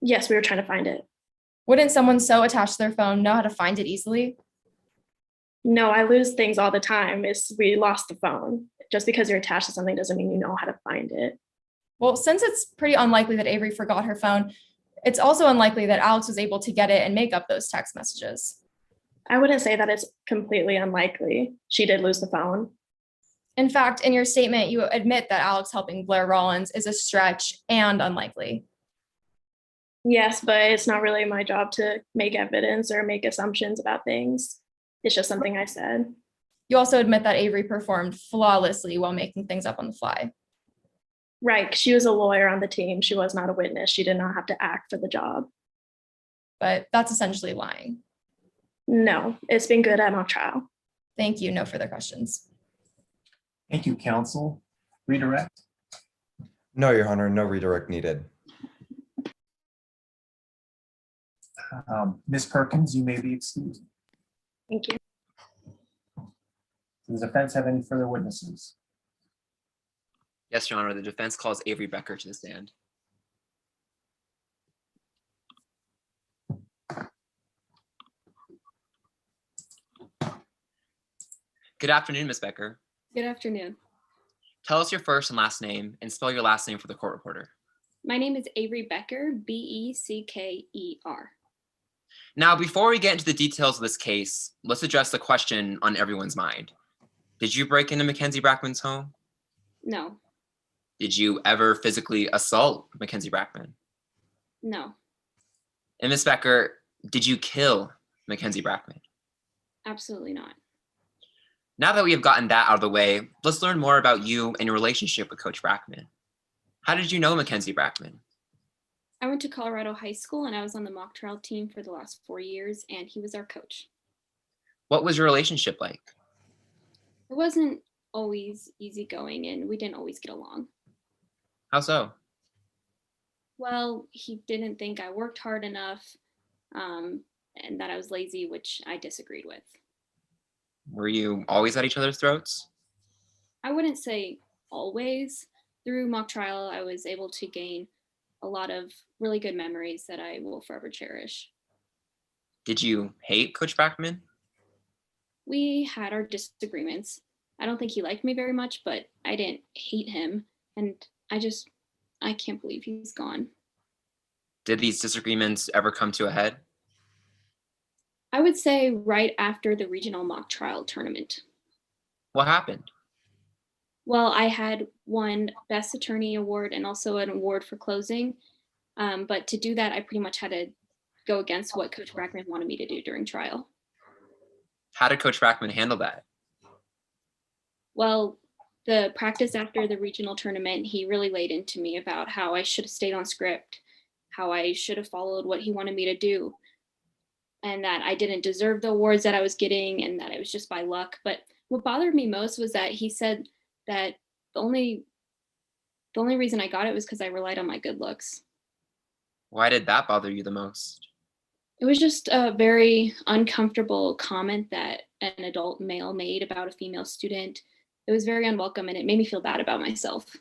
Speaker 12: Yes, we were trying to find it.
Speaker 9: Wouldn't someone so attached to their phone know how to find it easily?
Speaker 12: No, I lose things all the time. We lost the phone. Just because you're attached to something doesn't mean you know how to find it.
Speaker 9: Well, since it's pretty unlikely that Avery forgot her phone, it's also unlikely that Alex was able to get it and make up those text messages.
Speaker 12: I wouldn't say that it's completely unlikely. She did lose the phone.
Speaker 9: In fact, in your statement, you admit that Alex helping Blair Rollins is a stretch and unlikely.
Speaker 12: Yes, but it's not really my job to make evidence or make assumptions about things. It's just something I said.
Speaker 9: You also admit that Avery performed flawlessly while making things up on the fly.
Speaker 12: Right. She was a lawyer on the team. She was not a witness. She did not have to act for the job.
Speaker 9: But that's essentially lying.
Speaker 12: No, it's been good at mock trial.
Speaker 9: Thank you. No further questions.
Speaker 1: Thank you, counsel. Redirect.
Speaker 10: No, Your Honor, no redirect needed.
Speaker 1: Ms. Perkins, you may be excused.
Speaker 12: Thank you.
Speaker 1: Does the defense have any further witnesses?
Speaker 11: Yes, Your Honor, the defense calls Avery Becker to the stand. Good afternoon, Ms. Becker.
Speaker 13: Good afternoon.
Speaker 11: Tell us your first and last name and spell your last name for the court reporter.
Speaker 13: My name is Avery Becker, Becker.
Speaker 11: Now, before we get into the details of this case, let's address the question on everyone's mind. Did you break into Mackenzie Brackman's home?
Speaker 13: No,
Speaker 11: Did you ever physically assault Mackenzie Brackman?
Speaker 13: no,
Speaker 11: And Ms. Becker, did you kill Mackenzie Brackman?
Speaker 13: absolutely not.
Speaker 11: Now that we have gotten that out of the way, let's learn more about you and your relationship with Coach Brackman. How did you know Mackenzie Brackman?
Speaker 13: I went to Colorado High School and I was on the mock trial team for the last 4 years, and he was our coach.
Speaker 11: What was your relationship like?
Speaker 13: It wasn't always easygoing and we didn't always get along.
Speaker 11: How so?
Speaker 13: Well, he didn't think I worked hard enough and that I was lazy, which I disagreed with.
Speaker 11: Were you always at each other's throats?
Speaker 13: I wouldn't say always. Through mock trial, I was able to gain a lot of really good memories that I will forever cherish.
Speaker 11: Did you hate Coach Brackman?
Speaker 13: We had our disagreements. I don't think he liked me very much, but I didn't hate him. And I can't believe he's gone.
Speaker 11: Did these disagreements ever come to a head?
Speaker 13: I would say right after the regional mock trial tournament.
Speaker 11: What happened?
Speaker 13: Well, I had won Best Attorney Award and also an award for closing. But to do that, I pretty much had to go against what Coach Brackman wanted me to do during trial.
Speaker 11: How did Coach Brackman handle that?
Speaker 13: Well, the practice after the regional tournament, he really laid into me about how I should have stayed on script, how I should have followed what he wanted me to do, and that I didn't deserve the awards that I was getting and that it was just by luck. But what bothered me most was that he said that the only reason I got it was because I relied on my good looks.
Speaker 11: Why did that bother you the most?
Speaker 13: It was just a very uncomfortable comment that an adult male made about a female student. It was very unwelcome and it made me feel bad about myself.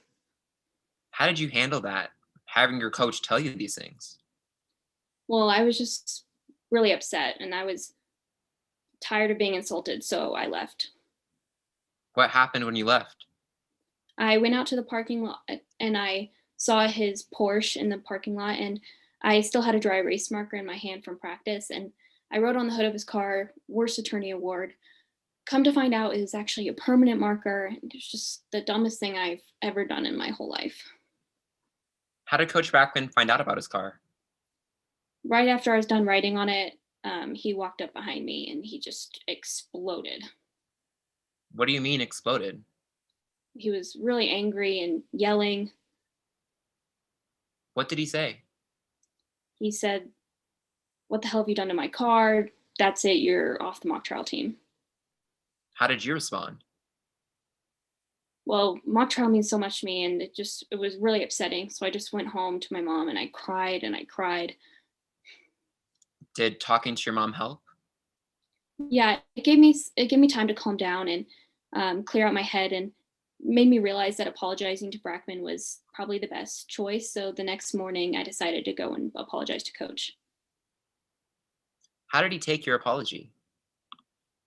Speaker 11: How did you handle that? Having your coach tell you these things?
Speaker 13: Well, I was just really upset and I was tired of being insulted, so I left.
Speaker 11: What happened when you left?
Speaker 13: I went out to the parking lot and I saw his Porsche in the parking lot, and I still had a dry erase marker in my hand from practice, and I wrote on the hood of his car, "Worst Attorney Award." Come to find out, it was actually a permanent marker. It's just the dumbest thing I've ever done in my whole life.
Speaker 11: How did Coach Backman find out about his car?
Speaker 13: Right after I was done writing on it, he walked up behind me and he just exploded.
Speaker 11: What do you mean exploded?
Speaker 13: He was really angry and yelling.
Speaker 11: What did he say?
Speaker 13: He said, "What the hell have you done to my car? That's it, you're off the mock trial team."
Speaker 11: How did you respond?
Speaker 13: Well, mock trial means so much to me and it was really upsetting. So I just went home to my mom and I cried and I cried.
Speaker 11: Did talking to your mom help?
Speaker 13: Yeah, it gave me time to calm down and clear out my head, and made me realize that apologizing to Brackman was probably the best choice. So the next morning I decided to go and apologize to coach.
Speaker 11: How did he take your apology?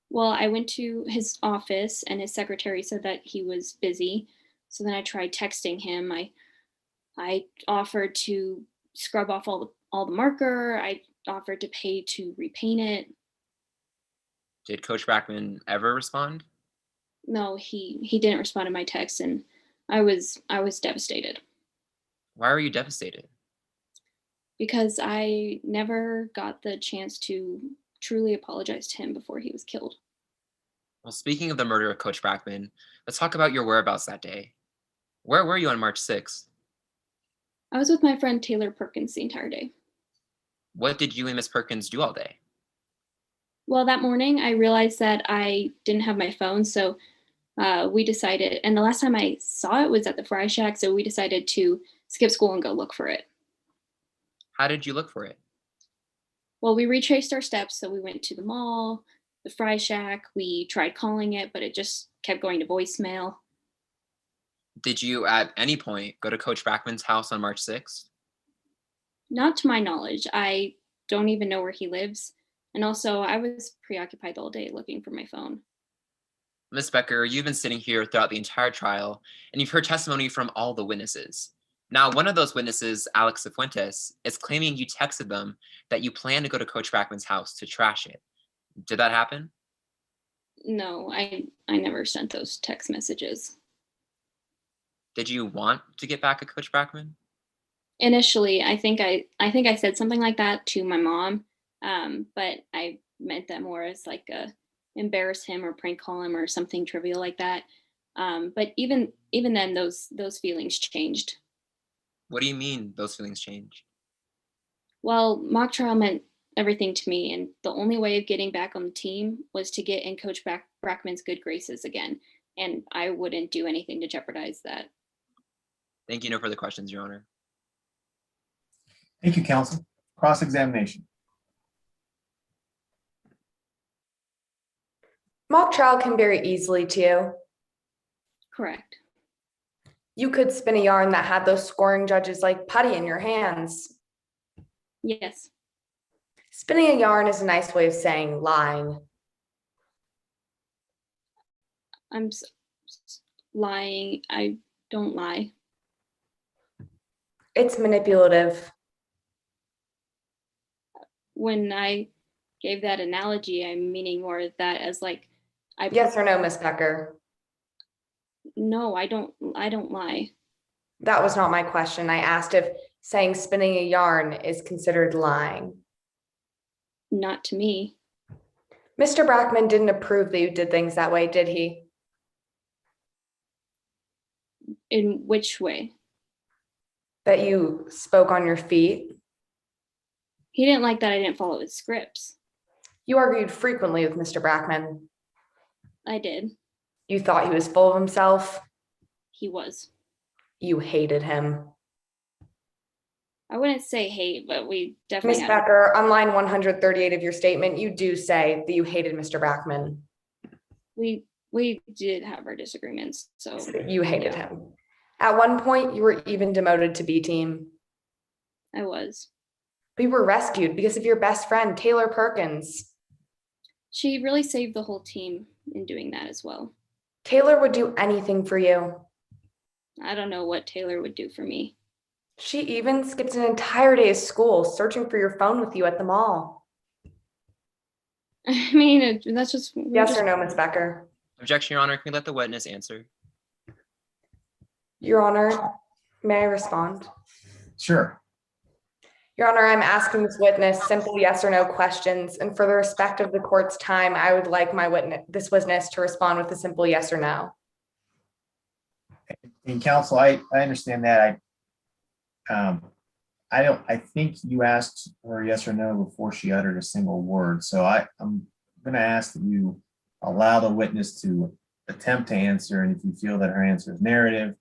Speaker 13: Well, I went to his office and his secretary said that he was busy. So then I tried texting him. I offered to scrub off all the marker. I offered to pay to repaint it.
Speaker 11: Did Coach Backman ever respond?
Speaker 13: No, he didn't respond to my text, and I was devastated
Speaker 11: Why were you devastated?
Speaker 13: because I never got the chance to truly apologize to him before he was killed.
Speaker 11: Well, speaking of the murder of Coach Backman, let's talk about your whereabouts that day. Where were you on March 6th?
Speaker 13: I was with my friend Taylor Perkins the entire day.
Speaker 11: What did you and Miss Perkins do all day?
Speaker 13: Well, that morning I realized that I didn't have my phone, so we decided, and the last time I saw it was at the Fry Shack, so we decided to skip school and go look for it.
Speaker 11: How did you look for it?
Speaker 13: Well, we retraced our steps, so we went to the mall, the Fry Shack, we tried calling it, but it just kept going to voicemail.
Speaker 11: Did you at any point go to Coach Backman's house on March 6th?
Speaker 13: Not to my knowledge. I don't even know where he lives. And also, I was preoccupied all day looking for my phone.
Speaker 11: Miss Becker, you've been sitting here throughout the entire trial, and you've heard testimony from all the witnesses. Now, one of those witnesses, Alex Cifuentes, is claiming you texted them that you plan to go to Coach Backman's house to trash it. Did that happen?
Speaker 13: No, I never sent those text messages.
Speaker 11: Did you want to get back at Coach Backman?
Speaker 13: Initially, I think I said something like that to my mom, but I meant that more as like a embarrass him or prank call him or something trivial like that. But even then, those feelings changed.
Speaker 11: What do you mean those feelings change?
Speaker 13: Well, mock trial meant everything to me, and the only way of getting back on the team was to get in Coach Brackman's good graces again, and I wouldn't do anything to jeopardize that.
Speaker 11: Thank you. No further questions, Your Honor.
Speaker 1: Thank you, counsel. Cross-examination.
Speaker 8: Mock trial can very easily to you.
Speaker 13: Correct.
Speaker 8: You could spin a yarn that had those scoring judges like putty in your hands.
Speaker 13: Yes.
Speaker 8: Spinning a yarn is a nice way of saying lying.
Speaker 13: I'm lying. I don't lie.
Speaker 8: It's manipulative.
Speaker 13: When I gave that analogy, I'm meaning more that as like
Speaker 8: Yes or no, Miss Becker?
Speaker 13: No, I don't lie.
Speaker 8: That was not my question. I asked if saying spinning a yarn is considered lying.
Speaker 13: Not to me.
Speaker 8: Mr. Brackman didn't approve that you did things that way, did he?
Speaker 13: In which way?
Speaker 8: That you spoke on your feet?
Speaker 13: He didn't like that I didn't follow his scripts.
Speaker 8: You argued frequently with Mr. Brackman.
Speaker 13: I did.
Speaker 8: You thought he was full of himself?
Speaker 13: He was.
Speaker 8: You hated him.
Speaker 13: I I wouldn't say hate, but we definitely
Speaker 8: Ms.
Speaker 13: had.
Speaker 8: Becker, on line 138 of your statement, you do say that you hated Mr. Brackman.
Speaker 13: We did have our disagreements, so
Speaker 8: You hated him. At one point, you were even demoted to B team.
Speaker 13: I was.
Speaker 8: We were rescued because of your best friend, Taylor Perkins.
Speaker 13: She really saved the whole team in doing that as well.
Speaker 8: Taylor would do anything for you.
Speaker 13: I don't know what Taylor would do for me.
Speaker 8: She even skipped an entire day of school searching for your phone with you at the mall.
Speaker 13: I mean, that's just.
Speaker 8: Yes or no, Ms. Becker?
Speaker 11: Objection, Your Honor. Can we let the witness answer?
Speaker 8: Your Honor, may I respond?
Speaker 1: Sure.
Speaker 8: Your Honor, I'm asking this witness simple yes or no questions, and for the respect of the court's time, I would like this witness to respond with a simple yes or no.
Speaker 1: And counsel, I understand that. I think you asked her yes or no before she uttered a single word. So I'm going to ask that you allow the witness to attempt to answer. And if you feel that her answer is narrative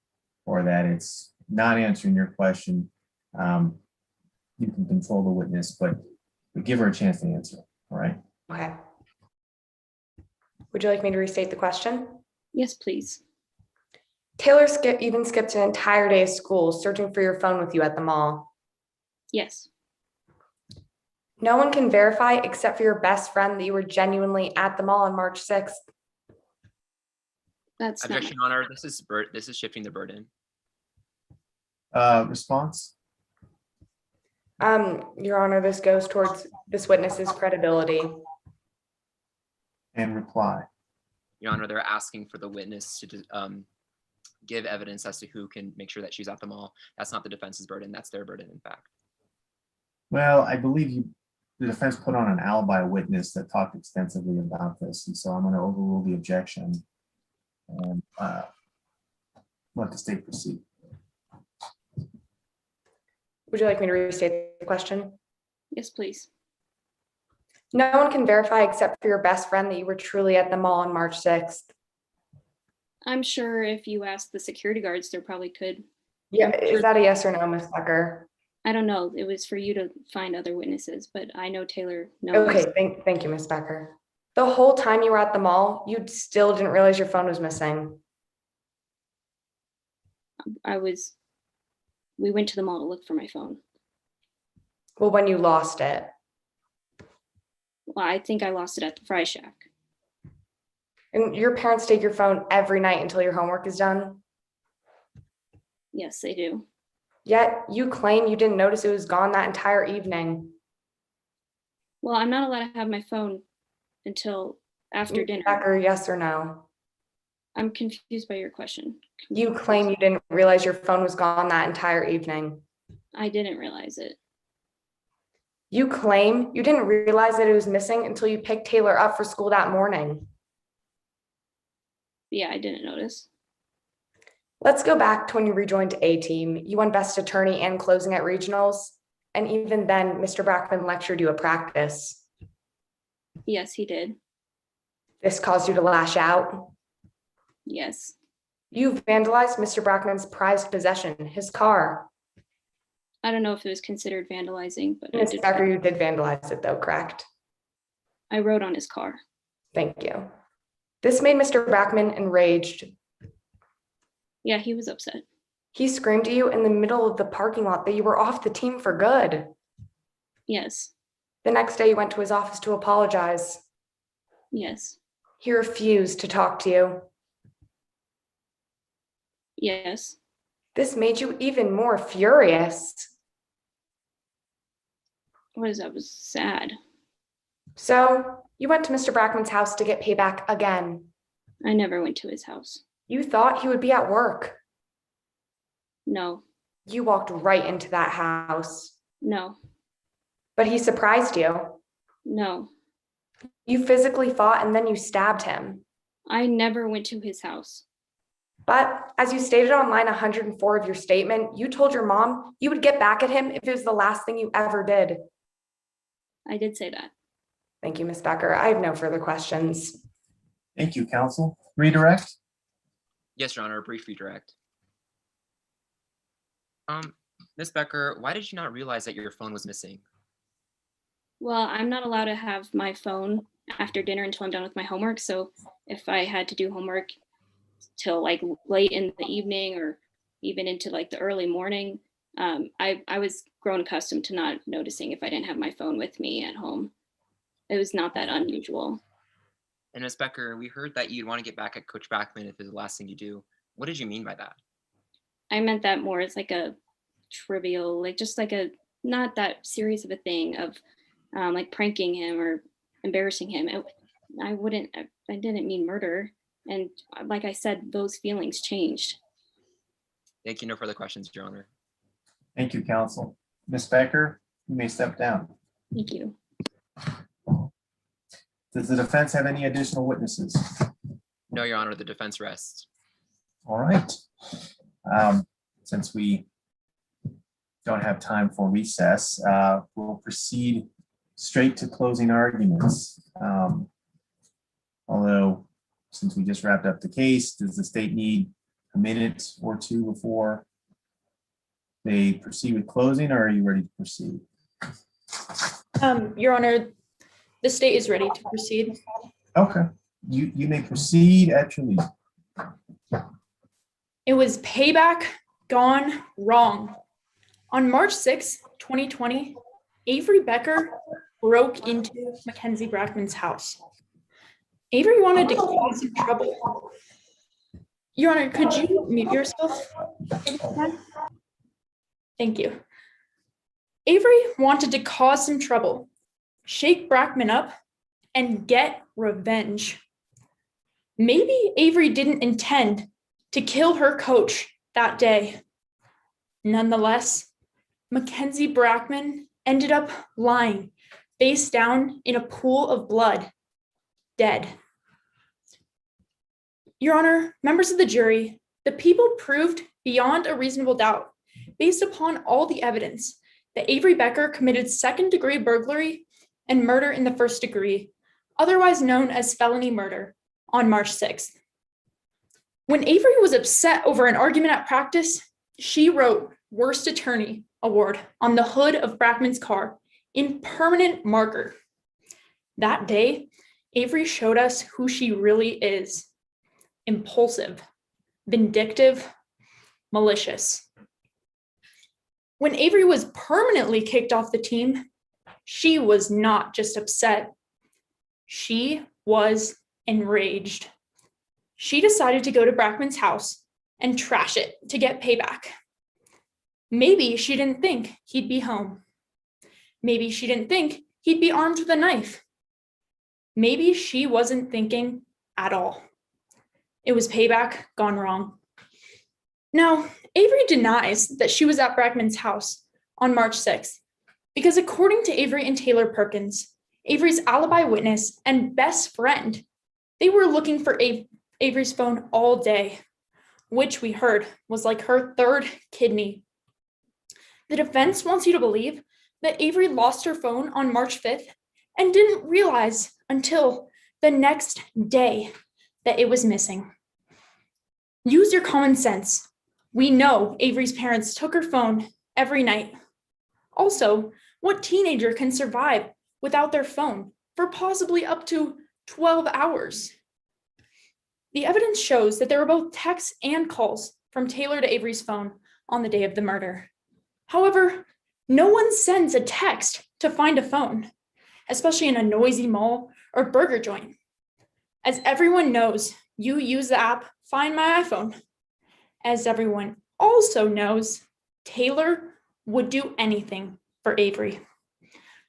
Speaker 1: or that it's not answering your question, you can control the witness, but give her a chance to answer. All right.
Speaker 8: Okay. Would you like me to restate the question?
Speaker 13: Yes, please.
Speaker 8: Taylor even skipped an entire day of school searching for your phone with you at the mall.
Speaker 13: Yes.
Speaker 8: No one can verify except for your best friend that you were genuinely at the mall on March 6th.
Speaker 13: That's
Speaker 11: Objection, Your Honor. This is shifting the burden.
Speaker 1: Response?
Speaker 8: Your Honor, this goes towards this witness's credibility.
Speaker 1: And reply.
Speaker 11: Your Honor, they're asking for the witness to give evidence as to who can make sure that she's at the mall. That's not the defense's burden. That's their burden, in fact.
Speaker 1: Well, I believe the defense put on an alibi witness that talked extensively about this. And so I'm going to overrule the objection and let the state proceed.
Speaker 8: Would you like me to restate the question?
Speaker 13: Yes, please.
Speaker 8: No one can verify except for your best friend that you were truly at the mall on March 6th.
Speaker 13: I'm sure if you asked the security guards, there probably could.
Speaker 8: Yeah, is that a yes or no, Ms. Becker?
Speaker 13: I don't know. It was for you to find other witnesses, but I know Taylor knows.
Speaker 8: Okay, thank you, Ms. Becker. The whole time you were at the mall, you still didn't realize your phone was missing.
Speaker 13: We went to the mall to look for my phone.
Speaker 8: Well, when you lost it.
Speaker 13: Well, I think I lost it at the Fry Shack.
Speaker 8: And your parents take your phone every night until your homework is done?
Speaker 13: Yes, they do.
Speaker 8: Yet you claim you didn't notice it was gone that entire evening.
Speaker 13: Well, I'm not allowed to have my phone until after dinner.
Speaker 8: Becker, yes or no?
Speaker 13: I'm confused by your question.
Speaker 8: You claim you didn't realize your phone was gone that entire evening.
Speaker 13: I didn't realize it.
Speaker 8: You claim you didn't realize that it was missing until you picked Taylor up for school that morning.
Speaker 13: Yeah, I didn't notice.
Speaker 8: Let's go back to when you rejoined A team. You won best attorney and closing at regionals. And even then, Mr. Brackman lectured you at practice.
Speaker 13: Yes, he did.
Speaker 8: This caused you to lash out.
Speaker 13: Yes.
Speaker 8: You vandalized Mr. Brackman's prized possession, his car.
Speaker 13: I don't know if it was considered vandalizing, but
Speaker 8: Ms. Becker, you did vandalize it though, correct?
Speaker 13: I rode on his car.
Speaker 8: Thank you. This made Mr. Brackman enraged.
Speaker 13: Yeah, he was upset.
Speaker 8: He screamed at you in the middle of the parking lot that you were off the team for good.
Speaker 13: Yes.
Speaker 8: The next day you went to his office to apologize.
Speaker 13: Yes.
Speaker 8: He refused to talk to you.
Speaker 13: Yes.
Speaker 8: This made you even more furious.
Speaker 13: What is that? It was sad.
Speaker 8: So you went to Mr. Brackman's house to get payback again.
Speaker 13: I never went to his house.
Speaker 8: You thought he would be at work.
Speaker 13: No.
Speaker 8: You walked right into that house.
Speaker 13: No.
Speaker 8: But he surprised you.
Speaker 13: No.
Speaker 8: You physically fought and then you stabbed him.
Speaker 13: I never went to his house.
Speaker 8: But as you stated on line 104 of your statement, you told your mom you would get back at him if it was the last thing you ever did.
Speaker 13: I did say that.
Speaker 8: Thank you, Ms. Becker. I have no further questions.
Speaker 1: Thank you, counsel. Redirect?
Speaker 11: Yes, Your Honor, a brief redirect. Miss Becker, why did you not realize that your phone was missing?
Speaker 13: Well, I'm not allowed to have my phone after dinner until I'm done with my homework. So if I had to do homework till like late in the evening or even into like the early morning, I was grown accustomed to not noticing if I didn't have my phone with me at home. It was not that unusual.
Speaker 11: And Miss Becker, we heard that you'd want to get back at Coach Brackman if it's the last thing you do. What did you mean by that?
Speaker 13: I meant that more as like a trivial, like just like a not that serious of a thing of like pranking him or embarrassing him. I didn't mean murder. And like I said, those feelings changed.
Speaker 11: Thank you. No further questions, Your Honor.
Speaker 1: Thank you, counsel. Ms. Becker, you may step down.
Speaker 13: Thank you.
Speaker 1: Does the defense have any additional witnesses?
Speaker 11: No, Your Honor, the defense rests.
Speaker 1: All right. Since we don't have time for recess, we'll proceed straight to closing arguments. Although, since we just wrapped up the case, does the state need a minute or two before they proceed with closing, or are you ready to proceed?
Speaker 7: Your Honor, the state is ready to proceed.
Speaker 1: Okay, you may proceed at your leisure.
Speaker 7: It was payback gone wrong. On March 6, 2020, Avery Becker broke into Mackenzie Brackman's house. Avery wanted to cause some trouble. Your Honor, could you mute yourself? Thank you. Avery wanted to cause some trouble, shake Brackman up, and get revenge. Maybe Avery didn't intend to kill her coach that day. Nonetheless, Mackenzie Brackman ended up lying face down in a pool of blood, dead. Your Honor, members of the jury, the people proved beyond a reasonable doubt, based upon all the evidence, that Avery Becker committed second-degree burglary and murder in the first degree, otherwise known as felony murder, on March 6th. When Avery was upset over an argument at practice, she wrote Worst Attorney Award on the hood of Brackman's car in permanent marker. That day, Avery showed us who she really is: impulsive, vindictive, malicious. When Avery was permanently kicked off the team, she was not just upset. She was enraged. She decided to go to Brackman's house and trash it to get payback. Maybe she didn't think he'd be home. Maybe she didn't think he'd be armed with a knife. Maybe she wasn't thinking at all. It was payback gone wrong. Now, Avery denies that she was at Brackman's house on March 6th, because according to Avery and Taylor Perkins, Avery's alibi witness and best friend, they were looking for Avery's phone all day, which we heard was like her third kidney. The defense wants you to believe that Avery lost her phone on March 5th and didn't realize until the next day that it was missing. Use your common sense. We know Avery's parents took her phone every night. Also, what teenager can survive without their phone for possibly up to 12 hours? The evidence shows that there were both texts and calls from Taylor to Avery's phone on the day of the murder. However, no one sends a text to find a phone, especially in a noisy mall or burger joint. As everyone knows, you use the app Find My iPhone. As everyone also knows, Taylor would do anything for Avery.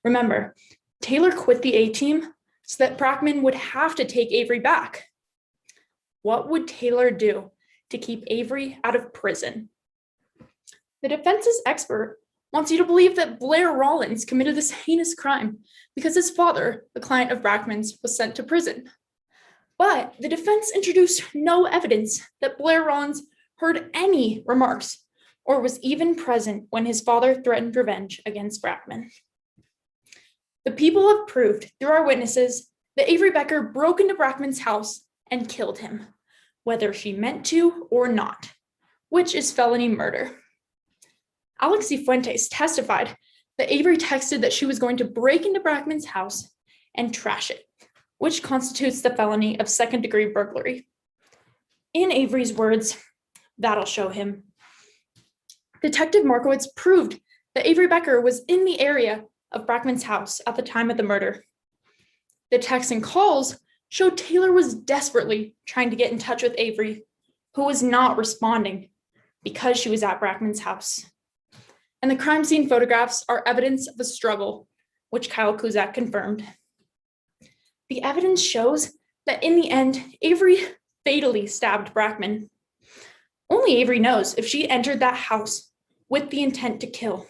Speaker 7: Remember, Taylor quit the A-team so that Brackman would have to take Avery back. What would Taylor do to keep Avery out of prison? The defense's expert wants you to believe that Blair Rollins committed this heinous crime because his father, the client of Brackman's, was sent to prison. But the defense introduced no evidence that Blair Rollins heard any remarks or was even present when his father threatened revenge against Brackman. The people have proved through our witnesses that Avery Becker broke into Brackman's house and killed him, whether she meant to or not, which is felony murder. Alex Cifuentes testified that Avery texted that she was going to break into Brackman's house and trash it, which constitutes the felony of second-degree burglary. In Avery's words, "That'll show him." Detective Markowitz proved that Avery Becker was in the area of Brackman's house at the time of the murder. The texts and calls showed Taylor was desperately trying to get in touch with Avery, who was not responding because she was at Brackman's house. And the crime scene photographs are evidence of a struggle, which Kyle Kuzak confirmed. The evidence shows that in the end, Avery fatally stabbed Brackman. Only Avery knows if she entered that house with the intent to kill.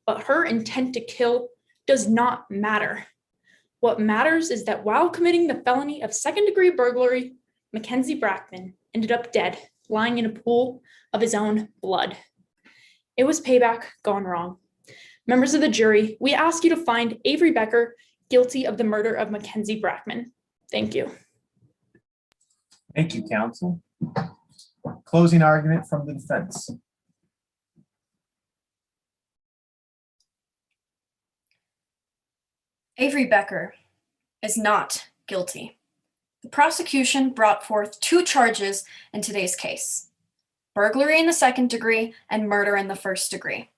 Speaker 7: But her intent to kill does not matter. What matters is that while committing the felony of second-degree burglary, Mackenzie Brackman ended up dead, lying in a pool of his own blood. It was payback gone wrong. Members of the jury, we ask you to find Avery Becker guilty of the murder of Mackenzie Brackman. Thank you.
Speaker 1: Thank you, counsel. Closing argument from the defense.
Speaker 5: Avery Becker is not guilty. The prosecution brought forth 2 charges in today's case: burglary in the second degree and murder in the first degree.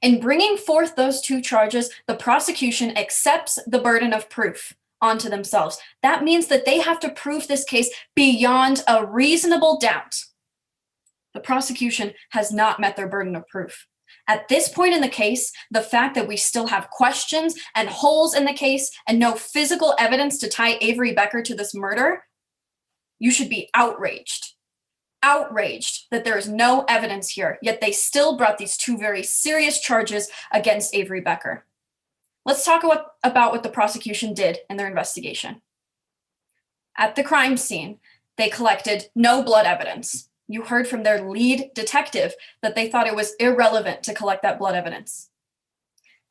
Speaker 5: In bringing forth those 2 charges, the prosecution accepts the burden of proof onto themselves. That means that they have to prove this case beyond a reasonable doubt. The prosecution has not met their burden of proof. At this point in the case, the fact that we still have questions and holes in the case and no physical evidence to tie Avery Becker to this murder, you should be outraged. Outraged that there is no evidence here, yet they still brought these 2 very serious charges against Avery Becker. Let's talk about what the prosecution did in their investigation. At the crime scene, they collected no blood evidence. You heard from their lead detective that they thought it was irrelevant to collect that blood evidence.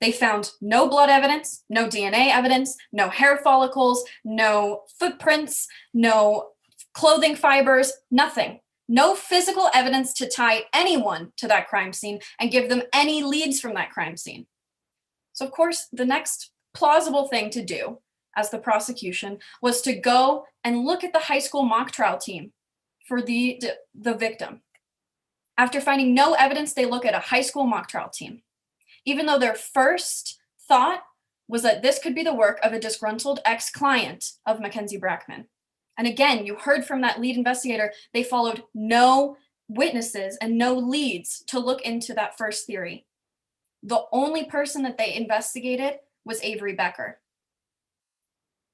Speaker 5: They found no blood evidence, no DNA evidence, no hair follicles, no footprints, no clothing fibers, nothing. No physical evidence to tie anyone to that crime scene and give them any leads from that crime scene. So, of course, the next plausible thing to do as the prosecution was to go and look at the high school mock trial team for the victim. After finding no evidence, they look at a high school mock trial team. Even though their first thought was that this could be the work of a disgruntled ex-client of Mackenzie Brackman. And again, you heard from that lead investigator, they followed no witnesses and no leads to look into that first theory. The only person that they investigated was Avery Becker.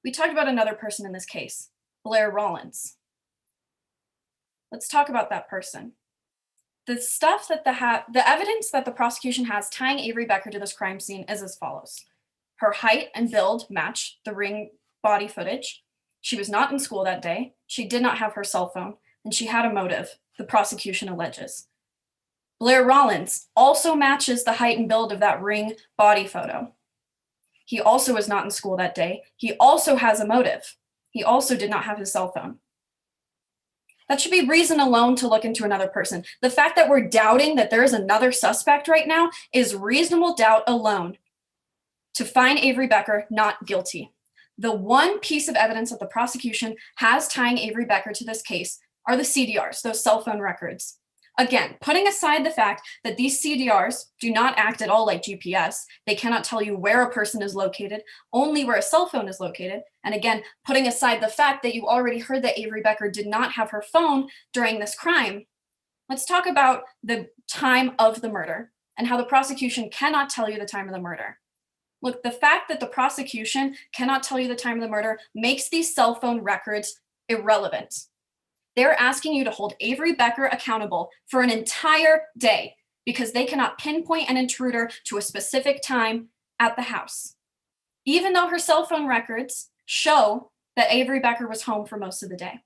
Speaker 5: We talked about another person in this case, Blair Rollins. Let's talk about that person. The stuff that the evidence that the prosecution has tying Avery Becker to this crime scene is as follows. Her height and build match the ring body footage. She was not in school that day. She did not have her cell phone, and she had a motive, the prosecution alleges. Blair Rollins also matches the height and build of that ring body photo. He also was not in school that day. He also has a motive. He also did not have his cell phone. That should be reason alone to look into another person. The fact that we're doubting that there is another suspect right now is reasonable doubt alone to find Avery Becker not guilty. The one piece of evidence that the prosecution has tying Avery Becker to this case are the CDRs, those cell phone records. Again, putting aside the fact that these CDRs do not act at all like GPS, they cannot tell you where a person is located, only where a cell phone is located. And again, putting aside the fact that you already heard that Avery Becker did not have her phone during this crime, let's talk about the time of the murder and how the prosecution cannot tell you the time of the murder. Look, the fact that the prosecution cannot tell you the time of the murder makes these cell phone records irrelevant. They're asking you to hold Avery Becker accountable for an entire day because they cannot pinpoint an intruder to a specific time at the house, even though her cell phone records show that Avery Becker was home for most of the day.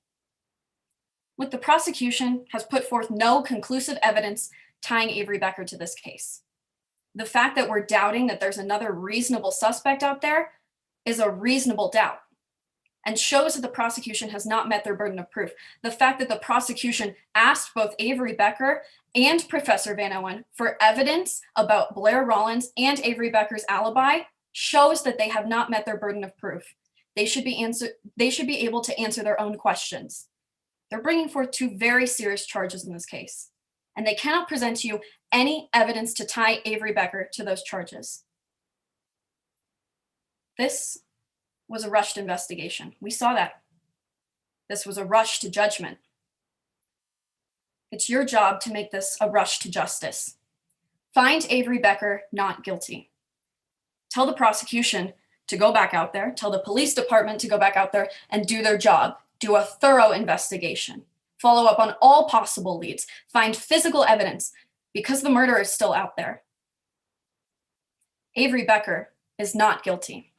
Speaker 5: Look, the prosecution has put forth no conclusive evidence tying Avery Becker to this case. The fact that we're doubting that there's another reasonable suspect out there is a reasonable doubt. and shows that the prosecution has not met their burden of proof. The fact that the prosecution asked both Avery Becker and Professor Van Owen for evidence about Blair Rollins and Avery Becker's alibi shows that they have not met their burden of proof. They should be able to answer their own questions. They're bringing forth two very serious charges in this case, and they cannot present to you any evidence to tie Avery Becker to those charges. This was a rushed investigation. We saw that. This was a rush to judgment. It's your job to make this a rush to justice. Find Avery Becker not guilty. Tell the prosecution to go back out there, tell the police department to go back out there and do their job. Do a thorough investigation. Follow up on all possible leads. Find physical evidence because the murder is still out there. Avery Becker is not guilty.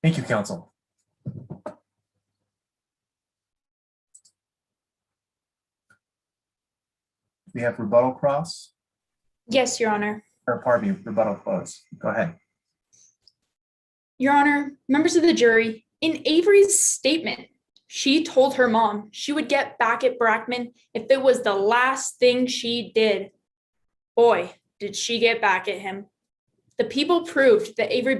Speaker 1: Thank you, counsel. We have rebuttal cross,
Speaker 7: Yes, Your Honor.
Speaker 1: or pardon me, rebuttal close. Go ahead.
Speaker 7: Your Honor, members of the jury, in Avery's statement, she told her mom she would get back at Brackman if it was the last thing she did. Boy, did she get back at him. The people proved that Avery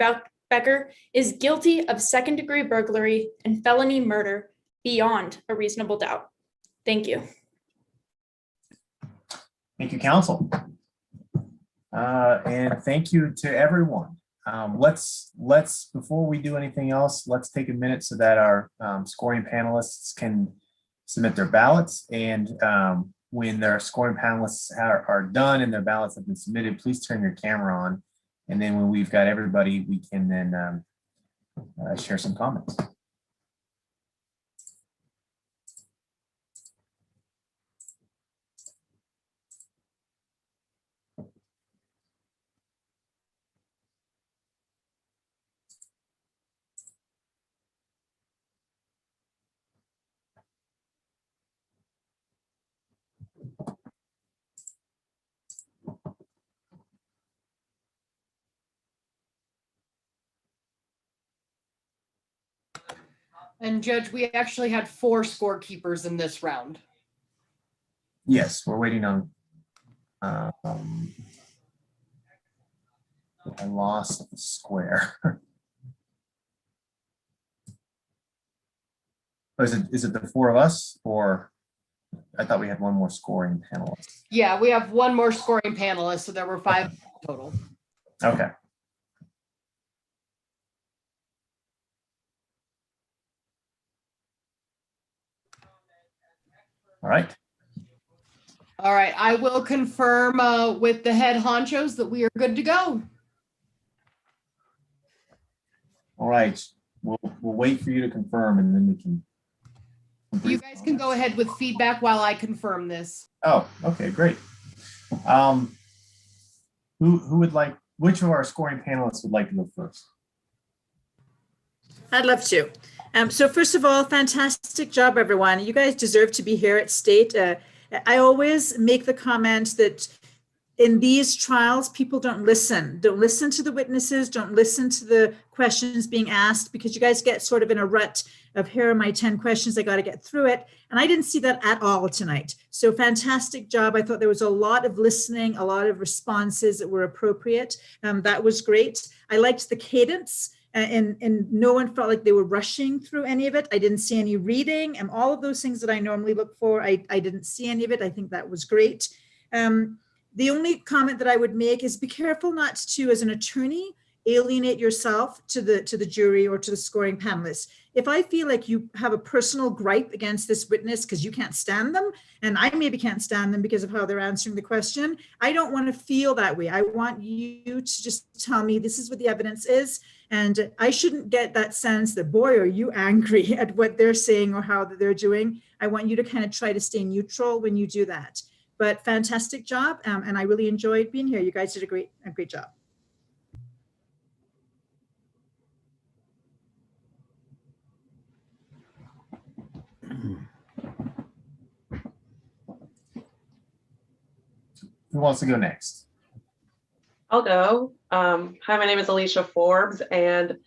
Speaker 7: Becker is guilty of second-degree burglary and felony murder beyond a reasonable doubt. Thank you.
Speaker 1: Thank you, counsel. And thank you to everyone. Let's before we do anything else, let's take a minute so that our scoring panelists can submit their ballots. And when their scoring panelists are done and their ballots have been submitted, please turn your camera on. And then when we've got everybody, we can then share some comments.
Speaker 2: And Judge, we actually had 4 scorekeepers in this round.
Speaker 1: Yes, we're waiting on. I lost the square. Is it the 4 of us, or I thought we had one more scoring panelist?
Speaker 2: Yeah, we have one more scoring panelist, so there were 5 total.
Speaker 1: Okay. All right.
Speaker 2: All right, I will confirm with the head honchos that we are good to go.
Speaker 1: All right. We'll wait for you to confirm, and then we can.
Speaker 2: You guys can go ahead with feedback while I confirm this.
Speaker 1: Oh, okay, great. Who would like? Which of our scoring panelists would like to go first?
Speaker 3: I'd love to. So first of all, fantastic job, everyone. You guys deserve to be here at State. I always make the comment that in these trials, people don't listen. Don't listen to the witnesses. Don't listen to the questions being asked, because you guys get sort of in a rut of, here are my 10 questions, I got to get through it. And I didn't see that at all tonight. So fantastic job. I thought there was a lot of listening, a lot of responses that were appropriate. That was great. I liked the cadence. And no one felt like they were rushing through any of it. I didn't see any reading, and all of those things that I normally look for, I didn't see any of it. I think that was great. The only comment that I would make is be careful not to, as an attorney, alienate yourself to the jury or to the scoring panelists. If I feel like you have a personal gripe against this witness because you can't stand them, and I maybe can't stand them because of how they're answering the question, I don't want to feel that way. I want you to just tell me this is what the evidence is. And I shouldn't get that sense that, boy, are you angry at what they're saying or how they're doing. I want you to kind of try to stay neutral when you do that. But fantastic job. And I really enjoyed being here. You guys did a great job.
Speaker 1: Who wants to go next?
Speaker 17: I'll go. Hi, my name is Alicia Forbes, and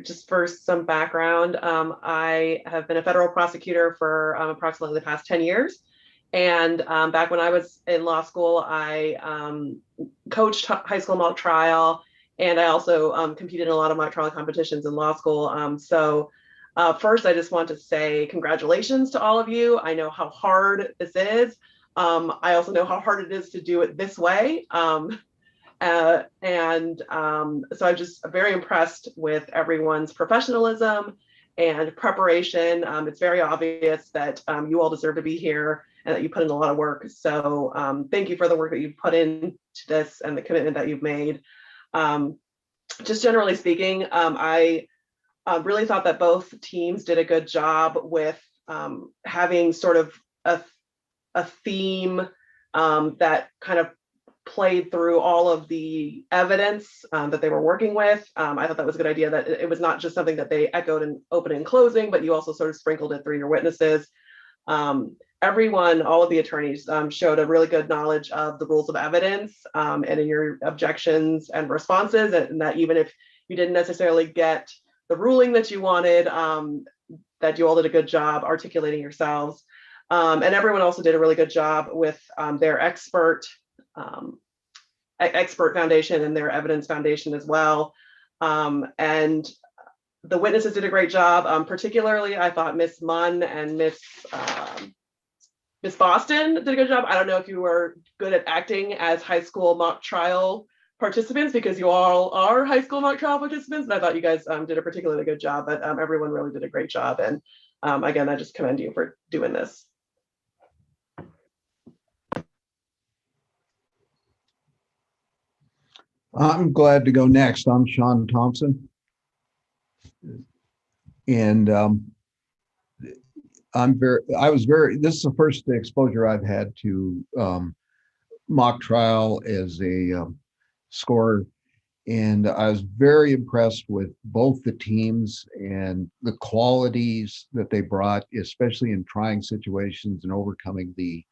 Speaker 17: just for some background, I have been a federal prosecutor for approximately the past 10 years. And back when I was in law school, I coached high school mock trial, and I also competed in a lot of mock trial competitions in law school. First, I just want to say congratulations to all of you. I know how hard this is. I also know how hard it is to do it this way. So I'm just very impressed with everyone's professionalism and preparation. It's very obvious that you all deserve to be here and that you put in a lot of work. So thank you for the work that you've put into this and the commitment that you've made. Just generally speaking, I really thought that both teams did a good job with having sort of a theme that kind of played through all of the evidence that they were working with. I thought that was a good idea, that it was not just something that they echoed in opening and closing, but you also sort of sprinkled it through your witnesses. Everyone, all of the attorneys showed a really good knowledge of the rules of evidence and in your objections and responses, and that even if you didn't necessarily get the ruling that you wanted, that you all did a good job articulating yourselves. And everyone also did a really good job with their expert foundation and their evidence foundation as well. And the witnesses did a great job. Particularly, I thought Miss Munn and Miss Boston did a good job. I don't know if you were good at acting as high school mock trial participants, because you all are high school mock trial participants, but I thought you guys did a particularly good job. But everyone really did a great job. And again, I just commend you for doing this.
Speaker 4: I'm glad to go next. I'm Sean Thompson. And this is the first exposure I've had to mock trial as a scorer. And I was very impressed with both the teams and the qualities that they brought, especially in trying situations and overcoming the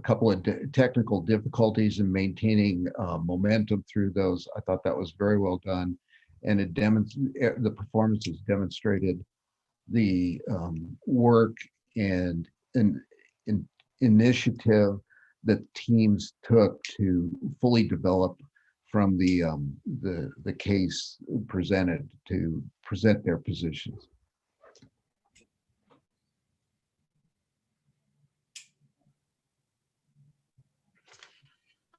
Speaker 4: couple of technical difficulties and maintaining momentum through those. I thought that was very well done, and the performances demonstrated the work and initiative that teams took to fully develop from the case presented to present their positions.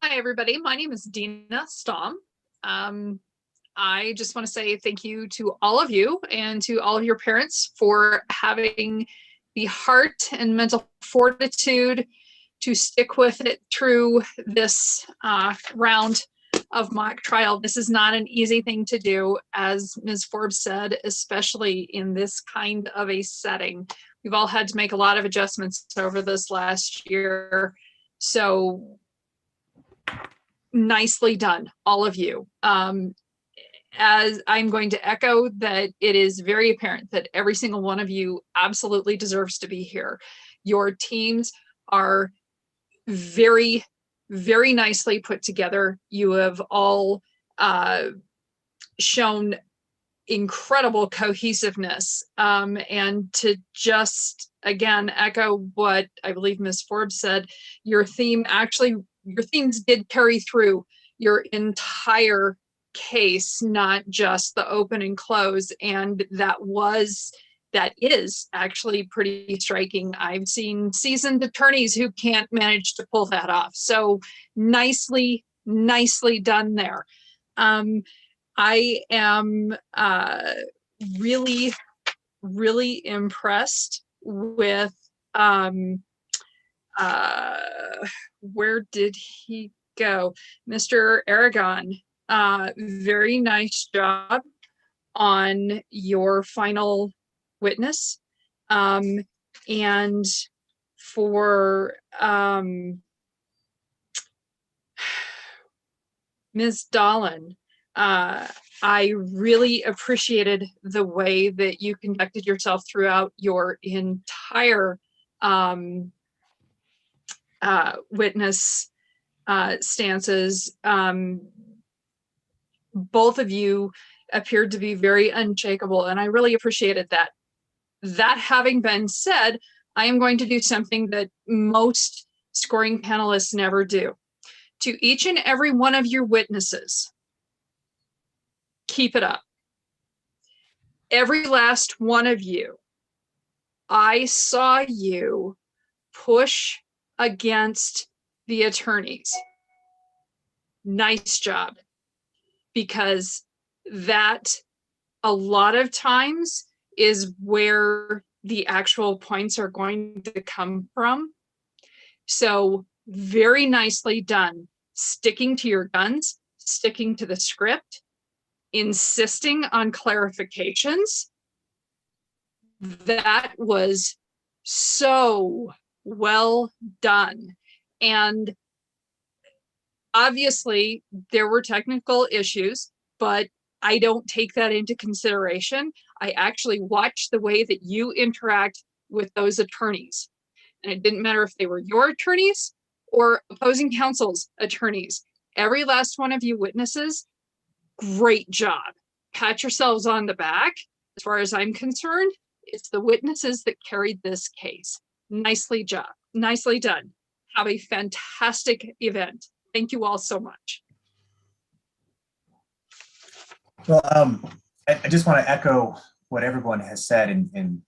Speaker 6: Hi, everybody. My name is Dina Stom. I just want to say thank you to all of you and to all of your parents for having the heart and mental fortitude to stick with it through this round of mock trial. This is not an easy thing to do, as Ms. Forbes said, especially in this kind of a setting. We've all had to make a lot of adjustments over this last year. So nicely done, all of you. As I'm going to echo that, it is very apparent that every single one of you absolutely deserves to be here. Your teams are very, very nicely put together. You have all shown incredible cohesiveness. And to just, again, echo what I believe Ms. Forbes said, your themes did carry through your entire case, not just the open and close. And that is actually pretty striking. I've seen seasoned attorneys who can't manage to pull that off. So nicely done there. I am really, really impressed with where did he go? Mr. Aragon, very nice job on your final witness. And for Ms. Dahlin, I really appreciated the way that you conducted yourself throughout your entire witness stances. Both of you appeared to be very unshakable, and I really appreciated that. That having been said, I am going to do something that most scoring panelists never do. To each and every one of your witnesses, keep it up. Every last one of you, I saw you push against the attorneys. Nice job. Because that a lot of times is where the actual points are going to come from. So very nicely done. Sticking to your guns, sticking to the script, insisting on clarifications. That was so well done. And obviously there were technical issues, but I don't take that into consideration. I actually watched the way that you interact with those attorneys. And it didn't matter if they were your attorneys or opposing counsel's attorneys. Every last one of you witnesses, great job. Pat yourselves on the back. As far as I'm concerned, it's the witnesses that carried this case. Nicely job, nicely done. Have a fantastic event. Thank you all so much.
Speaker 1: Well, I just want to echo what everyone has said. And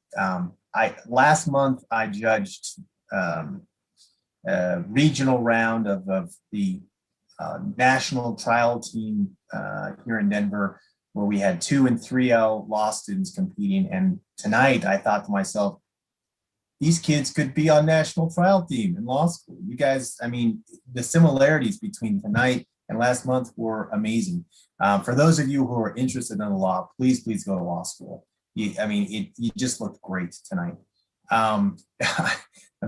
Speaker 1: last month I judged a regional round of the national trial team here in Denver, where we had 2 and 3L law students competing. And tonight I thought to myself, these kids could be on national trial team in law school. You guys, I mean, the similarities between tonight and last month were amazing. For those of you who are interested in the law, please go to law school. You just looked great tonight. I'm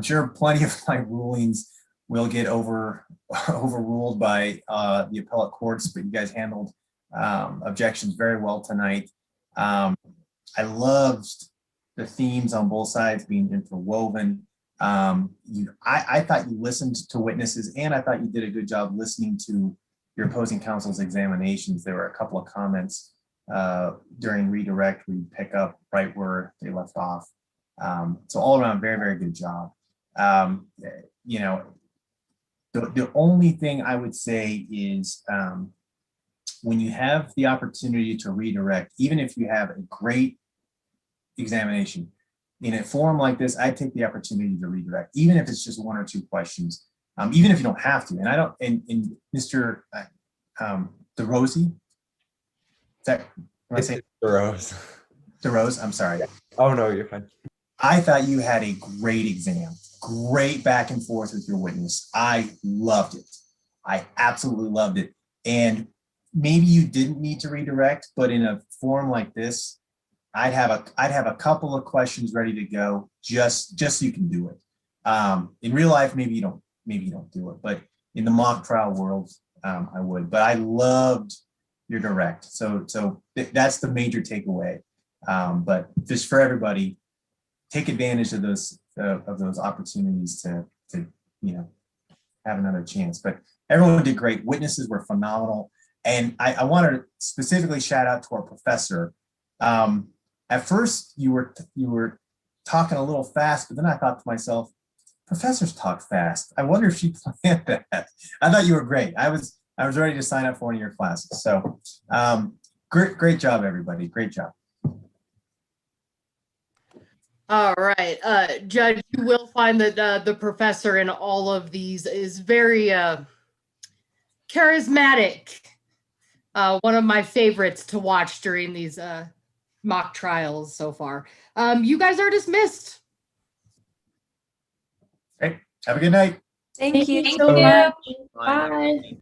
Speaker 1: sure plenty of my rulings will get overruled by the appellate courts, but you guys handled objections very well tonight. I loved the themes on both sides being interwoven. I thought you listened to witnesses, and I thought you did a good job listening to your opposing counsel's examinations. There were a couple of comments during redirect where you pick up right where they left off. So all around, very, very good job. You know, the only thing I would say is when you have the opportunity to redirect, even if you have a great examination, in a forum like this, I take the opportunity to redirect, even if it's just 1 or 2 questions, even if you don't have to. And I don't, and Mr. DeRose, is that, when I say
Speaker 10: DeRose.
Speaker 1: DeRose, I'm sorry.
Speaker 10: Oh no, you're fine.
Speaker 1: I thought you had a great exam, great back and forth with your witness. I loved it. I absolutely loved it. And maybe you didn't need to redirect, but in a forum like this, I'd have a couple of questions ready to go, just so you can do it. In real life, maybe you don't do it, but in the mock trial world, I would. But I loved your direct, so that's the major takeaway. But just for everybody, take advantage of those opportunities to have another chance. But everyone did great. Witnesses were phenomenal, and I want to specifically shout out to our professor. At first, you were talking a little fast, but then I thought to myself, professors talk fast. I wonder if she planned that. I thought you were great. I was ready to sign up for one of your classes. So great job, everybody. Great job.
Speaker 2: All right, Judge, you will find that the professor in all of these is very charismatic. One of my favorites to watch during these mock trials so far. You guys are dismissed.
Speaker 1: Great. Have a good night.
Speaker 16: Thank you
Speaker 5: Thank
Speaker 16: so
Speaker 5: you.
Speaker 16: much.
Speaker 11: Bye.
Speaker 16: Bye.